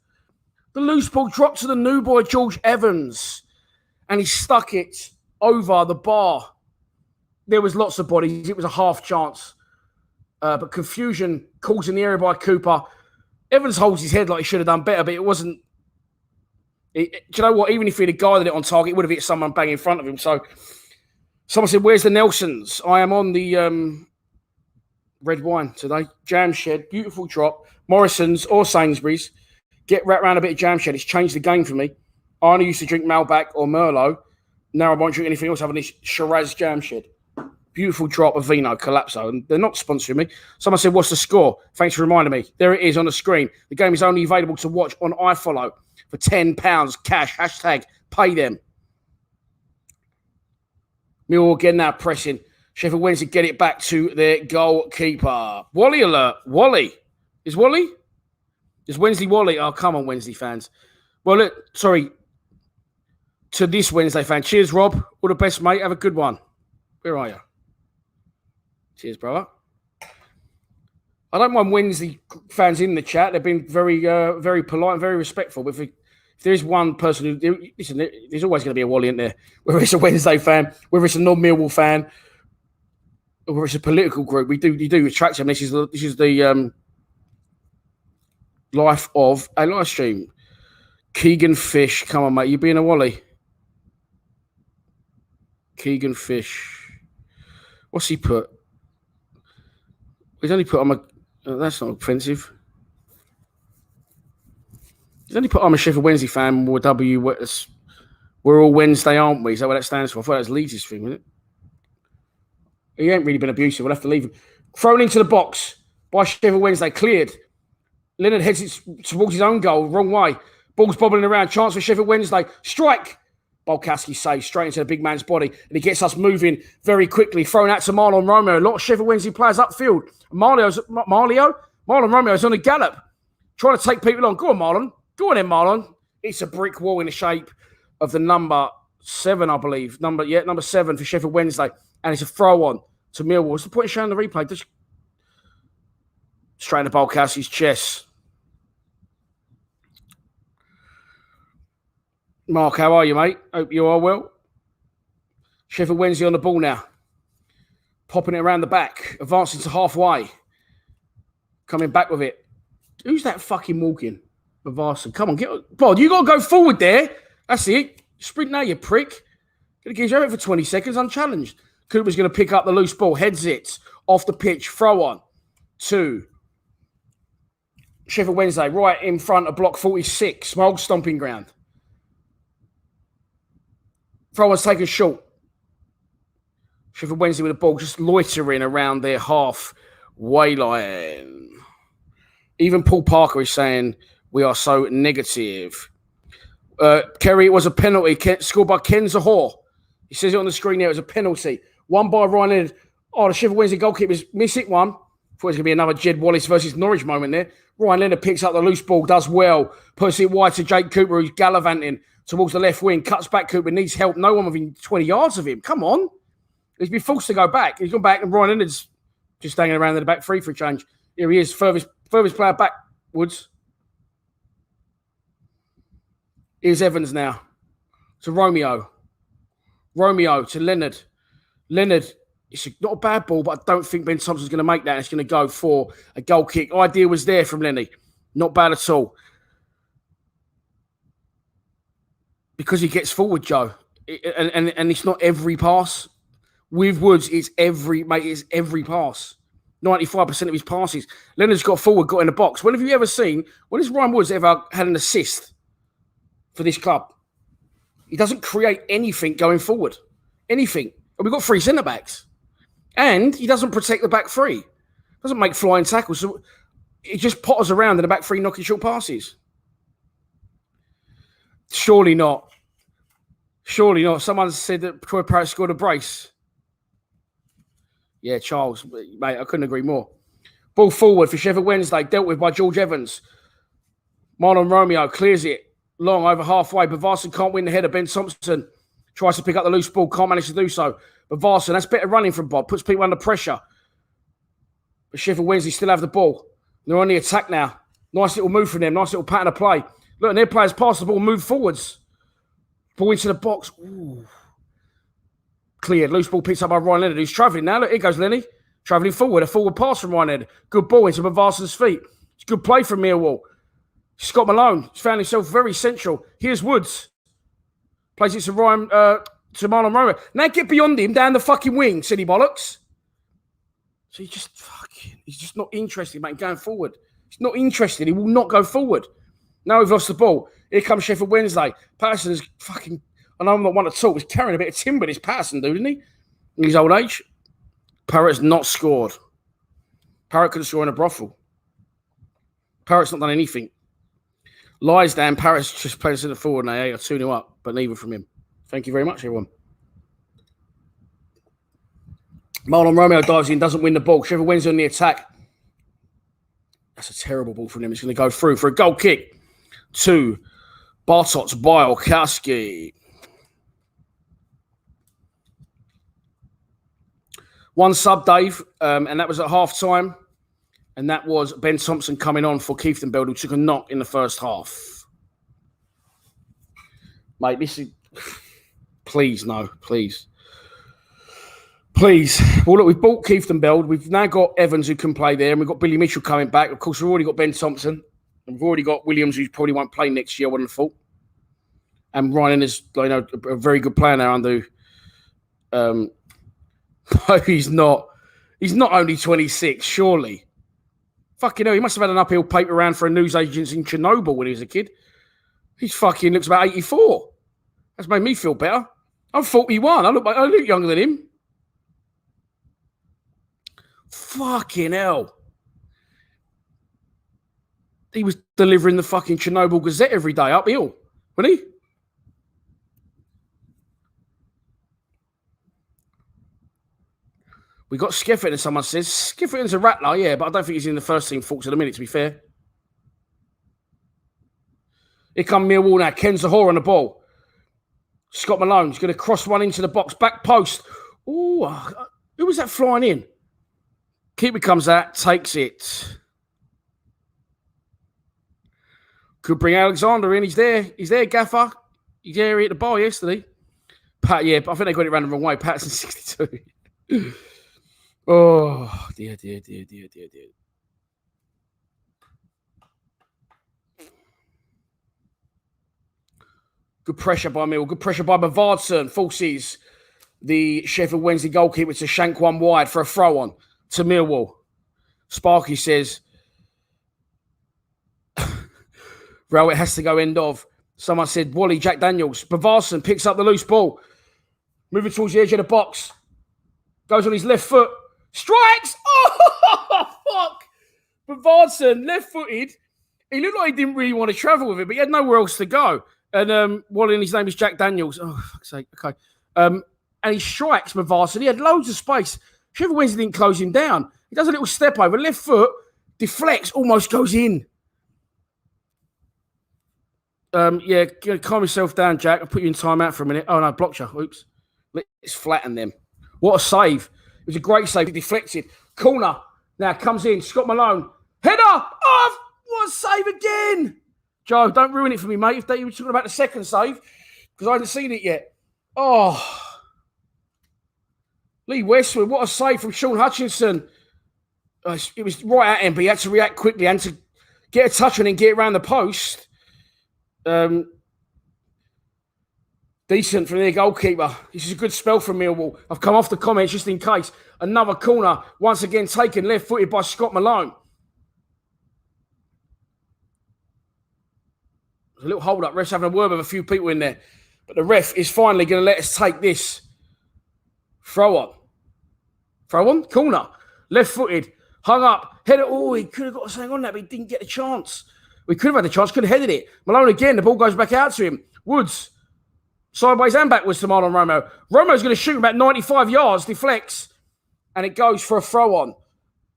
The loose ball dropped to the new boy, George Evans. And he stuck it over the bar. There was lots of bodies. It was a half chance. But confusion caused in the area by Cooper. Evans holds his head like he should have done better, but it wasn't. Do you know what? Even if he'd have guided it on target, it would have hit someone bang in front of him. So someone said, "Where's the Nelsons?" I am on the red wine today. Jam Shed, beautiful drop. Morrison's or Sainsbury's. Get wrapped around a bit of Jam Shed. It's changed the game for me. I only used to drink Malbec or Merlot. Now I won't drink anything else other than this Shiraz Jam Shed. Beautiful drop of Vino Collapso. And they're not sponsoring me. Someone said, "What's the score?" Thanks for reminding me. There it is on the screen. The game is only available to watch on iFollow for £10 cash. Hashtag pay them. Millwall again now pressing. Sheffield Wednesday get it back to their goalkeeper. Wally alert. Wally. Is Wally? Is Wednesday Wally? Oh, come on, Wednesday fans. Well, look, sorry. To this Wednesday fan. Cheers, Rob. All the best, mate. Have a good one. Where are you? Cheers, brother. I don't mind Wednesday fans in the chat. They've been very, very polite and very respectful. But if there is one person who... Listen, there's always going to be a Wally in there. Whether it's a Wednesday fan, whether it's a non-Millwall fan, or whether it's a political group, you do attract them. This is the life of a live stream. Keegan Fish. Come on, mate. You being a Wally? Keegan Fish. What's he put? He's only put, that's not offensive. He's only put, I'm a Sheffield Wednesday fan, or we're all Wednesday, aren't we? Is that what that stands for? I thought that was Leeds' thing, wasn't it? He ain't really been abusive. We'll have to leave him. Thrown into the box by Sheffield Wednesday. Cleared. Leonard heads it towards his own goal. Wrong way. Ball's bobbling around. Chance for Sheffield Wednesday. Strike. Bolkowski saves straight into the big man's body, and he gets us moving very quickly. Thrown out to Marlon Romeo. A lot of Sheffield Wednesday players upfield. Marlon Romeo's on a gallop, trying to take people on. Go on, Marlon. Go on in, Marlon. It's a brick wall in the shape of the number 7, I believe. Number 7 for Sheffield Wednesday, and it's a throw on to Millwall. What's the point of showing the replay? Just straight into Bolkowski's chest. Mark, how are you, mate? Hope you are well. Sheffield Wednesday on the ball now. Popping it around the back. Advancing to halfway. Coming back with it. Who's that fucking walking? Bavarsson. Come on, Bod, you got to go forward there. That's it. Sprint now, you prick. Gonna give you it for 20 seconds unchallenged. Cooper's going to pick up the loose ball. Heads it. Off the pitch. Throw on. 2. Sheffield Wednesday right in front of block 46. My old stomping ground. Throw on's taken short. Sheffield Wednesday with the ball just loitering around their halfway line. Even Paul Parker is saying we are so negative. Kerry, it was a penalty scored by Ken Zahor. He says it on the screen there. It was a penalty. One by Ryan Leonard. Oh, the Sheffield Wednesday goalkeepers miss it one. Thought it was going to be another Jed Wallace versus Norwich moment there. Ryan Leonard picks up the loose ball, does well. Puts it wide to Jake Cooper, who's gallivanting towards the left wing. Cuts back. Cooper needs help. No one within 20 yards of him. Come on. He's been forced to go back. He's gone back, and Ryan Leonard's just hanging around in the back free for a change. Here he is, furthest player backwards. Here's Evans now to Romeo. Romeo to Leonard. Leonard, it's not a bad ball, but I don't think Ben Thompson's going to make that. It's going to go for a goal kick. Idea was there from Lenny. Not bad at all. Because he gets forward, Joe. And it's not every pass. With Woods, it's every pass. 95% of his passes. Leonard's got forward, got in the box. When have you ever seen, when has Ryan Woods ever had an assist for this club? He doesn't create anything going forward. Anything. And we've got 3 centre-backs. And he doesn't protect the back three. Doesn't make flying tackles. So he just potters around in the back three, knocking short passes. Surely not. Surely not. Someone said that Troy Parrott scored a brace. Yeah, Charles, mate, I couldn't agree more. Ball forward for Sheffield Wednesday, dealt with by George Evans. Marlon Romeo clears it long over halfway. Bavarsson can't win the header. Ben Thompson tries to pick up the loose ball, can't manage to do so. Bavarsson, that's better running from Bob, puts people under pressure. But Sheffield Wednesday still have the ball. They're on the attack now. Nice little move from them, nice little pattern of play. Look, and their players pass the ball, move forwards. Ball into the box. Ooh. Cleared. Loose ball picked up by Ryan Leonard, who's travelling now. Look, here goes Lenny. Travelling forward. A forward pass from Ryan Leonard. Good ball into Bavarsson's feet. It's good play from Millwall. Scott Malone has found himself very central. Here's Woods. Plays it to Marlon Romeo. Now get beyond him down the fucking wing, silly bollocks. So he's just not interested, mate, going forward. He's not interested. He will not go forward. Now we've lost the ball. Here comes Sheffield Wednesday. Patterson is fucking... I know I'm not one to talk. He's carrying a bit of timber, this Patterson dude, isn't he? In his old age. Parrott's not scored. Parrott couldn't score in a brothel. Parrott's not done anything. Lies down. Parrott's just playing centre forward now. I'll tune him up, but neither from him. Thank you very much, everyone. Marlon Romeo dives in, doesn't win the ball. Sheffield Wednesday on the attack. That's a terrible ball from him. It's going to go through for a goal kick to Bartosz Białkowski. One sub, Dave, and that was at half-time. And that was Ben Thompson coming on for Kieftenbeld, who took a knock in the first half. Mate, this is... Please, no, please. Please. Well, look, we've bought Kieftenbeld. We've now got Evans, who can play there, and we've got Billy Mitchell coming back. Of course, we've already got Ben Thompson. And we've already got Williams, who probably won't play next year, I wouldn't have thought. And Ryan is, a very good player now under... No, he's not. He's not only 26, surely. Fucking hell, he must have had an uphill paper round for a news agency in Chernobyl when he was a kid. He fucking looks about 84. That's made me feel better. I'm 41. I look younger than him. Fucking hell. He was delivering the fucking Chernobyl Gazette every day uphill, wasn't he? We got Skeffington, someone says. Skeffington's a rattler, yeah, but I don't think he's in the first team thoughts at the minute, to be fair. Here come Millwall now. Ken Zahor on the ball. Scott Malone's going to cross one into the box. Back post. Ooh, who was that flying in? Keeper comes out, takes it. Could bring Alexander in. He's there. He's there, Gaffer. He's there at the bar yesterday. Pat, yeah, but I think they got it around the wrong way. Pat's in 62. Oh, dear. Good pressure by Mill. Good pressure by Bavardson. Forces the Sheffield Wednesday goalkeeper to shank one wide for a throw on to Millwall. Sparky says, Rail, it has to go end of. Someone said, Wally, Jack Daniels. Bavardson picks up the loose ball. Moving towards the edge of the box. Goes on his left foot. Strikes! Oh, fuck! Bavardson, left-footed. He looked like he didn't really want to travel with it, but he had nowhere else to go. And Wally, and his name is Jack Daniels. Oh, fuck's sake. Okay. And he strikes Bavardson. He had loads of space. Sheffield Wednesday didn't close him down. He does a little step over. Left foot, deflects, almost goes in. Yeah, calm yourself down, Jack. I'll put you in timeout for a minute. Oh, no, blocked you. Oops. Let's flatten them. What a save. It was a great save. He deflected. Corner. Now comes in. Scott Malone. Header. Off. What a save again. Joe, don't ruin it for me, mate. If you were talking about the second save, because I hadn't seen it yet. Oh. Lee Westwood. What a save from Sean Hutchinson. It was right at him, but he had to react quickly and to get a touch on and get around the post. Decent from their goalkeeper. This is a good spell from Millwall. I've come off the comments just in case. Another corner, once again taken left-footed by Scott Malone. There's a little hold-up. Ref's having a word with a few people in there. But the ref is finally going to let us take this. Throw on. Throw on? Corner. Left-footed. Hung up. Headed. Oh, he could have got something on that, but he didn't get a chance. We could have had the chance. Could have headed it. Malone again. The ball goes back out to him. Woods. Sideways and backwards to Marlon Romeo. Romeo's going to shoot about 95 yards, deflects, and it goes for a throw on.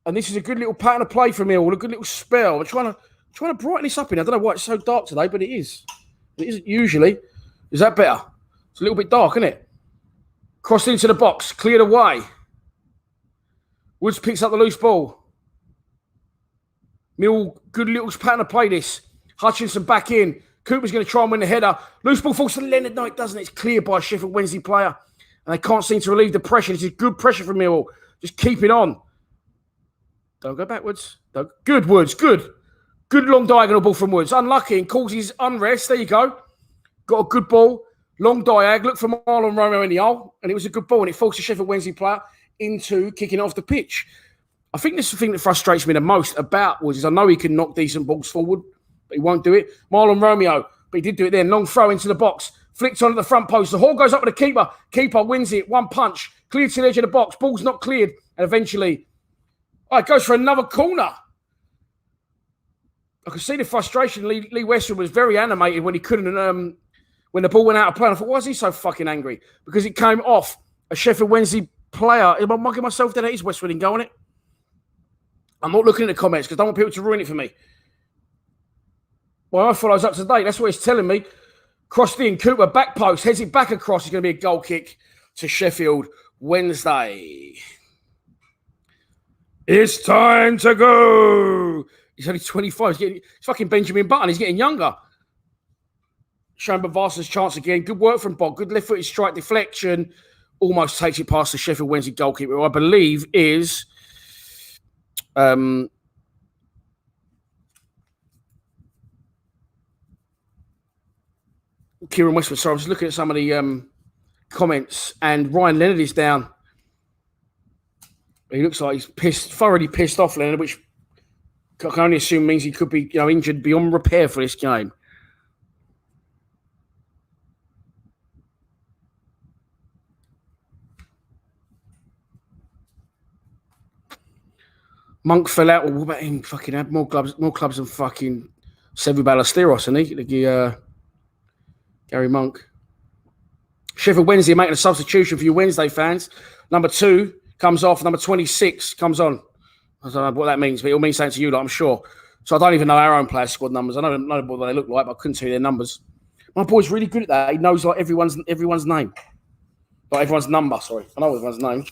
And this is a good little pattern of play from Millwall, a good little spell. We're trying to brighten this up in. I don't know why it's so dark today, but it is. It isn't usually. Is that better? It's a little bit dark, isn't it? Crossed into the box, cleared away. Woods picks up the loose ball. Mill, good little pattern of play this. Hutchinson back in. Cooper's going to try and win the header. Loose ball falls to Leonard. No, it doesn't. It's cleared by a Sheffield Wednesday player. And they can't seem to relieve the pressure. This is good pressure from Millwall. Just keep it on. Don't go backwards. Good, Woods. Good. Good long diagonal ball from Woods. Unlucky and causes unrest. There you go. Got a good ball. Long diag. Look for Marlon Romeo in the hole. And it was a good ball. And it forced a Sheffield Wednesday player into kicking off the pitch. I think this is the thing that frustrates me the most about Woods is I know he can knock decent balls forward. But he won't do it. Marlon Romeo, but he did do it then. Long throw into the box. Flicked onto the front post. The ball goes up with the keeper. Keeper wins it. One punch. Cleared to the edge of the box. Ball's not cleared. And eventually, it goes for another corner. I could see the frustration. Lee Westwood was very animated when he couldn't, when the ball went out of play. And I thought, why is he so fucking angry? Because it came off a Sheffield Wednesday player. Am I mugging myself that it is Westwood in going it? I'm not looking at the comments because I don't want people to ruin it for me. Well, I follows up to date. That's what he's telling me. Crossed in, Cooper, back post, heads it back across. It's going to be a goal kick to Sheffield Wednesday. It's time to go. He's only 25. He's fucking Benjamin Button. He's getting younger. Showing Bavarson's chance again. Good work from Bog. Good left-footed strike deflection. Almost takes it past the Sheffield Wednesday goalkeeper, who I believe is... Kieran Westwood. Sorry, I was looking at some of the comments, and Ryan Leonard is down. He looks like he's thoroughly pissed off, Leonard, which I can only assume means he could be, injured beyond repair for this game. Monk fell out. Well, what about him? Fucking had more clubs than fucking Sevu Ballesteros, isn't he? Gary Monk. Sheffield Wednesday making a substitution for you Wednesday fans. Number 2 comes off. Number 26 comes on. I don't know what that means, but it'll mean something to you, I'm sure. So I don't even know our own players' squad numbers. I don't know what they look like, but I couldn't tell you their numbers. My boy's really good at that. He knows like everyone's name. Like everyone's number, sorry. I know everyone's name.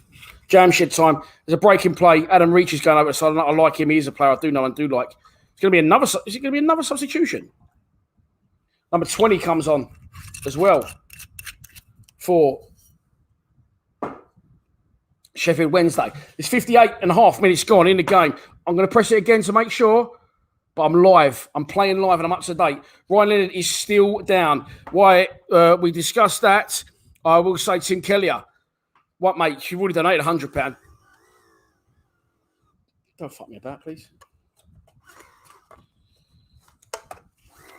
Jamshed time. There's a break in play. Adam Reach is going over the side. I like him. He is a player I do know and do like. It's going to be another. Is it going to be another substitution? Number 20 comes on as well. for Sheffield Wednesday. It's 58.5 minutes gone in the game. I'm going to press it again to make sure, but I'm live. I'm playing live and I'm up to date. Ryan Leonard is still down. Why? We discussed that. I will say Tim Kellier. What, mate? You've already donated £100. Don't fuck me about, please.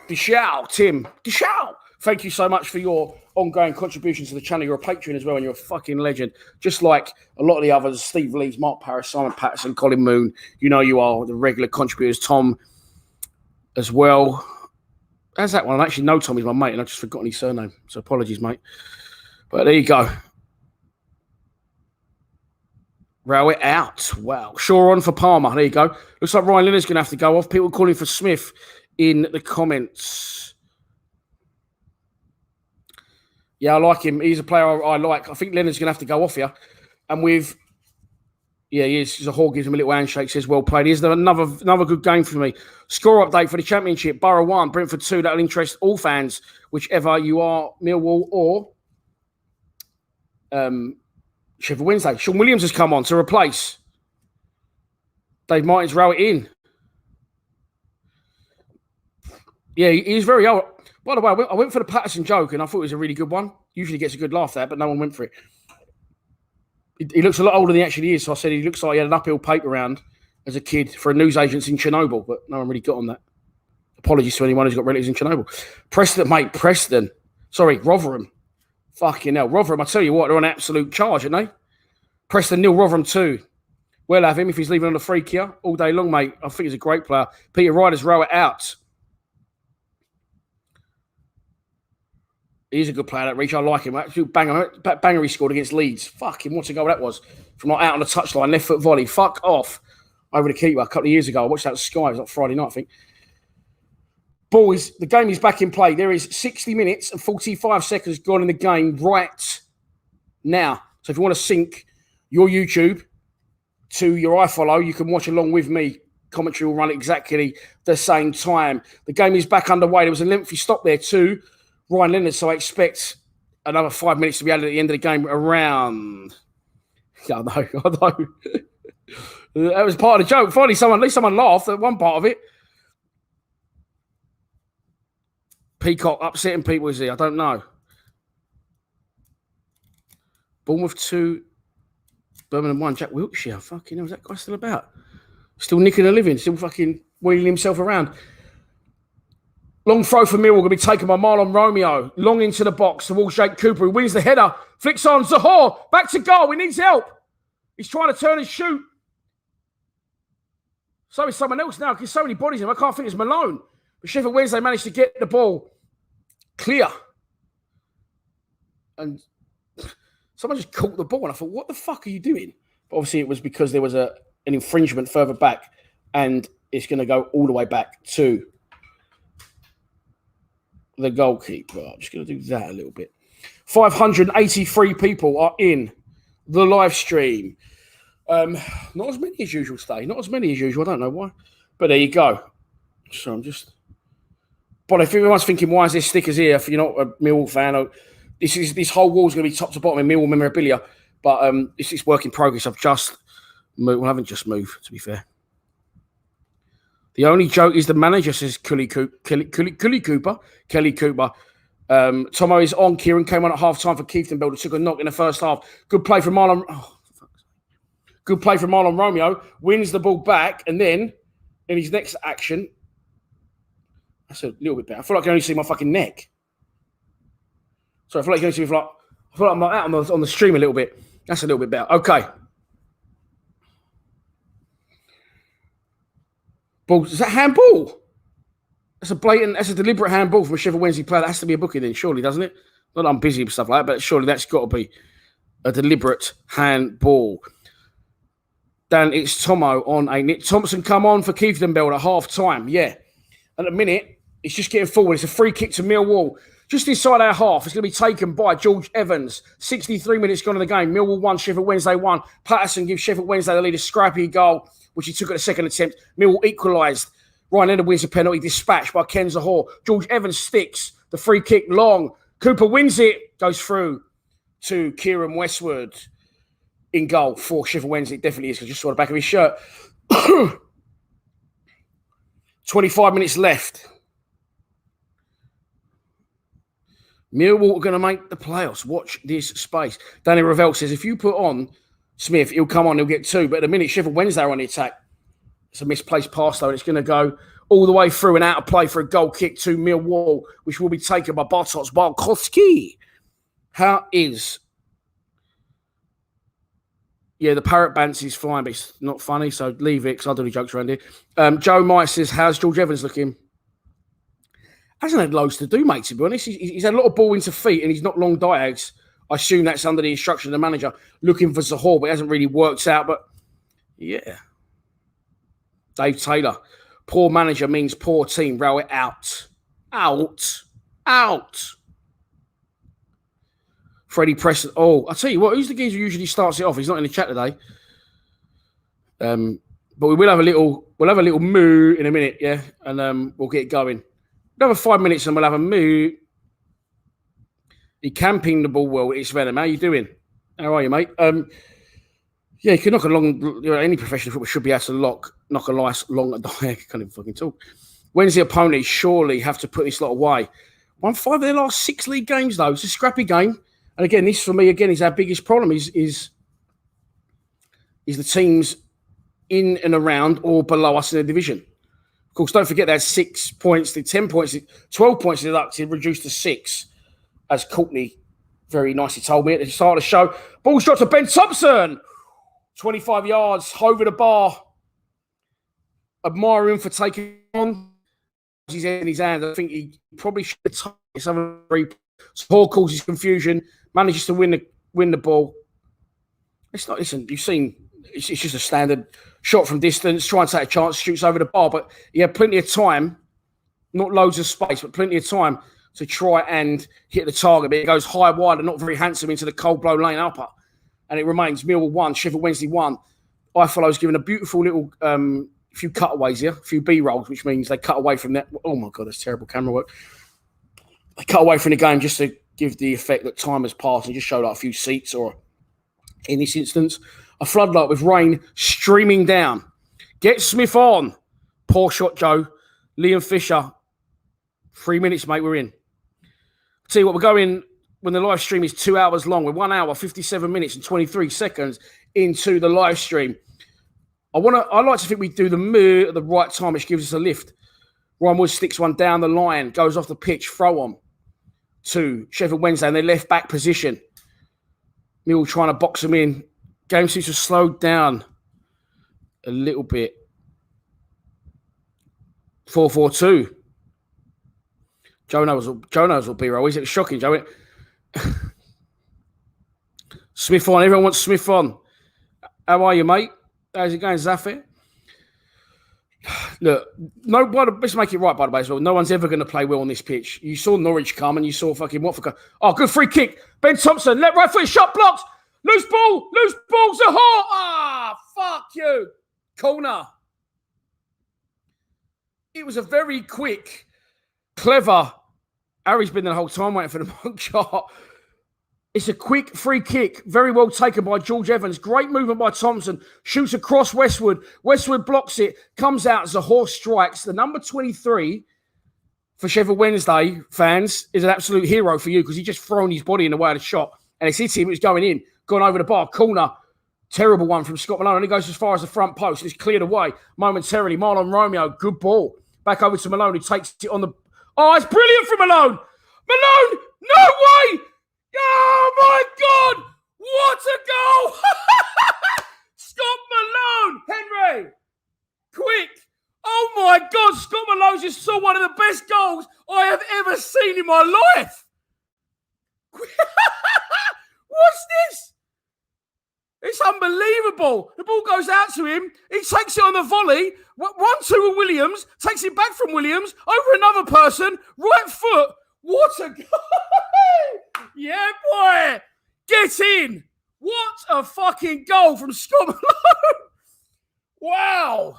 Dishao, Tim. Dishao. Thank you so much for your ongoing contributions to the channel. You're a patron as well, and you're a fucking legend. Just like a lot of the others, Steve Leeds, Mark Parris, Simon Patterson, Colin Moon. You know you are the regular contributors. Tom as well. How's that one? I actually know Tom is my mate, and I've just forgotten his surname. So apologies, mate. But there you go. Row it out. Wow. Shaw on for Palmer. There you go. Looks like Ryan Leonard's going to have to go off. People calling for Smith in the comments. Yeah, I like him. He's a player I like. I think Leonard's going to have to go off here. And with... Yeah, he is. He's a hog. Gives him a little handshake. Says, well played. Here's another good game for me. Score update for the Championship. Borough 1, Brentford 2. That'll interest all fans, whichever you are, Millwall or... Sheffield Wednesday. Sean Williams has come on to replace Dave Martin's row it in. Yeah, he's very old. By the way, I went for the Patterson joke and I thought it was a really good one. Usually gets a good laugh there, but no one went for it. He looks a lot older than he actually is, so I said he looks like he had an uphill paper round as a kid for a newsagents in Chernobyl, but no one really got on that. Apologies to anyone who's got relatives in Chernobyl. Preston, mate, Preston. Sorry, Rotherham. Fucking hell. Rotherham, I tell you what, they're on absolute charge, aren't they? Preston 0, Rotherham 2. We'll have him if he's leaving on the free here all day long, mate. I think he's a great player. Peter Ryder's row it out. He's a good player, that Reach. I like him. Absolute banger he scored against Leeds. Fuck him. What a goal that was. From like out on the touchline, left foot volley. Fuck off. Over the keeper a couple of years ago. I watched that at Sky. It was like Friday night, I think. Boys, the game is back in play. There is 60 minutes and 45 seconds gone in the game right now. So if you want to sync your YouTube to your iFollow, you can watch along with me. Commentary will run at exactly the same time. The game is back underway. There was a lengthy stop there too. Ryan Leonard, so I expect another 5 minutes to be added at the end of the game around. Yeah, I know. That was part of the joke. Finally, at least someone laughed at one part of it. Peacock upsetting people, is he? I don't know. Bournemouth 2, Birmingham 1, Jack Wiltshire. Fucking hell, is that guy still about? Still nicking a living, still fucking wheeling himself around. Long throw for Millwall, going to be taken by Marlon Romeo. Long into the box towards Jake Cooper, who wins the header. Flicks on, Zahor, back to goal. He needs help. He's trying to turn and shoot. So is someone else now. There's so many bodies in him. I can't think it's Malone. But Sheffield Wednesday managed to get the ball clear. And someone just caught the ball. And I thought, what the fuck are you doing? But obviously it was because there was an infringement further back. And it's going to go all the way back to the goalkeeper. I'm just going to do that a little bit. 583 people are in the live stream. Not as many as usual today. Not as many as usual. I don't know why. But there you go. So I'm just... But if everyone's thinking, why is there stickers here if you're not a Millwall fan? Or this whole wall's going to be top to bottom in Millwall memorabilia. But it's work in progress. I've just moved. Well, I haven't just moved, to be fair. The only joke is the manager, says Kelly Cooper. Tomo is on. Kieran came on at half-time for Keefton. Took a knock in the first half. Good play from Marlon. Good play from Marlon Romeo. Wins the ball back. And then, in his next action... That's a little bit better. I feel like I can only see my fucking neck. Sorry, I feel like you can only see me I feel like I'm out on the stream a little bit. That's a little bit better. Okay. Ball. Is that handball? That's a deliberate handball from a Sheffield Wednesday player. That has to be a booking then, surely, doesn't it? Not that I'm busy with stuff like that, but surely that's got to be a deliberate handball. Dan, it's Tomo on a Nick Thompson come on for Keefton at half-time. Yeah. At the minute, it's just getting forward. It's a free kick to Millwall. Just inside our half. It's going to be taken by George Evans. 63 minutes gone in the game. Millwall 1, Sheffield Wednesday 1. Patterson gives Sheffield Wednesday the lead. A scrappy goal, which he took at the second attempt. Millwall equalised. Ryan Leonard wins a penalty. Dispatched by Ken Zahor. George Evans sticks. The free kick long. Cooper wins it. Goes through. to Kieran Westwood in goal for Sheffield Wednesday. It definitely is, because I just saw the back of his shirt. 25 minutes left. Millwall are going to make the playoffs. Watch this space. Danny Ravel says, if you put on Smith, he'll come on, he'll get 2. But at the minute, Sheffield Wednesday are on the attack. It's a misplaced pass, though, and it's going to go all the way through and out of play for a goal kick to Millwall, which will be taken by Bartosz Barkowski. How is... Yeah, the parrot bants is fine, but it's not funny, so leave it, because I'll do any jokes around here. Joe Mice says, how's George Evans looking? Hasn't had loads to do, mate, to be honest. He's had a lot of ball into feet, and he's not long diags. I assume that's under the instruction of the manager, looking for Zahor, but it hasn't really worked out. But, yeah. Dave Taylor. Poor manager means poor team. Row it out. Out. Freddie Preston. Oh, I'll tell you what, who's the geezer who usually starts it off? He's not in the chat today. But we will have a little moo in a minute, yeah? And we'll get going. Another 5 minutes and we'll have a moo. He can ping the ball well. It's Venom. How you doing? How are you, mate? Yeah, you can knock along. Any professional football should be able to knock a nice long. I can't even fucking talk. Wednesday opponents surely have to put this lot away. Won 5 of their last 6 league games, though. It's a scrappy game. And again, this for me, is our biggest problem is the teams in and around or below us in the division. Of course, don't forget that 6 points, the 10 points, 12 points deducted, reduced to 6, as Courtney very nicely told me at the start of the show. Ball shot to Ben Thompson. 25 yards over the bar. Admire him for taking on his head in his hand. I think he probably should have taken some three. Hall causes confusion, manages to win the ball. It's not, listen, you've seen, it's just a standard shot from distance, try and take a chance, shoots over the bar, but he had plenty of time, not loads of space, but plenty of time to try and hit the target. But it goes high, wide, and not very handsome into the cold blow lane upper. And it remains Millwall 1, Sheffield Wednesday 1. Ifollow's given a beautiful little few cutaways here, a few B-rolls, which means they cut away from that. Oh, my God, that's terrible camera work. They cut away from the game just to give the effect that time has passed and just show like a few seats, or in this instance, a floodlight with rain streaming down. Get Smith on. Poor shot, Joe. Liam Fisher. 3 minutes, mate, we're in. I'll tell you what, we're going, when the live stream is 2 hours long, we're 1 hour, 57 minutes and 23 seconds into the live stream. I like to think we do the moo at the right time, which gives us a lift. Ryan Wood sticks one down the line, goes off the pitch, throw on to Sheffield Wednesday in their left back position. Mill trying to box them in. Game seems to slow down a little bit. 4-4-2. Joe knows what B-roll is. It's shocking, Joe. Smith on. Everyone wants Smith on. How are you, mate? How's it going, Zafir? Look, let's make it right, by the way, as well. No one's ever going to play well on this pitch. You saw Norwich come and you saw fucking Watford come. Oh, good free kick. Ben Thompson, left right foot, shot blocked. Loose ball, Zahor. Ah, fuck you. Corner. It was a very quick, clever. Harry's been there the whole time waiting for the monk shot. It's a quick free kick, very well taken by George Evans. Great movement by Thompson. Shoots across Westwood. Westwood blocks it. Comes out. Zahor strikes. The number 23 for Sheffield Wednesday fans is an absolute hero for you, because he just thrown his body in the way of the shot. And it's hit him. It's going in. Gone over the bar. Corner. Terrible one from Scott Malone. Only goes as far as the front post. It's cleared away momentarily. Marlon Romeo. Good ball. Back over to Malone, who takes it on the... Oh, it's brilliant from Malone. Malone. No way. Oh, my God! What a goal! Scott Malone! Henry! Quick! Oh, my God! Scott Malone just saw one of the best goals I have ever seen in my life! What's this? It's unbelievable. The ball goes out to him. He takes it on the volley. 1-2 with Williams. Takes it back from Williams. Over another person. Right foot. What a goal! Yeah, boy! Get in! What a fucking goal from Scott Malone! Wow!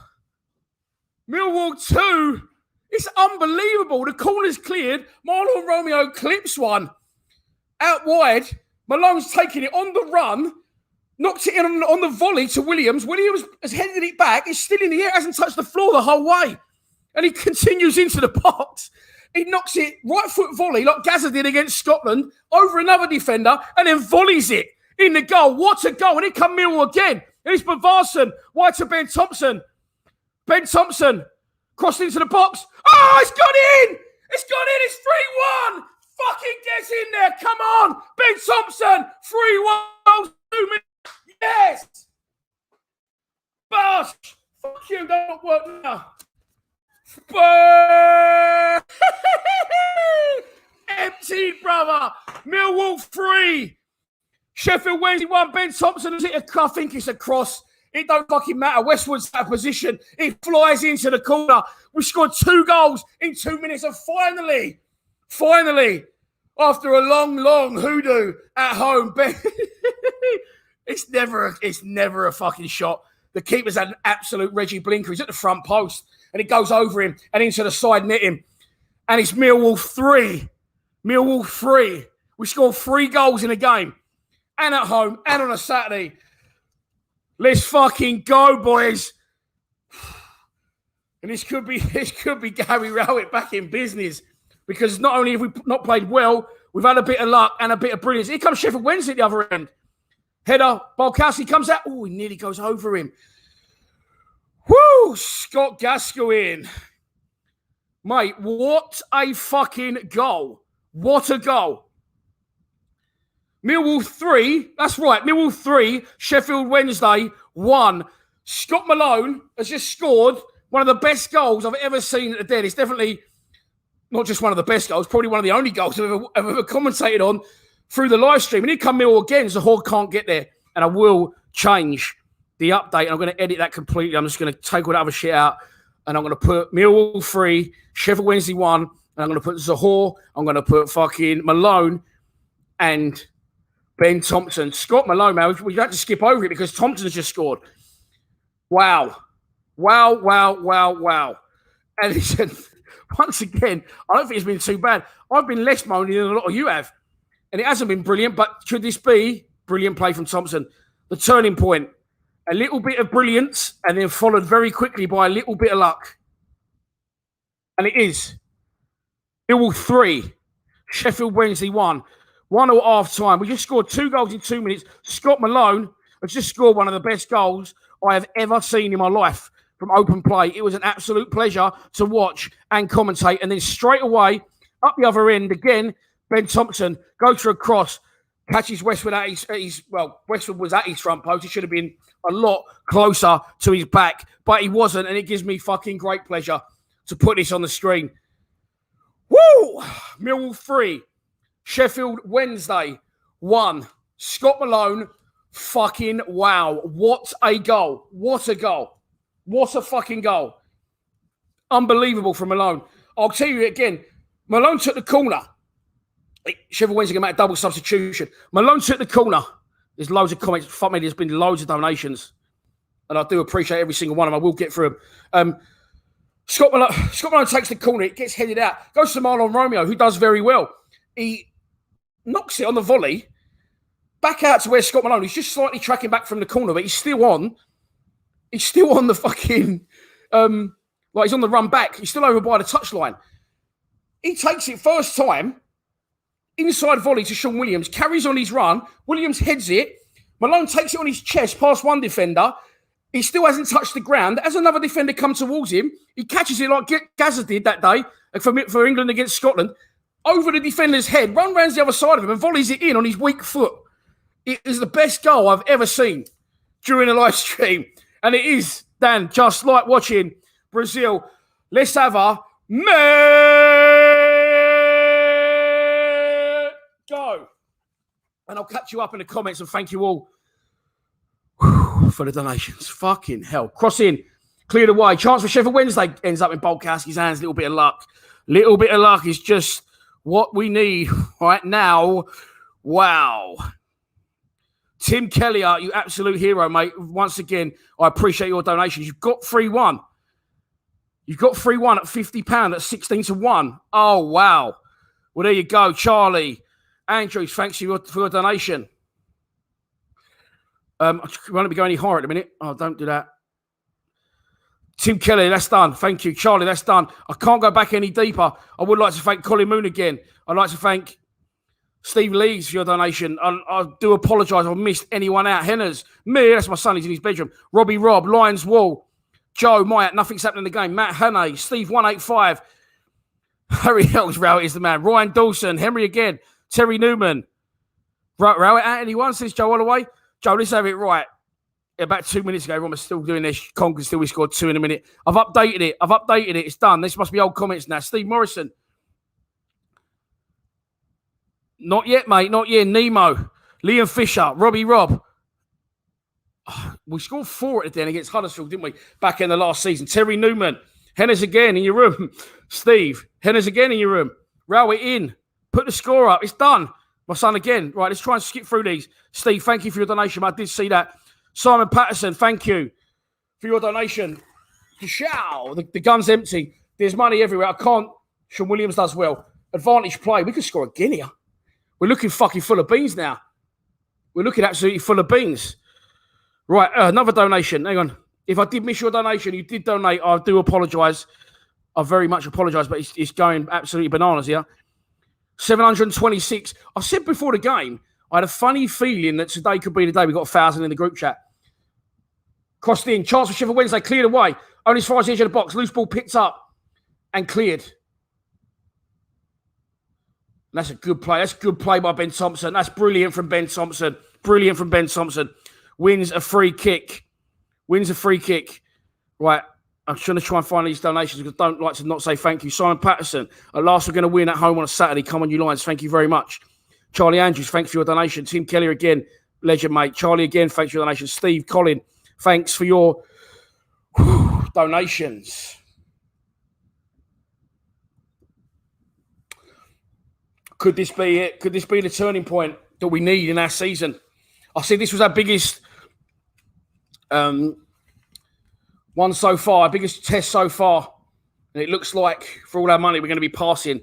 Millwall 2. It's unbelievable. The corner's cleared. Marlon Romeo clips one. Out wide. Malone's taking it on the run, knocked it in on the volley to Williams. Williams has headed it back. It's still in the air, hasn't touched the floor the whole way. And he continues into the box. He knocks it right foot volley like Gazza did against Scotland over another defender and then volleys it in the goal. What a goal. And here come Millwall again. And it's Bavarsson, wide to Ben Thompson. Ben Thompson crossed into the box. Oh, it's got in! It's got in! It's 3-1! Fucking gets in there! Come on! Ben Thompson! 3-1! 2 minutes! Yes! Bosh! Fuck you, don't work now. Emptied, brother! Millwall 3! Sheffield Wednesday 1. Ben Thompson has hit a, I think it's a cross. It don't fucking matter. Westwood's out of position. It flies into the corner. We scored 2 goals in 2 minutes. And finally, after a long hoodoo at home, Ben, it's never a fucking shot. The keeper's had an absolute Reggie Blinker. He's at the front post and it goes over him and into the side netting. And it's Millwall 3. Millwall 3. We scored 3 goals in a game. And at home and on a Saturday. Let's fucking go, boys. And this could be Gary Rowett back in business. Because not only have we not played well, we've had a bit of luck and a bit of brilliance. Here comes Sheffield Wednesday at the other end. Header, Balkowski comes out. Oh, he nearly goes over him. Woo! Scott Gascoigne. Mate, what a fucking goal. What a goal. Millwall 3, that's right, Millwall 3, Sheffield Wednesday 1. Scott Malone has just scored one of the best goals I've ever seen at the Den. It's definitely not just one of the best goals, probably one of the only goals I've ever commentated on through the live stream. And here come Millwall again, Zahor can't get there. And I will change the update. I'm going to edit that completely. I'm just going to take all that other shit out. And I'm going to put Millwall 3, Sheffield Wednesday 1. And I'm going to put Zahor. I'm going to put fucking Malone and Ben Thompson. Scott Malone, man, we had to skip over it because Thompson's just scored. Wow. And listen, once again, I don't think it's been too bad. I've been less moaning than a lot of you have. And it hasn't been brilliant, but could this be brilliant play from Thompson? The turning point. A little bit of brilliance and then followed very quickly by a little bit of luck. And it is. Millwall 3, Sheffield Wednesday 1. 1 at half time. We just scored 2 goals in 2 minutes. Scott Malone has just scored one of the best goals I have ever seen in my life from open play. It was an absolute pleasure to watch and commentate. And then straight away, up the other end again, Ben Thompson goes for a cross, catches Westwood at his Westwood was at his front post. He should have been a lot closer to his back, but he wasn't. And it gives me fucking great pleasure to put this on the screen. Woo! Millwall 3. Sheffield Wednesday 1. Scott Malone, fucking wow. What a goal. What a goal. What a fucking goal. Unbelievable from Malone. I'll tell you again, Malone took the corner. Sheffield Wednesday going to make a double substitution. Malone took the corner. There's loads of comments. Fuck me, there's been loads of donations. And I do appreciate every single one of them. I will get through them. Scott Malone takes the corner. It gets headed out. Goes to Marlon Romeo, who does very well. He knocks it on the volley, back out to where Scott Malone, he's just slightly tracking back from the corner, but he's still on the fucking, he's on the run back. He's still over by the touchline. He takes it first time, inside volley to Sean Williams, carries on his run. Williams heads it. Malone takes it on his chest past one defender. He still hasn't touched the ground. As another defender comes towards him, he catches it like Gazza did that day for England against Scotland. Over the defender's head, run round the other side of him and volleys it in on his weak foot. It is the best goal I've ever seen during a live stream. And it is, Dan, just like watching Brazil. Let's have a go. And I'll catch you up in the comments and thank you all for the donations. Fucking hell. Cross in, cleared away. Chance for Sheffield Wednesday ends up in Balkowski's hands. Little bit of luck. Little bit of luck is just what we need right now. Wow. Tim Kelly, you absolute hero, mate. Once again, I appreciate your donations. You've got 3-1. You've got 3-1 at £50 at 16-1. Oh, wow. Well, there you go, Charlie. Andrews, thanks for your donation. Won't let me go any higher at the minute. Oh, don't do that. Tim Kelly, that's done. Thank you. Charlie, that's done. I can't go back any deeper. I would like to thank Colin Moon again. I'd like to thank Steve Lees for your donation. I do apologise. I've missed anyone out. Henners, me, that's my son. He's in his bedroom. Robbie Robb, Lions Wall, Joe, Myatt, nothing's happening in the game. Matt Hannay, Steve 185. Harry Hells, Rowett is the man. Ryan Dawson, Henry again. Terry Newman. Rowett out anyone, says Joe Holloway. Joe, let's have it right. About 2 minutes ago, everyone was still doing this. Conker still, we scored 2 in a minute. I've updated it. It's done. This must be old comments now. Steve Morrison. Not yet, mate. Not yet. Nemo. Liam Fisher. Robbie Robb. We scored 4 at the end against Huddersfield, didn't we? Back in the last season. Terry Newman. Henners again in your room. Steve. Henners again in your room. Rowett in. Put the score up. It's done. My son again. Right, let's try and skip through these. Steve, thank you for your donation. I did see that. Simon Patterson, thank you for your donation. Ciao. The gun's empty. There's money everywhere. I can't. Sean Williams does well. Advantage play. We could score again here. We're looking fucking full of beans now. We're looking absolutely full of beans. Right, another donation. Hang on. If I did miss your donation, you did donate, I do apologise. I very much apologise, but it's going absolutely bananas here. 726. I said before the game, I had a funny feeling that today could be the day. We got 1,000 in the group chat. Crossed in. Chance for Sheffield Wednesday. Cleared away. Only as far as the edge of the box. Loose ball picked up and cleared. And that's a good play. That's good play by Ben Thompson. That's brilliant from Ben Thompson. Brilliant from Ben Thompson. Wins a free kick. Right. I'm trying to try and find these donations because I don't like to not say thank you. Simon Patterson. At last, we're going to win at home on a Saturday. Come on, you Lions. Thank you very much. Charlie Andrews, thanks for your donation. Tim Kelly again. Legend, mate. Charlie again, thanks for your donation. Steve Collin, thanks for your donations. Could this be it? Could this be the turning point that we need in our season? I said this was our biggest one so far, our biggest test so far. And it looks like for all our money, we're going to be passing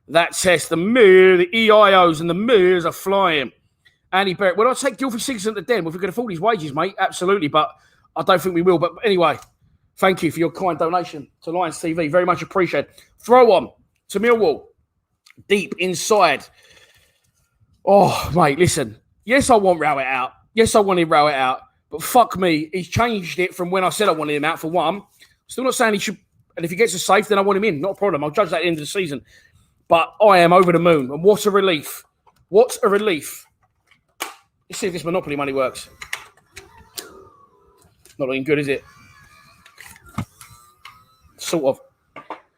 that test. The EIOs and the mirrors are flying. Andy Barrett. Would I take Gilfie Sigurdsson at the Den? If we could afford his wages, mate, absolutely. But I don't think we will. But anyway, thank you for your kind donation to Lions TV. Very much appreciated. Throw on to Millwall. Deep inside. Oh, mate, listen. Yes, I want Rowett out. Yes, I wanted Rowett out. But fuck me, he's changed it from when I said I wanted him out for one. Still not saying he should. And if he gets a safe, then I want him in. Not a problem. I'll judge that at the end of the season. But I am over the moon. And what a relief. What a relief. Let's see if this Monopoly money works. Not looking good, is it? Sort of.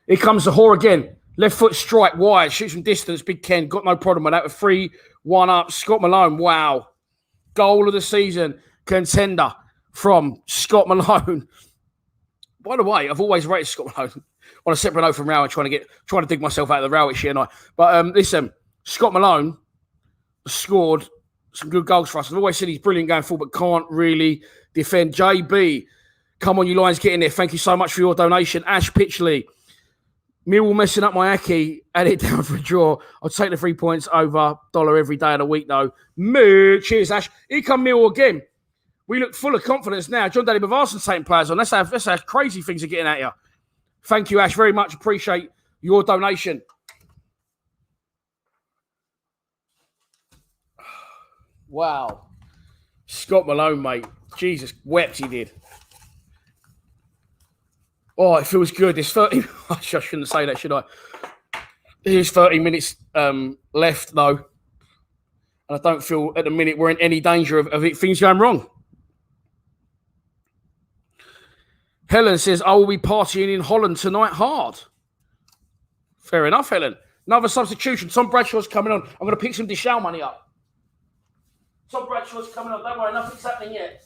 Here comes the whore again. Left foot strike wide. Shoots from distance. Big Ken. Got no problem with that. With 3-1 up. Scott Malone. Wow. Goal of the season. Contender from Scott Malone. By the way, I've always rated Scott Malone. On a separate note from Rowett, trying to dig myself out of the Rowett shit. But listen, Scott Malone scored some good goals for us. I've always said he's brilliant going forward, but can't really defend. JB, come on, you Lions, get in there. Thank you so much for your donation. Ash Pitchley, Millwall messing up my Aki. Add it down for a draw. I'll take the 3 points over $1 every day of the week, though. Cheers, Ash. Here come Millwall again. We look full of confidence now. John Daly Bavarson's taking players on. That's how crazy things are getting at you. Thank you, Ash. Very much appreciate your donation. Wow. Scott Malone, mate. Jesus, wept he did. Oh, it feels good. There's 30... I shouldn't say that, should I? There's 30 minutes left, though. And I don't feel at the minute we're in any danger of things going wrong. Helen says, I will be partying in Holland tonight hard. Fair enough, Helen. Another substitution. Tom Bradshaw's coming on. I'm going to pick some Deschamps money up. Tom Bradshaw's coming on. Don't worry, nothing's happening yet.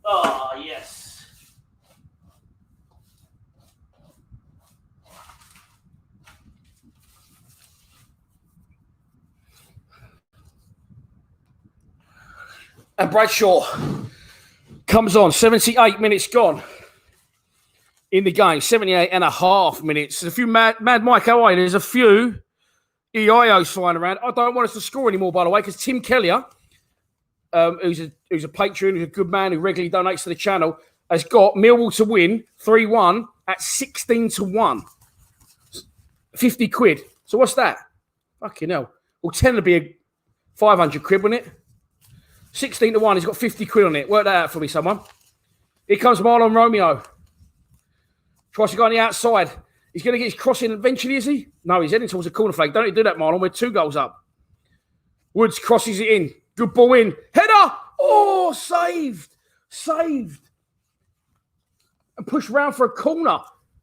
Oh, yes. And Bradshaw comes on. 78 minutes gone in the game. 78 and a half minutes. There's a few Mad Mike, how are you? There's a few EIO's flying around. I don't want us to score anymore, by the way, because Tim Kellier, who's a patron, who's a good man who regularly donates to the channel, has got Millwall to win 3-1 at 16-1. 50 quid. So what's that? Fucking hell. Well, 10 would be 500 quid, wouldn't it? 16-1. He's got 50 quid on it. Work that out for me, someone. Here comes Marlon Romeo. Tries to go on the outside. He's going to get his cross in eventually, is he? No, he's heading towards the corner flag. Don't do that, Marlon. We're 2 goals up. Woods crosses it in. Good ball in. Header! Oh, saved. Saved. And pushed round for a corner.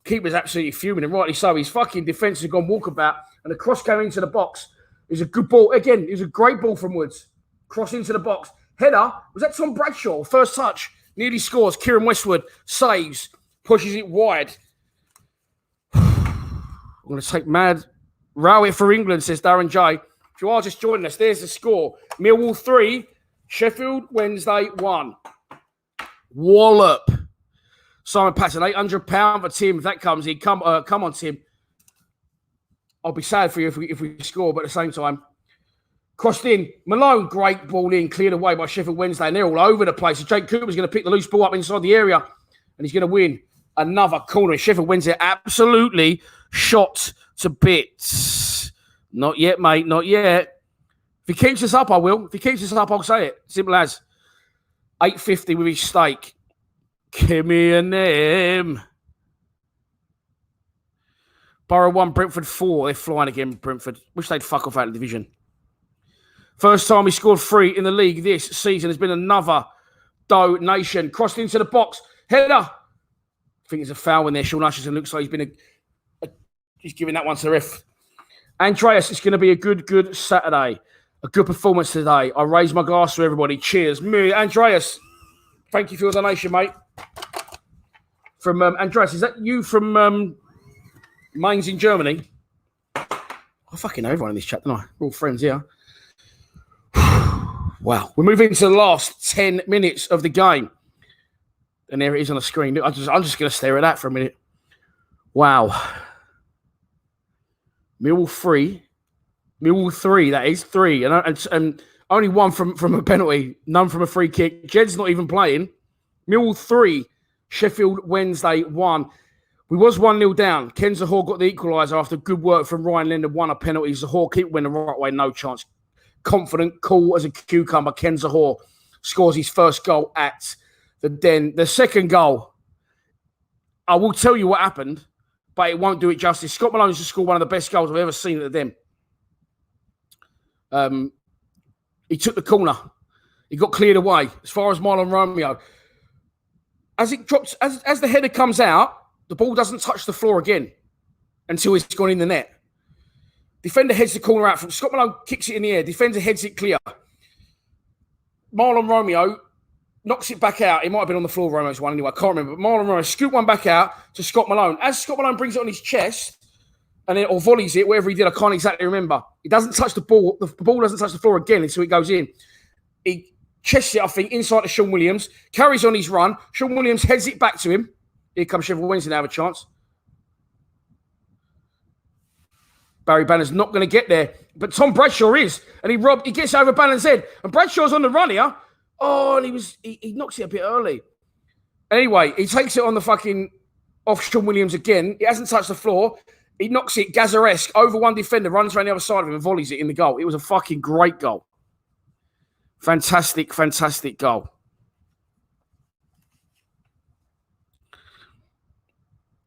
Keeper's absolutely fuming, and rightly so. His fucking defence has gone walkabout, and the cross came into the box. It was a good ball. Again, it was a great ball from Woods. Cross into the box. Header. Was that Tom Bradshaw? First touch. Nearly scores. Kieran Westwood saves. Pushes it wide. I'm going to take mad row it for England, says Darren J. If you are just joining us, there's the score. Millwall 3, Sheffield Wednesday 1. Wallop. Simon Patton, £800 for Tim. If that comes in, come on, Tim. I'll be sad for you if we score, but at the same time, crossed in. Malone, great ball in, cleared away by Sheffield Wednesday, and they're all over the place. So Jake Cooper's going to pick the loose ball up inside the area, and he's going to win another corner. Sheffield Wednesday absolutely shot to bits. Not yet, mate. Not yet. If he keeps us up, I will. If he keeps us up, I'll say it. Simple as. 850 with his stake. Give me a name. Borough 1, Brentford 4. They're flying again, Brentford. Wish they'd fuck off out of the division. First time he scored 3 in the league this season has been another donation. Crossed into the box. Header. I think it's a foul when there. Sean Usherson looks like he's been he's giving that one to the ref. Andreas, it's going to be a good Saturday. A good performance today. I raise my glass to everybody. Cheers. Me, Andreas, thank you for your donation, mate. From Andreas, is that you from Mainz in Germany? I fucking know everyone in this chat, don't I? We're all friends here. Wow. We're moving to the last 10 minutes of the game. And there it is on the screen. I'm just going to stare at that for a minute. Wow. Millwall 3. Millwall 3, that is 3. And only one from a penalty, none from a free kick. Jed's not even playing. Millwall 3, Sheffield Wednesday 1. We was 1-0 down. Ken Zahor got the equaliser after good work from Ryan Linder, won a penalty. Zahor keep winning the right way, no chance. Confident, cool as a cucumber. Ken Zahor scores his first goal at the Den. The second goal, I will tell you what happened, but it won't do it justice. Scott Malone's just scored one of the best goals I've ever seen at the Den. He took the corner. He got cleared away as far as Marlon Romeo. As it drops, as the header comes out, the ball doesn't touch the floor again until it's gone in the net. Defender heads the corner out from Scott Malone, kicks it in the air. Defender heads it clear. Marlon Romeo knocks it back out. It might have been on the floor, Romeo's one anyway. I can't remember. But Marlon Romeo scooped one back out to Scott Malone. As Scott Malone brings it on his chest, and then or volleys it, whatever he did, I can't exactly remember. It doesn't touch the ball. The ball doesn't touch the floor again until it goes in. He chests it, I think, inside to Sean Williams, carries on his run. Sean Williams heads it back to him. Here comes Sheffield Wednesday to have a chance. Barry Banner's not going to get there, but Tom Bradshaw is, and he gets over Banner's head, and Bradshaw's on the run here. Oh, and he knocks it a bit early. Anyway, he takes it on the fucking off Sean Williams again. It hasn't touched the floor. He knocks it Gazaresque over one defender, runs around the other side of him and volleys it in the goal. It was a fucking great goal. Fantastic, fantastic goal.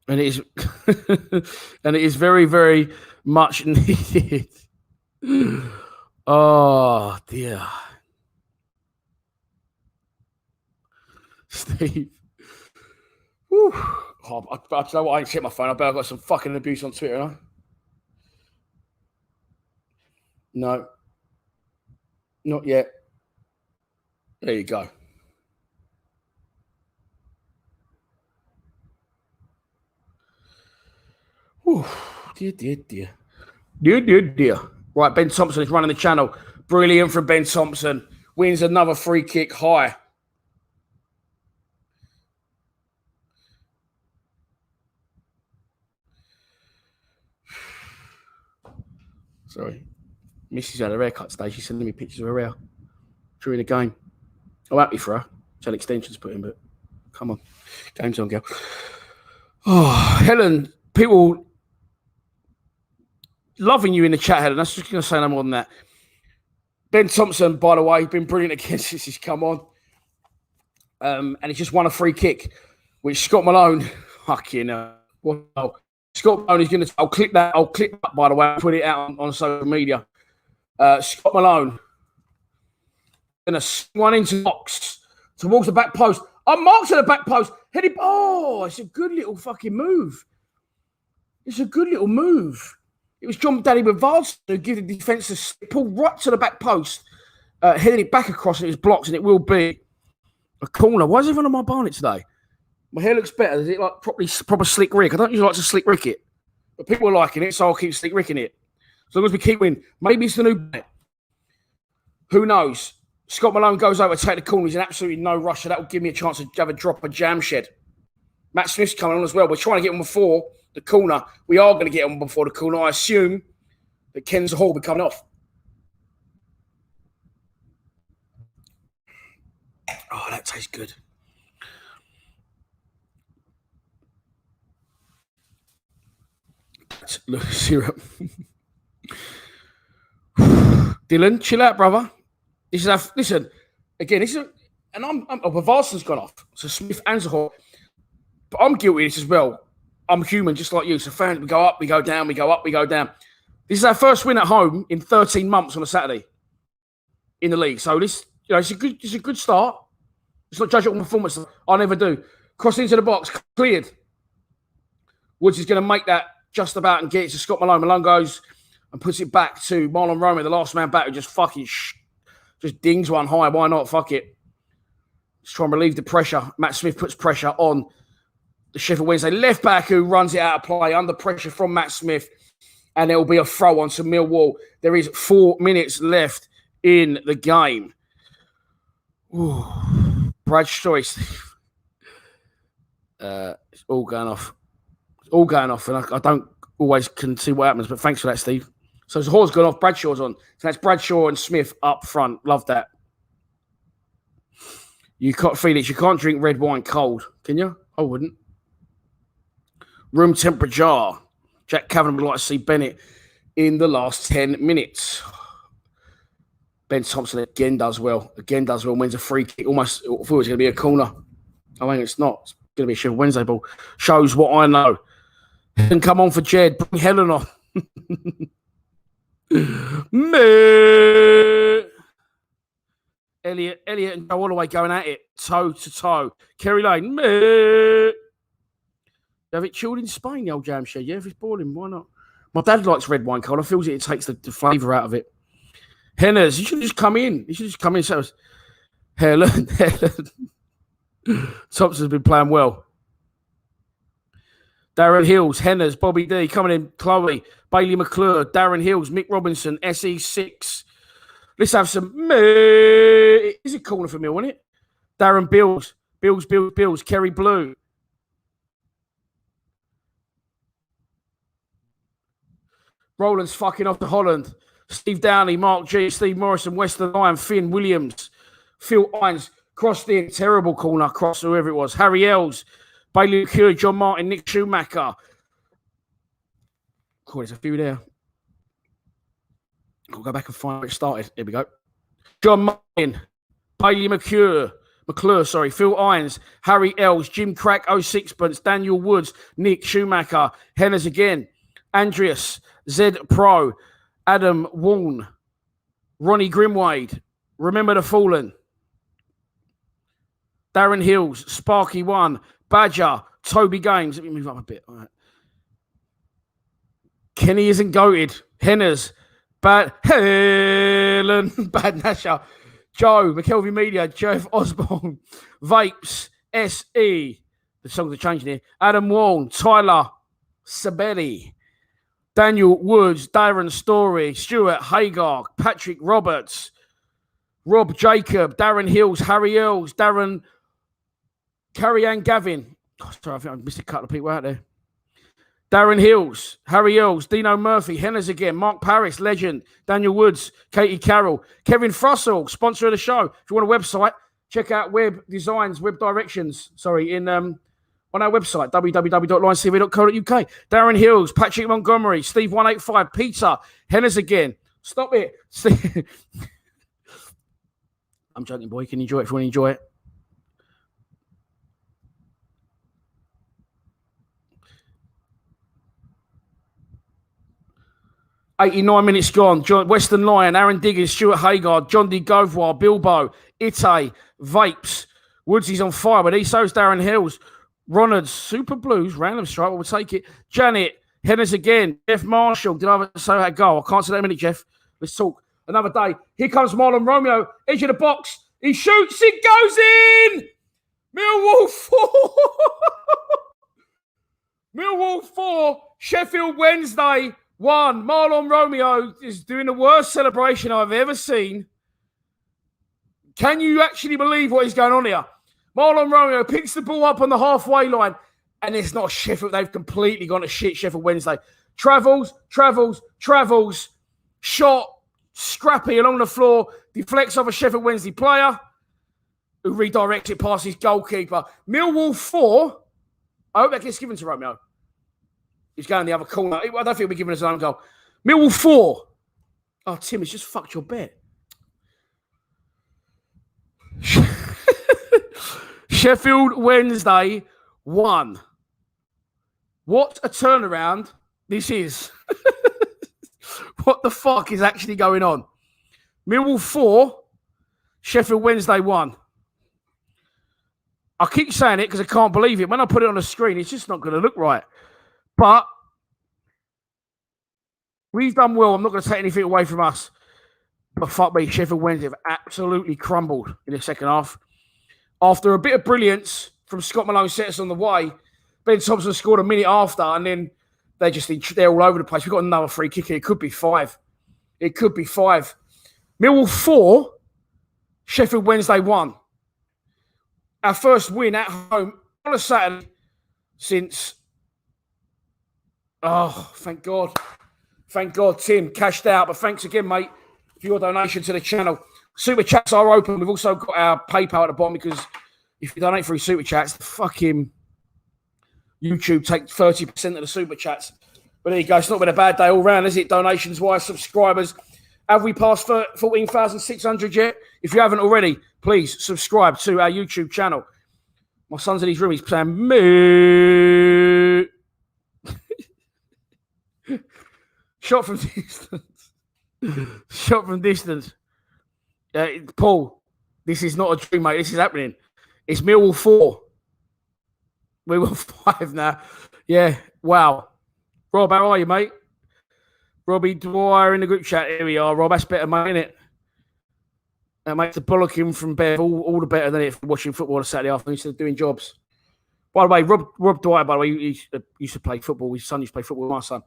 And it is, and it is very, very much needed. Oh dear, Steve. Whew. Oh, I know what? I ain't checked my phone. I bet I got some fucking abuse on Twitter, huh? No, not yet. There you go. Whew. Dear. Right, Ben Thompson is running the channel. Brilliant from Ben Thompson. Wins another free kick high. Sorry. Mrs. had her haircut today. She's sending me pictures of her hair during the game. I'm happy for her. She's had extensions put in, but come on. Game's on, girl. Oh, Helen, people loving you in the chat, Helen. I'm just going to say no more than that. Ben Thompson, by the way, been brilliant against since he's come on. And he's just won a free kick, which Scott Malone, fucking wow. Scott Malone is going to, I'll click that, by the way, put it out on social media. Scott Malone, going to swing one into the box towards the back post. I'm marked at the back post. Headed, it's a good little fucking move. It's a good little move. It was John Daddy Bavard who gave the defence a pull right to the back post, headed it back across and it was blocked, and it will be a corner. Why is everyone on my bonnet today? My hair looks better. Is it like proper slick rick? I don't usually like to slick rick it, but people are liking it, so I'll keep slick ricking it. As long as we keep winning. Maybe it's the new bet. Who knows? Scott Malone goes over to take the corner. He's in absolutely no rush, so that will give me a chance to have a drop of jam shed. Matt Smith's coming on as well. We're trying to get him before the corner. We are going to get him before the corner. I assume that Ken's Hall will be coming off. Oh, that tastes good. Look, syrup. Dylan, chill out, brother. Listen, again, and Bavarson's gone off. So Smith and Zahor. But I'm guilty of this as well. I'm human, just like you. So fans, we go up, we go down, we go up, we go down. This is our first win at home in 13 months on a Saturday in the league. So this, it's a good start. It's not judge it on performance. I never do. Cross into the box, cleared. Woods is going to make that just about and get it to Scott Malone. Malone goes and puts it back to Marlon Romeo, the last man back, who just fucking just dings one high. Why not? Fuck it. Just try and relieve the pressure. Matt Smith puts pressure on the Sheffield Wednesday left back, who runs it out of play under pressure from Matt Smith. And there will be a throw on to Millwall. There is 4 minutes left in the game. Ooh. Brad's choice. It's all going off. It's all going off. And I don't always can see what happens, but thanks for that, Steve. So Zahor's gone off. Bradshaw's on. So that's Bradshaw and Smith up front. Love that. Felix, you can't drink red wine cold, can you? I wouldn't. Room temperature. Jack Kavanagh would like to see Bennett in the last 10 minutes. Ben Thompson again does well. Wins a free kick. Almost thought it was going to be a corner. I mean, it's not. It's going to be a Sheffield Wednesday ball. Shows what I know. And come on for Jed. Bring Helen on. Elliot and Joe Holloway going at it. Toe to toe. Kerry Lane. Have it chilled in Spain, the old jam shed. Yeah, if it's boiling, why not? My dad likes red wine cold. I feel it takes the flavour out of it. Henners, you should just come in. So Helen. Thompson's been playing well. Darren Hills, Henners, Bobby D coming in. Chloe, Bailey McClure, Darren Hills, Mick Robinson, SE6. Let's have some. It is a corner for me, isn't it? Darren Bills, Kerry Blue. Roland's fucking off to Holland. Steve Downey, Mark G, Steve Morrison, Western Lion, Finn Williams, Phil Irons, crossed in, terrible corner, cross whoever it was. Harry Els, Bailey McCure, John Martin, Nick Schumacher. Cool, there's a few there. I'll go back and find where it started. Here we go. John Martin, Bailey McClure, Phil Irons, Harry Els, Jim Crack, 06pence, Daniel Woods, Nick Schumacher, Henners again, Andreas, Zed Pro, Adam Warne, Ronnie Grimwade, Remember the Fallen, Darren Hills, Sparky One, Badger, Toby Games. Let me move up a bit. All right. Kenny isn't goated. Henners, Bad Helen, Bad Nasher, Joe, McKelvey Media, Jeff Osborne, Vapes, SE. The songs are changing here. Adam Warne, Tyler Sabelli, Daniel Woods, Darren Story, Stuart Hagar, Patrick Roberts, Rob Jacob, Darren Hills, Harry Els, Carrie Ann Gavin. Oh, sorry, I think I missed a couple of people out there. Darren Hills, Harry Earls, Dino Murphy, Henners again, Mark Paris, legend, Daniel Woods, Katie Carroll, Kevin Frussell, sponsor of the show. If you want a website, check out web designs, web directions, on our website, www.linecv.co.uk. Darren Hills, Patrick Montgomery, Steve 185, Peter, Henners again. Stop it. I'm joking, boy. You can enjoy it if you want to enjoy it. $89 minutes gone. Western Lion, Aaron Diggins, Stuart Haygard, John D. Govoir, Bilbo, Ite, Vapes. Woodsy's on fire, but so's Darren Hills. Ronald, Super Blues, random strike, we'll take it. Janet, Henners again. Jeff Marshall, did I ever say that goal? I can't say that in a minute, Jeff. Let's talk. Another day. Here comes Marlon Romeo, edge of the box. He shoots, it goes in! Millwall 4. Millwall 4, Sheffield Wednesday 1. Marlon Romeo is doing the worst celebration I've ever seen. Can you actually believe what is going on here? Marlon Romeo picks the ball up on the halfway line, and it's not Sheffield. They've completely gone to shit, Sheffield Wednesday. Travels. Shot, scrappy along the floor, deflects off a Sheffield Wednesday player who redirects it past his goalkeeper. Millwall 4. I hope that gets given to Romeo. He's going the other corner. I don't think he'll be giving us his own goal. Millwall 4. Oh, Tim, it's just fucked your bet. Sheffield Wednesday 1. What a turnaround this is. What the fuck is actually going on? Millwall 4, Sheffield Wednesday 1. I keep saying it because I can't believe it. When I put it on the screen, it's just not going to look right. But we've done well. I'm not going to take anything away from us. But fuck me, Sheffield Wednesday have absolutely crumbled in the second half. After a bit of brilliance from Scott Malone set us on the way, Ben Thompson scored a minute after, and then they're all over the place. We've got another free kick here. It could be 5. Millwall 4, Sheffield Wednesday 1. Our first win at home on a Saturday since... Oh, thank God. Thank God, Tim. Cashed out. But thanks again, mate, for your donation to the channel. Super Chats are open. We've also got our PayPal at the bottom because if you donate through Super Chats, the fucking YouTube take 30% of the Super Chats. But there you go. It's not been a bad day all round, is it? Donations-wise, subscribers. Have we passed 14,600 yet? If you haven't already, please subscribe to our YouTube channel. My son's in his room. He's playing moo. Shot from distance. Paul, this is not a dream, mate. This is happening. It's Millwall 4. We were 5 now. Yeah, wow. Rob, how are you, mate? Robbie Dwyer in the group chat. Here we are, Rob. That's better, mate, innit? That makes the bollocking from Bev all the better than it for watching football on a Saturday afternoon instead of doing jobs. By the way, Rob Dwyer, by the way, he used to play football. His son used to play football with my son.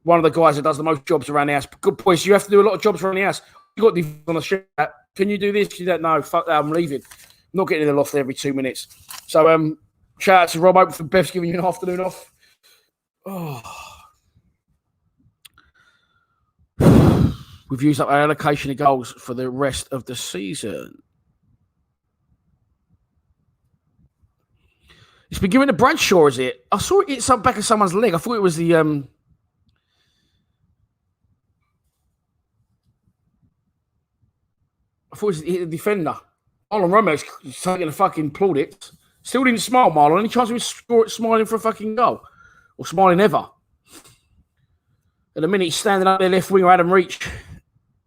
One of the guys that does the most jobs around the house. Good boys, you have to do a lot of jobs around the house. You got the on the chat. Can you do this? You don't know. Fuck that, I'm leaving. I'm not getting in the loft every 2 minutes. So shout out to Rob. Hope for Bev's giving you an afternoon off. Oh. We've used up our allocation of goals for the rest of the season. It's been given to Bradshaw, is it? I saw it hit some back of someone's leg. I thought it was the I thought it was the defender. Marlon Romeo's taking a fucking plaudits. Still didn't smile, Marlon. Any chance he was smiling for a fucking goal? Or smiling ever? At the minute he's standing up there, left winger Adam Reach.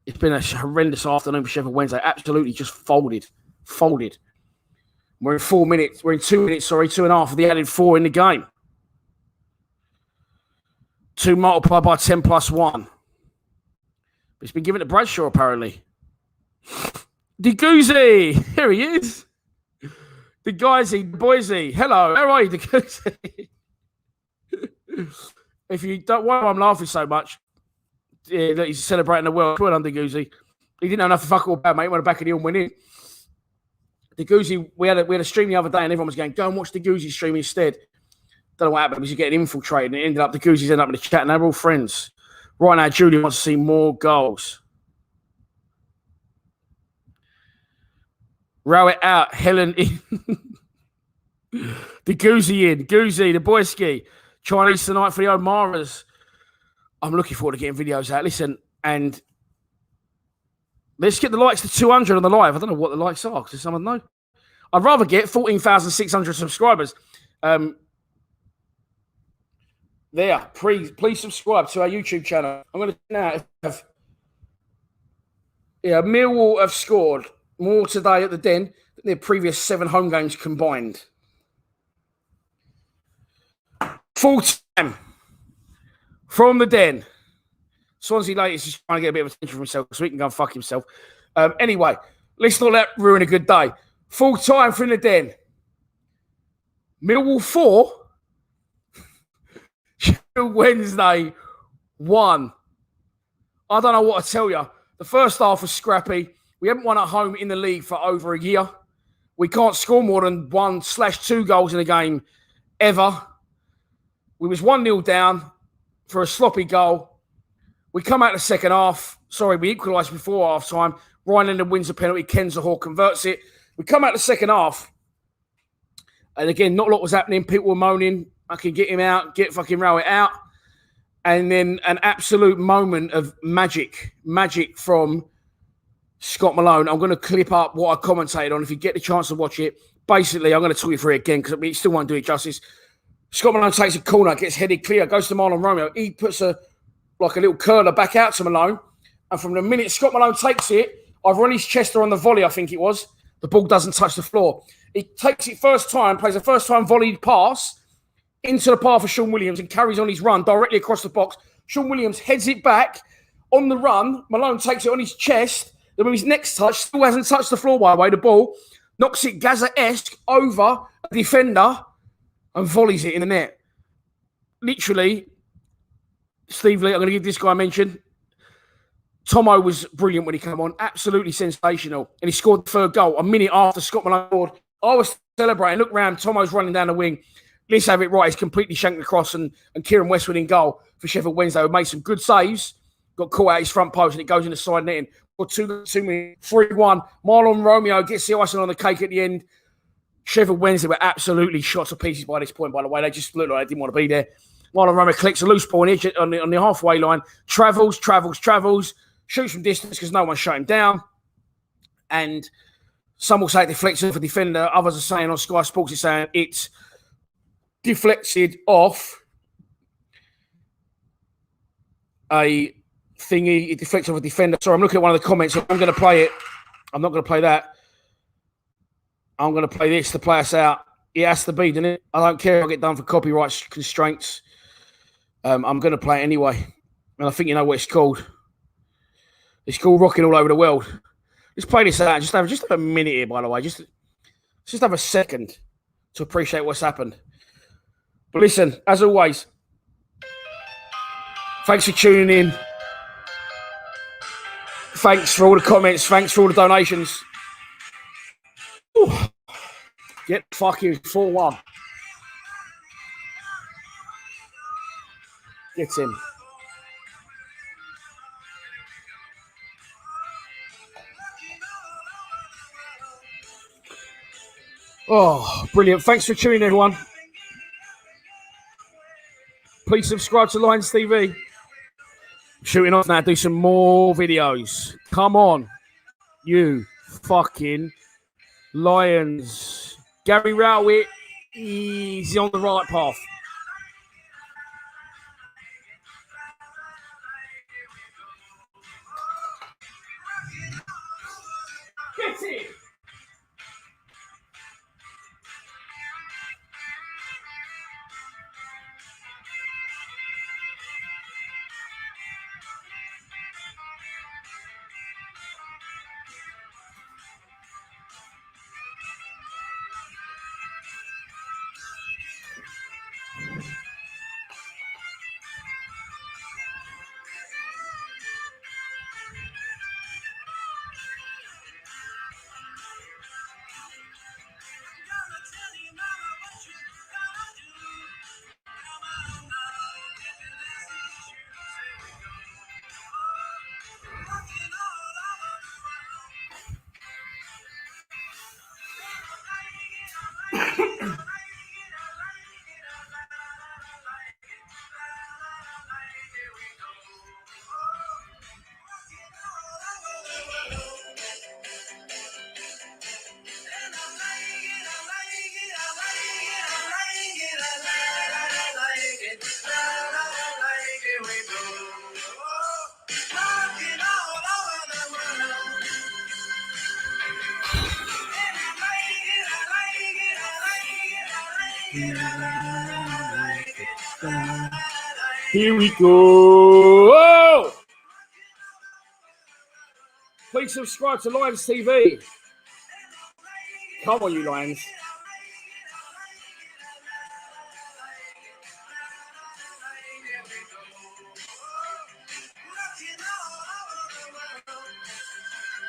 It's been a horrendous afternoon for Sheffield Wednesday. Absolutely just folded. We're in 4 minutes. We're in 2 minutes, 2.5 of the added 4 in the game. 2 multiplied by 10 plus 1. But it's been given to Bradshaw, apparently. Deguzi, here he is. The guysy, the boysy. Hello, how are you, Deguzi? If you don't why I'm laughing so much, that he's celebrating the world. Well done, Deguzi. He didn't know enough to fuck all about, mate. He went back in the and went in. Deguzi, we had a stream the other day, and everyone was going, go and watch Deguzi's stream instead. Don't know what happened. He was getting infiltrated, and it ended up the Goozies ended up in the chat, and they're all friends. Right now, Julian wants to see more goals. Row it out. Helen in. The Goozy in. Goozy, the Boyski. Chinese tonight for the O'Maras. I'm looking forward to getting videos out. Listen, and let's get the likes to 200 on the live. I don't know what the likes are. Does someone know? I'd rather get 14,600 subscribers. There. Please subscribe to our YouTube channel. I'm going to now have... Yeah, Millwall have scored more today at the Den than their previous 7 home games combined. Full time from the Den. Swansea latest is trying to get a bit of attention from himself so he can go and fuck himself. Anyway, let's not let ruin a good day. Full time from the Den. Millwall 4. Wednesday 1. I don't know what to tell you. The first half was scrappy. We haven't won at home in the league for over a year. We can't score more than 1/2 goals in a game ever. We was 1-0 down for a sloppy goal. We come out the second half. Sorry, we equalised before half-time. Ryan Leonard wins the penalty. Ken Zahor converts it. We come out the second half. And again, not a lot was happening. People were moaning. I can get him out. Get fucking Row it out. And then an absolute moment of magic from Scott Malone. I'm going to clip up what I commentated on. If you get the chance to watch it, basically, I'm going to talk you through it again because it still won't do it justice. Scott Malone takes a corner, gets headed clear, goes to Marlon Romeo. He puts a little curler back out to Malone. And from the minute Scott Malone takes it, either on his chest or on the volley, I think it was, the ball doesn't touch the floor. He takes it first time, plays a first-time volleyed pass into the path of Sean Williams and carries on his run directly across the box. Sean Williams heads it back on the run. Malone takes it on his chest. Then with his next touch, still hasn't touched the floor, by the way, the ball, knocks it Gaza-esque over a defender and volleys it in the net. Literally, Steve Lee, I'm going to give this guy a mention. Tomo was brilliant when he came on. Absolutely sensational. And he scored the third goal a minute after Scott Malone scored. I was celebrating. Look round. Tomo's running down the wing. Let's have it right. He's completely shanked across and Kieran Westwood in goal for Sheffield Wednesday, who made some good saves. Got caught out his front post and it goes in the side netting. Got 2-3-1. Marlon Romeo gets the icing on the cake at the end. Sheffield Wednesday were absolutely shot to pieces by this point, by the way. They just looked like they didn't want to be there. Marlon Romeo collects a loose ball on the halfway line. Travels. Shoots from distance because no one shut him down. And some will say it deflects off a defender. Others are saying on Sky Sports, it's saying it's deflected off a thingy. It deflects off a defender. Sorry, I'm looking at one of the comments. I'm going to play it. I'm not going to play that. I'm going to play this to play us out. It has to be, doesn't it? I don't care if I get done for copyright constraints. I'm going to play it anyway. And I think you know what it's called. It's called Rocking All Over the World. Let's play this out. Just have a minute here, by the way. Just have a second to appreciate what's happened. But listen, as always, thanks for tuning in. Thanks for all the comments. Thanks for all the donations. Ooh. Get fucking 4-1. Get him. Oh, brilliant. Thanks for tuning in, everyone. Please subscribe to Lions TV. Shooting off now, do some more videos. Come on, you fucking Lions. Gary Rowett, he's on the right path. Get it! Here we go. Whoa! Please subscribe to Lions TV. Come on, you Lions.